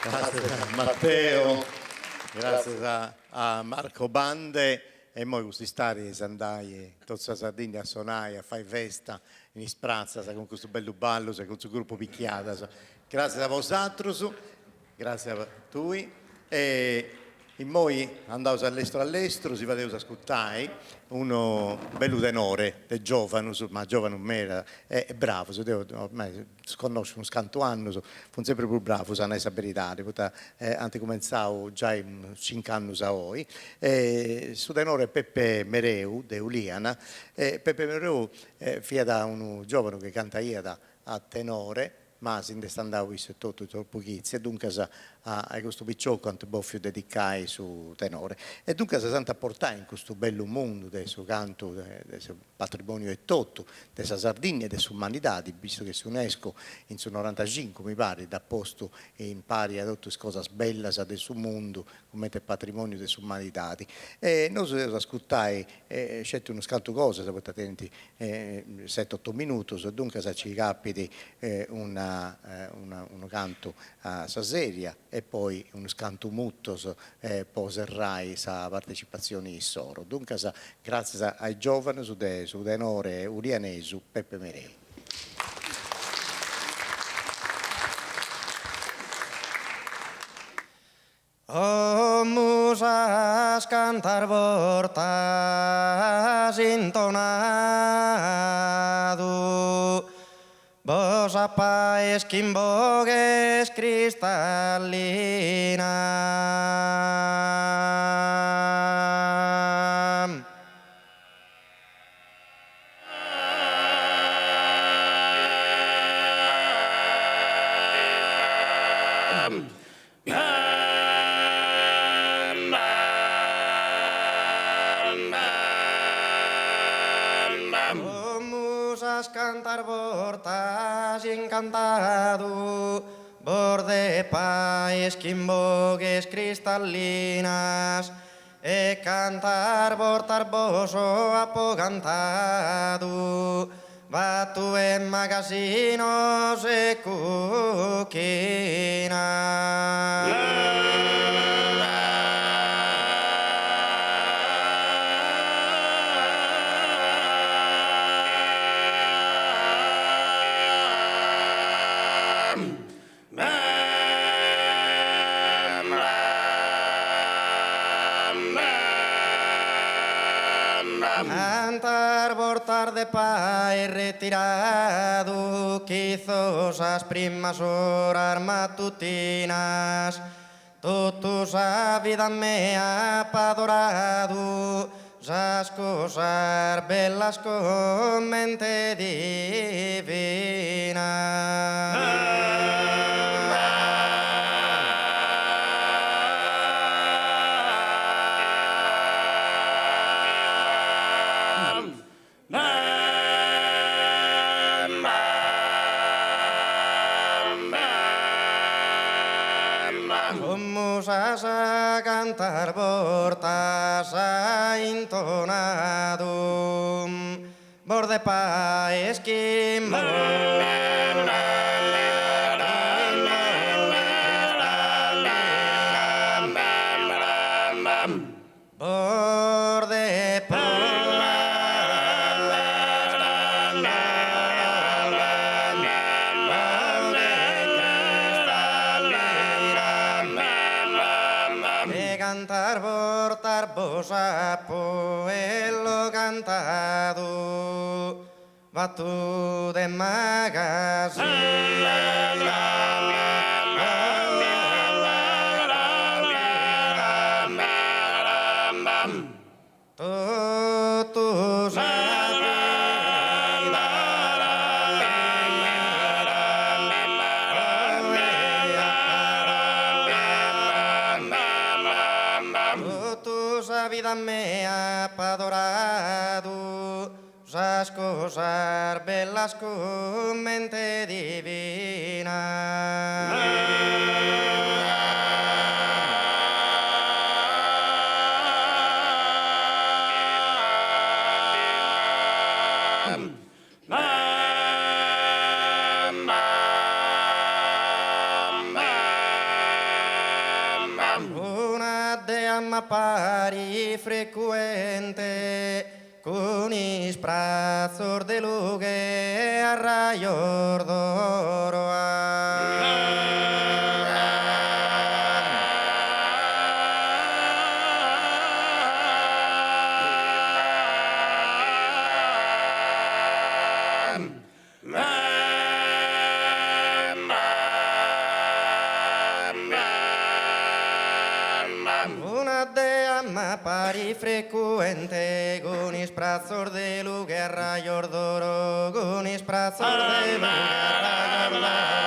Grazie a Matteo, grazie a Marco Bande e noi questi stati andai tutta la Sardegna a suonare, a fare festa in Sprazza con questo bello ballo, con questo gruppo picchiata. Grazie a voi, grazie a voi. E noi andavo all'estero, si poteva ascoltare uno bello tenore, è giovane, ma giovane non era, è bravo, ormai si conosce uno scanto anno, fu sempre più bravo, sa la verità, anche cominciavo già 5 anni a voi. Su tenore Peppe Mereu, de Uliana, Peppe Mereu figlio da un giovane che canta a tenore, ma si andava visto tutto pochizzi, e dunque a questo picciocco quanto boffio dedicai su tenore. E dunque si sente portare in questo bello mondo del suo canto, del suo patrimonio e tutto, della Sardegna e delle sue umanità, visto che su UNESCO in su 95 mi pare, da posto e impari a tutte le cose belle del suo mondo, come il patrimonio delle sue umanità. E noi si ascoltai, scelti uno scanto cosa, se potete attenti 7-8 minuti, dunque se ci capiti uno canto a Saseria e poi uno scanto muttos poserrai sa partecipazione in soro. Dunque grazie ai giovani su tenore urianesu Peppe Mereu. O musas cantar vortas intonado, vos apais quimbogues cristallina. Cantar vortas encantado, borde pais quimbogues cristalinas, e cantar vortar boso apogantado, vatu en magasinos e cuquina. Cantar vortar de pai retirado, quizos as primas horas matutinas, totus a vida mea padorado, as cosas belas con mente divina. Musas a cantar vortas a intonado, borde pais quimbo. Borde cantar vortar bosa poelo cantado, vatu de totus a vida mea padorado, as cosas belas con mente divina. m'appari frequente con i sprazzor de lughe a raior d'oro. Una dea m'appari frequente con i sprazzor de lughe a raior d'oro, con i sprazzor de lughe a raior d'oro.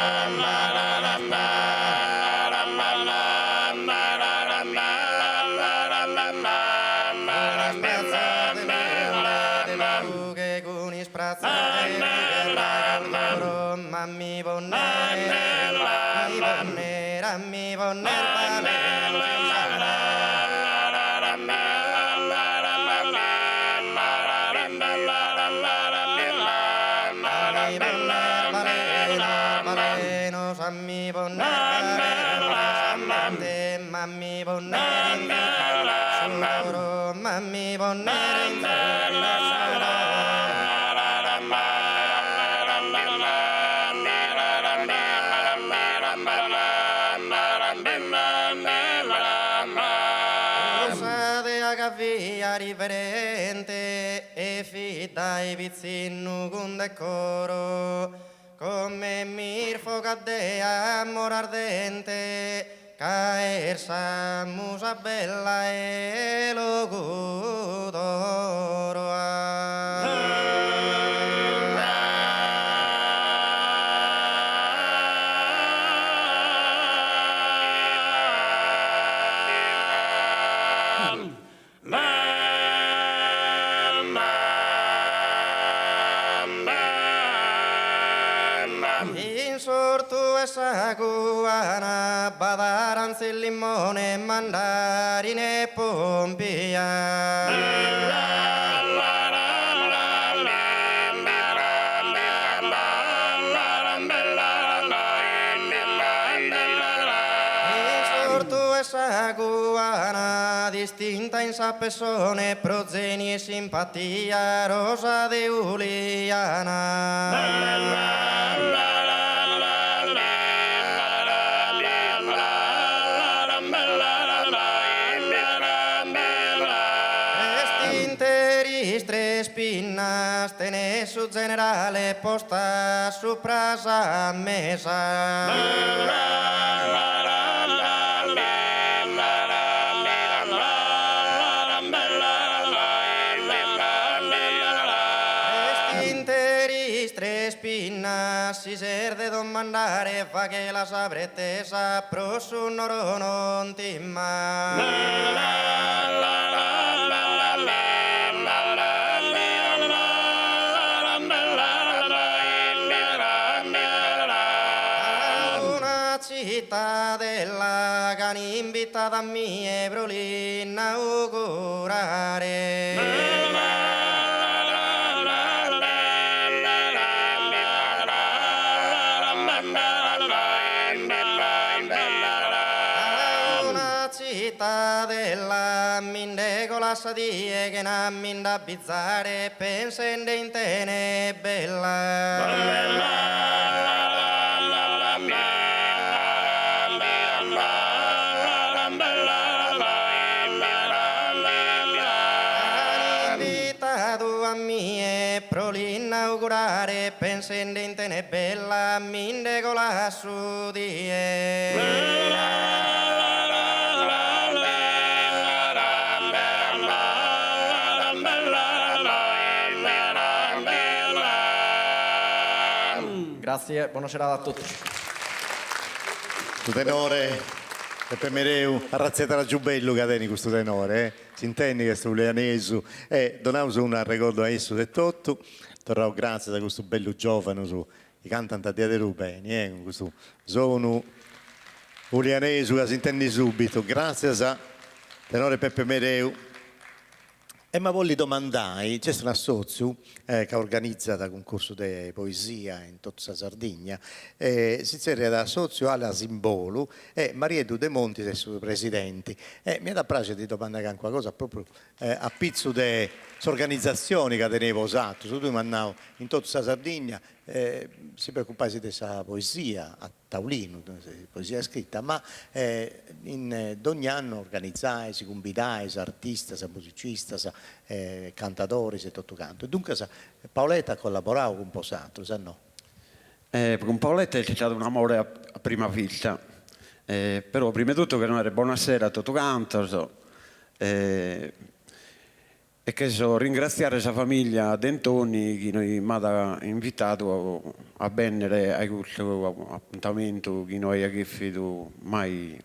Mammi bonnera, mi bonnera, Mammi bonnere, mammi bonnere, solo mammi bonnere, usate a via riverente e fida i vizzinu con decoro. Come mirfo cadde amor ardente, caer sa musa bella e lo godoro. Insortu essa guana, badaranze il limone, mandarine e pompia. Essa guana distinta in sapessone, prozeni e simpatia, rosa de Uliana. Tres pinnas tenés su generale posta su prasa mesa. Tres pinnas si ser de don mandare fa che la sabrete sa pro su noro non timma. Cittadella che hanno invitato a mie brolin a augurare. Una cittadella minde la sadie che non minda bizzare pensende in tene bella. Inaugurare pensende in tene bella minde con la sudie. Grazie, buona serata a tutti. Questo tenore Peppe Mereu a razziata giù bello che teni questo tenore, si intende che sto ulianesu e donavo un ricordo a esso detto. Torrò grazie da questo bello giovane i cantanti di Rubeni, con questo sono ulianesu che si intende subito. Grazie a tenore Peppe Mereu E ma voglio domandare, c'è un assozio che organizza da concorso di poesia in tutta la Sardegna, si serie da assozio alla Simbolo e Mariedu De Monti è suo presidente. Mi da piace di domandare anche qualcosa proprio a pizzo delle organizzazioni che tenevo usato, su due mannavo in tutta la Sardegna, si preoccupasi di questa poesia a tavolino, poesia scritta, ma ogni anno organizzai, si convidai, artisti, musicisti, cantatori e tutto canto. E dunque Paoletta ha collaborato con Posato, sa no? Con Paoletta c'è stato un amore a prima vista, però prima di tutto che non era buonasera a tutto canto, e che ringraziare la famiglia Dentoni che noi mi ha invitato a venire a questo appuntamento che noi abbiamo mai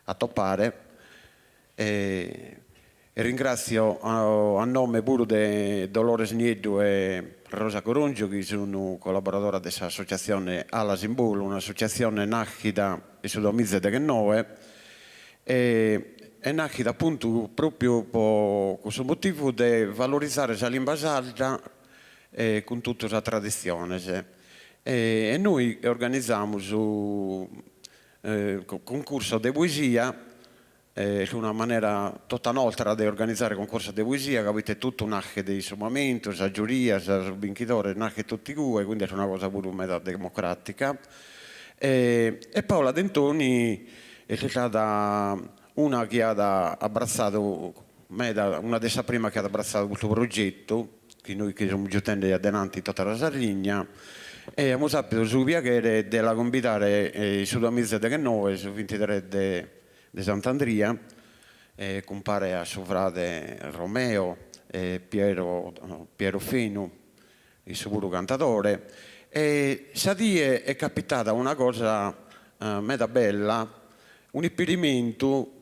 a toppare. E ringrazio a nome pure di Dolores Nieddu e Rosa Corongio che sono collaboratori di questa associazione Alla Simbolo, un'associazione nascita sul 2019 e nascita appunto proprio per questo motivo di valorizzare la lingua sarda con tutta la tradizione. E noi organizziamo un concorso di poesia, una maniera tutta nostra di organizzare concorso di poesia, che avete tutto un anche di somamento, la giuria, il vincitore, anche tutti due, quindi è una cosa pure meta democratica. E Paola Dentoni è stata una che ha abbracciato, una delle prime che ha abbracciato questo progetto, che noi che siamo giunti adenanti in tutta la Sardegna, e abbiamo saputo su piacere della convitare sul 2019, sul 23 di Sant'Andria, compare a suo frate Romeo, Piero Fenu, il suo puro cantatore, e Sadie è capitata una cosa meta bella, un esperimento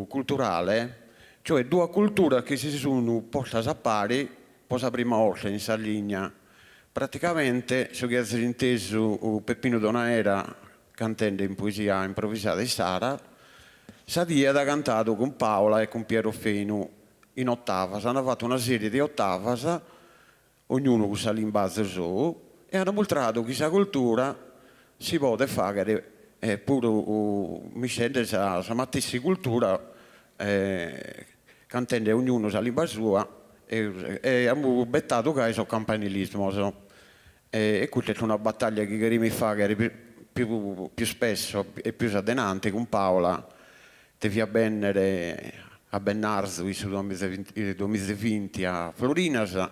culturale, cioè due culture che si sono poste a pari, per la prima volta in Sardegna. Praticamente, so che si è inteso Peppino Donaera cantando in poesia improvvisata di Sara, Sadia ha cantato con Paola e con Piero Fenu in ottavas, hanno fatto una serie di ottavas, ognuno con la lingua sua, e hanno mostrato che questa cultura si può fare pure miscende la stessa cultura, cantando ognuno la lingua sua, e abbiamo bettato che è il campanilismo. E questa è una battaglia che queremos fare più spesso e più adenante con Paola, devi avvenire a Bennarzo nel 2020 a Florinas,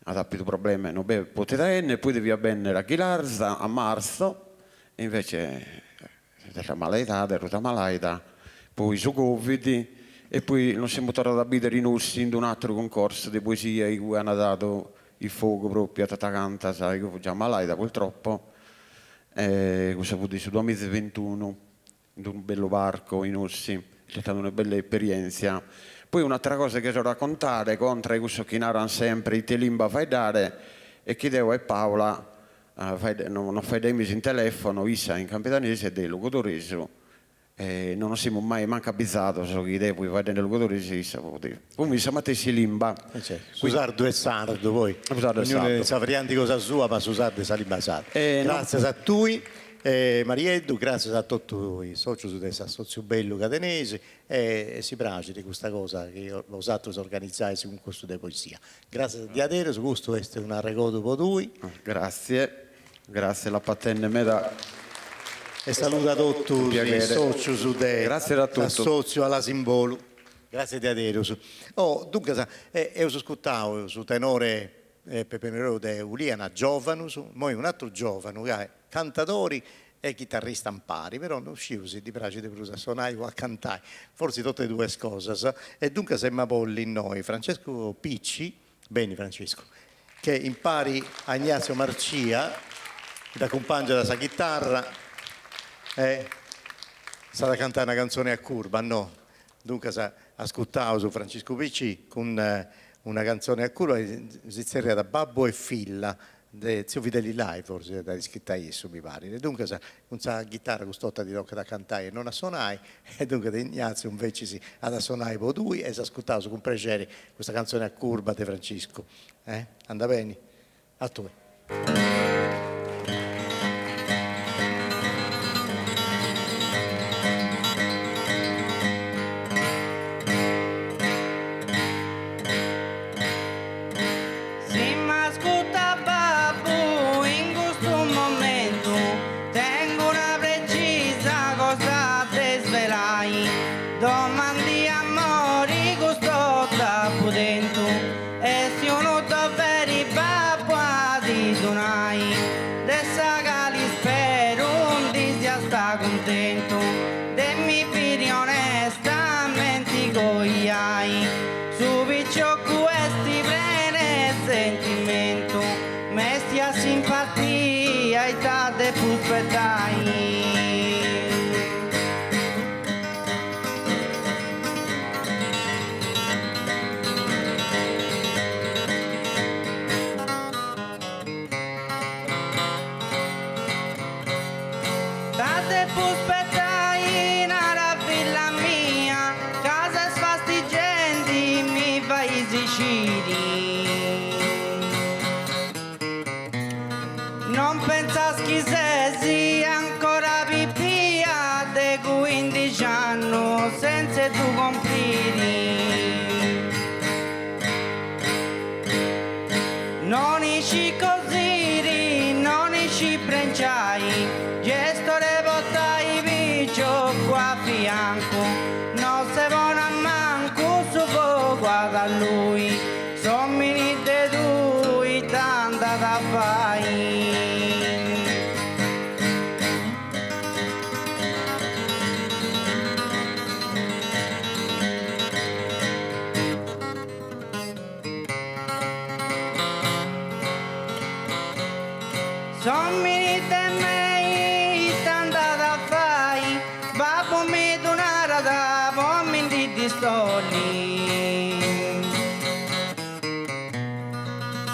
ha più problemi, non potete, poi devi avvenire a Chilarza a marzo, e invece della malaita, della malaita, poi su Covid, e poi non siamo tornati a abitare in Ussi in un altro concorso di poesia in cui hanno dato il fuoco proprio a Tatacanta, sai, che fu già malaita purtroppo, questo fu sul 2021, in un bello parco in Ussi, è stata una bella esperienza. Poi un'altra cosa che so raccontare, contro questo che narrano sempre, i te limba fai dare, e chiedevo a Paola, non fai dei mesi in telefono, Issa in Campidanese e del Lucotoreso, non siamo mai manco abizzato, so che poi vai nel Lucotoreso, Issa può dire. Come Issa Matessi limba. Susardo e sardo poi, ognuno sa varianti cosa sua, ma Susardo e Salimba sardo. Grazie a tutti. Marieddu, grazie a tutti i soci di questo assozio bello cadenese, e si piace di questa cosa che ho usato per organizzare un corso di poesia. Grazie di adere, su questo è una regola per voi. Grazie, grazie alla patente meda. E saluto a tutti i soci dell'assozio alla Simbolo. Grazie di adere. Dunque, io ho ascoltato su tenore Pepe Mero de Uliana, giovane, poi un altro giovane, che è cantatori e chitarrista in pari, però non uscivo se ti piace di più a suonare o a cantare, forse tutte e due cose. E dunque siamo polli in noi, Francesco Picci, bene Francesco, che impari a Ignazio Marcia, che ti accompagna da sua chitarra, sa da cantare una canzone a curva, no? Dunque ascoltavo su Francesco Picci con una canzone a curva, si seria da Babbo e Filla, zio Fidelilai forse da iscritta isso mi pare, e dunque una chitarra costotta di tocca da cantare e non a suonare, e dunque di Ignazio invece ad suonare per lui e si ascoltava con piacere questa canzone a curva di Francisco, anda bene? A tu. Domandi amori gusto da pudento e si uno davvero babua di donai dessa gali spero un di sia sta contento de mi fidi onestamente goiai su viccio questi prene sentimento mesti a simpatia e tade puspettai. Tate puspettai nella villa mia, casa sfastigenti mi fai sicili. Non pensaschi se sia ancora pipia de 15 anni senza tu compriri. Non ci così, non ci prenciai, gesto le bottai viccio qua a fianco, non se vona manco su guarda a lui, son minite due tanta da fai. Son minite mei tanta da fai, babbo mi donara da uomini di stoli.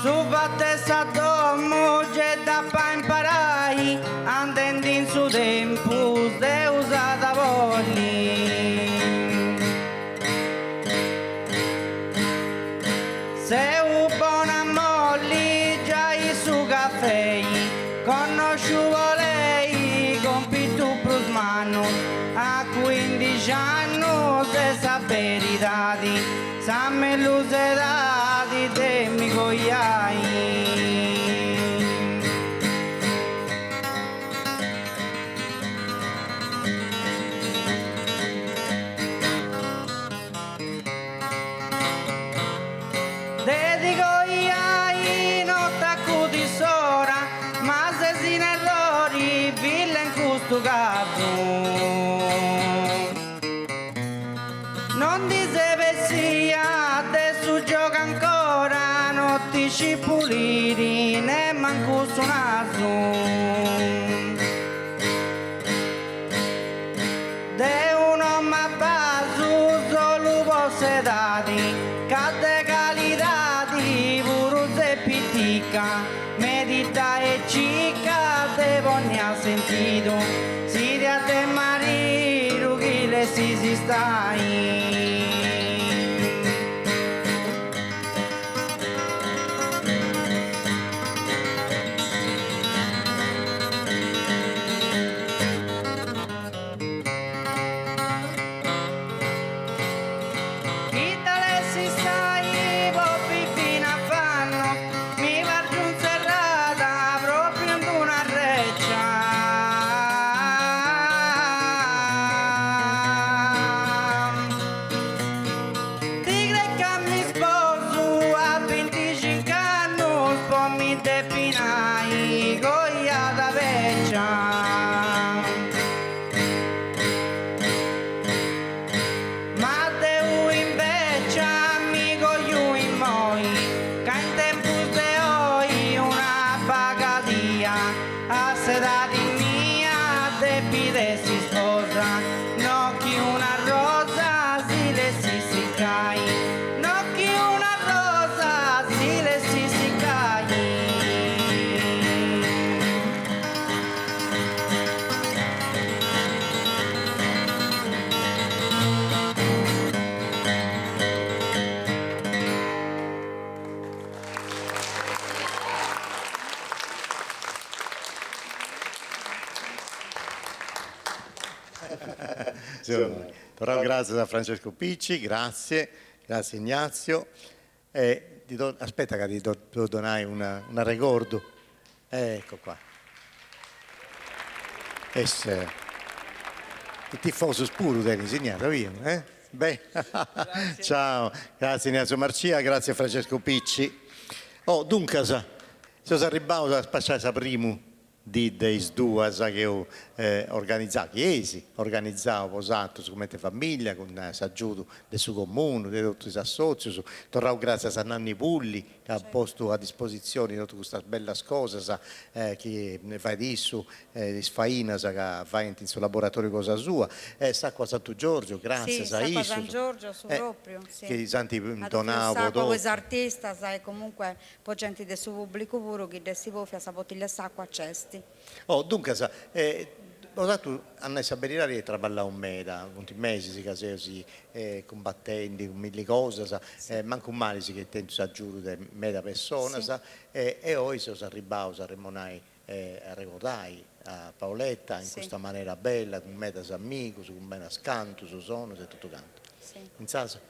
Su battessa domo c'è da pa imparai, andando in su tempo de usata volli. Se un buona molli già i su caffè, conosciuvo lei con più prusmano, a 15 anni se saperi dati, samme luce dati te mi cogliai. Dedico ai notte acuti sora, ma se si in errori villa in questo caso. Non ti se sia, adesso gioca ancora, non ti ci puliri, ne manco su naso. De un uomo a basso solo possedati, cadde calidati, puro se pitica, medita e cica, devo ne ha sentito, si dia te marito chi le si stai. Però grazie a Francesco Picci, grazie Ignazio. Aspetta che ti donai una ricordo. Ecco qua. Il tifoso spuro devi insegnare, via. Beh. Ciao, grazie Ignazio Marcia, grazie a Francesco Picci. Dunque, se si arrivato a spacciare primo di deis due che ho organizzato, posato come famiglia, con l'aggiuto del suo comune, di tutti i associati, tornavo grazie a Nanni Pulli che ha posto a disposizione tutte queste belle cose che fa adesso, di sfaina che fa in suo laboratorio cosa sua, Sacco a Santo Giorgio, grazie sì, a Sacco a Isu, San Giorgio, su proprio, sì. che i santi donavo, dopo. Questi artisti, e comunque poi gente del suo pubblico puro che desi vofia sa bottiglia d'acqua a cesti. Dunque, ho dato a noi sapere che lavora un mese, molti mesi, si combattenti, con mille cose, manco male che tento a giuro di meda persona, Sì. e oggi sono arrivato a rimonare a ricordare a Paoletta in questa maniera bella, con meda amico, con meda scanto, su sono e tutto canto. Sì. In salsa?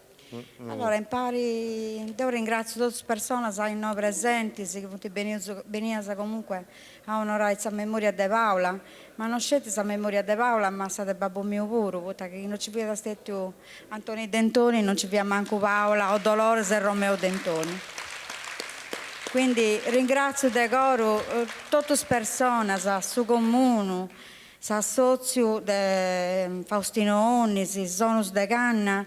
Allora, io ringrazio tutte le persone che sono presenti, che vengono comunque a onorare la memoria di Paola, ma non scelte la memoria di Paola, ma sa di babbo mio pure, perché non ci viene stato Antonio Dentoni, non ci viene manco Paola o Dolores e Romeo Dentoni. Quindi ringrazio di coro tutte le persone, il suo comune, il socio di Faustino Onnis, Sonus de Canna,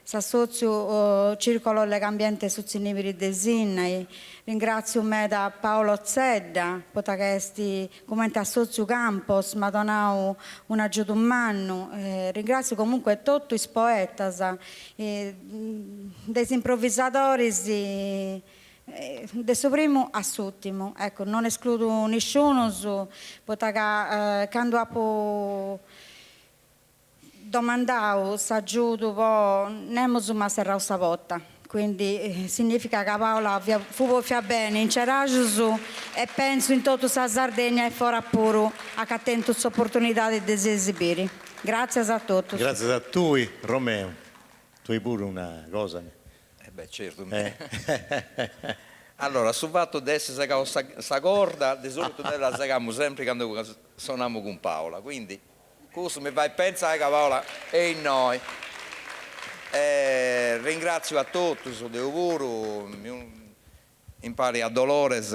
S'associo Circolo Legambiente Suzzinibili Desinai, ringrazio me da Paolo Zedda, potagesti come associo Campos, Madonau un aggiunto manno, ringrazio comunque tutti i poetas, dei improvvisatori del suo primo all'ultimo, ecco, non escludo nessuno, potaga quando ho domandavo se aggiungo nemmeno ma serra una volta, quindi significa che Paola fu bene in Ceragiusu e penso in tutta la Sardegna e fuori pure a che tento questa opportunità di esibire. Grazie a tutti. Grazie a tu, Romeo. Tu hai pure una cosa. Certo. Allora, sul fatto di essere questa corda, di solito noi la saghiamo sempre quando suoniamo con Paola, quindi questo mi fa pensare che Paola è in noi. Ringrazio a tutti, sono di lavoro, impari a Dolores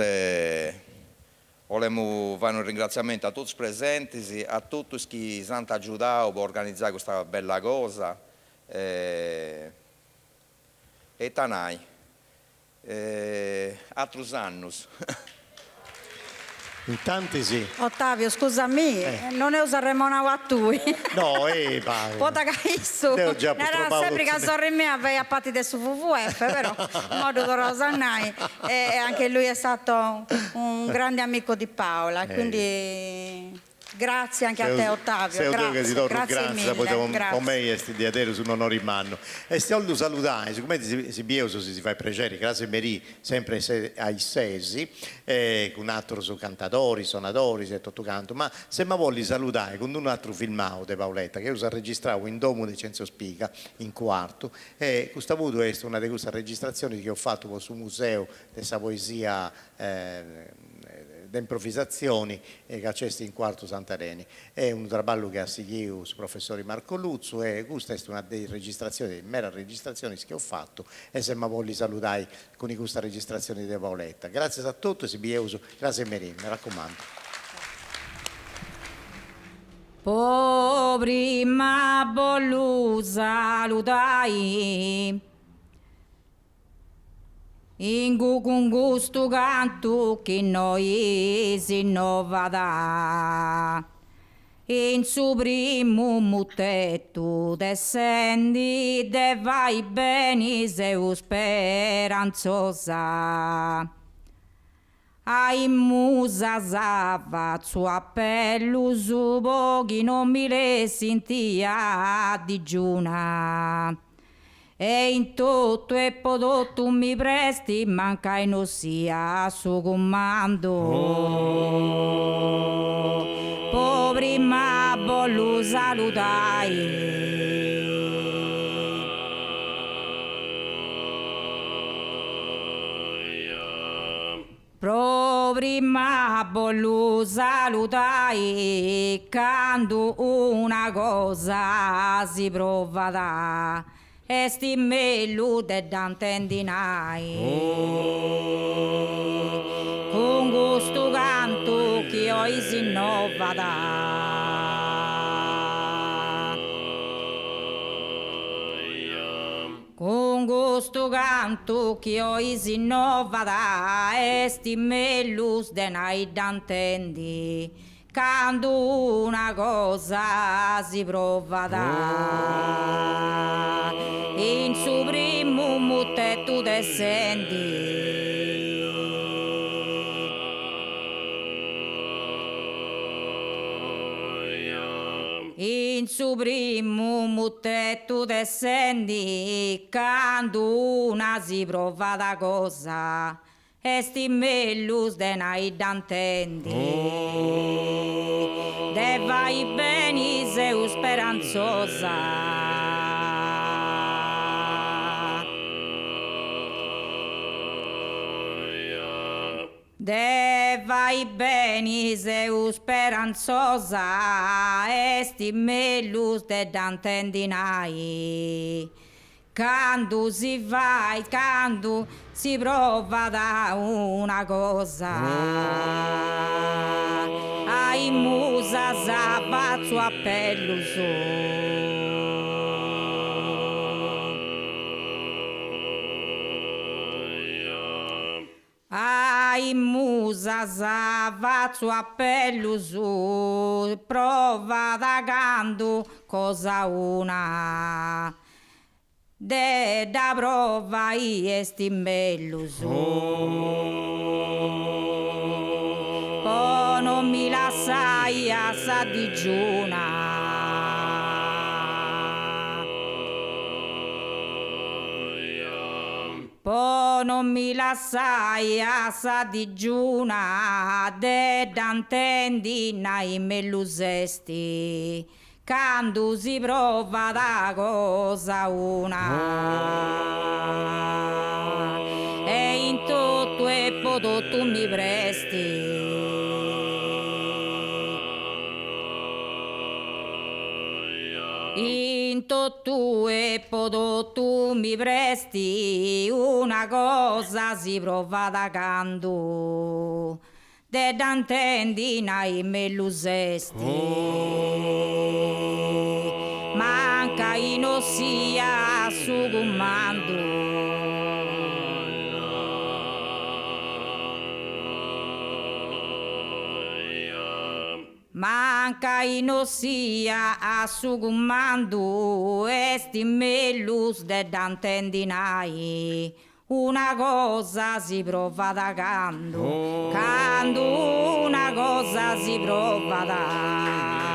vogliamo fare un ringraziamento a tutti i presenti, a tutti che ci hanno aiutato per organizzare questa bella cosa. E Tanai, altri anni. In tanti sì. Ottavio, scusami, non ne useremo a tu. No, Paolo. Pota capisco. Era sempre che sorri mia aveva patti del suo WWF, però in modo Rosannai e anche lui è stato un grande amico di Paola, quindi grazie anche a te Ottavio, grazie mille. Con me di Adero su un onore in mano. E stiamo salutare, siccome si bieuso si fa piacere, grazie Meri, sempre ai sesi, con un altro su cantatori, sonatori e tutto canto, ma se mi vuoi salutare con un altro filmato di Paoletta che io registravo in Domo di Cenzo Spica, in quarto, e questa avuto è una di queste registrazioni che ho fatto sul museo della poesia di improvvisazioni che c'è in quarto Santareni. È un traballo che ha seguito il professore Marco Luzzo e questa è una delle registrazioni, mera registrazioni che ho fatto e se mi voglio salutare con questa registrazione di Paoletta. Grazie a tutti, grazie Merin, mi raccomando. Prima voglio salutare con questo canto che noi si innovata in suo primo mutetto descendi de vai bene seu speranzosa ai musa zava suo appello su pochi non mi le sentia digiuna e in tutto e prodotto mi presti manca e non sia su comando. prima voglio salutare. Pro prima voglio salutare, quando una cosa si prova da e sti mellu de dantendinai. Con questo canto che ho si innova da. Con questo canto che ho si innova da e sti mellus de nai dantendi. Quando una cosa si prova da in su primo mutte tu descendi. In su primo mutte tu descendi, quando una si prova da cosa e sti mellus de nai dantendi. De vai beni seu speranzosa. De vai beni seu speranzosa e sti mellus de dantendinai. Quando si vai, quando si prova da una cosa, ai musa zapazzo a pelluso. Ai musa zapazzo a pelluso, prova da quando cosa una. De da prova esti mellus. Po non mi lasciai a sa digiuna. Po non mi lasciai a sa digiuna de dantendina i mellusesti. Quando si prova da cosa una e in tutto e podo tu mi presti. In tutto e podo tu mi presti, una cosa si prova da quando de dantendina i mellusesti. Manca in ossia su comando. Manca in ossia a su comando esti mellus de dantendinai. Una cosa si prova da quando una cosa si prova da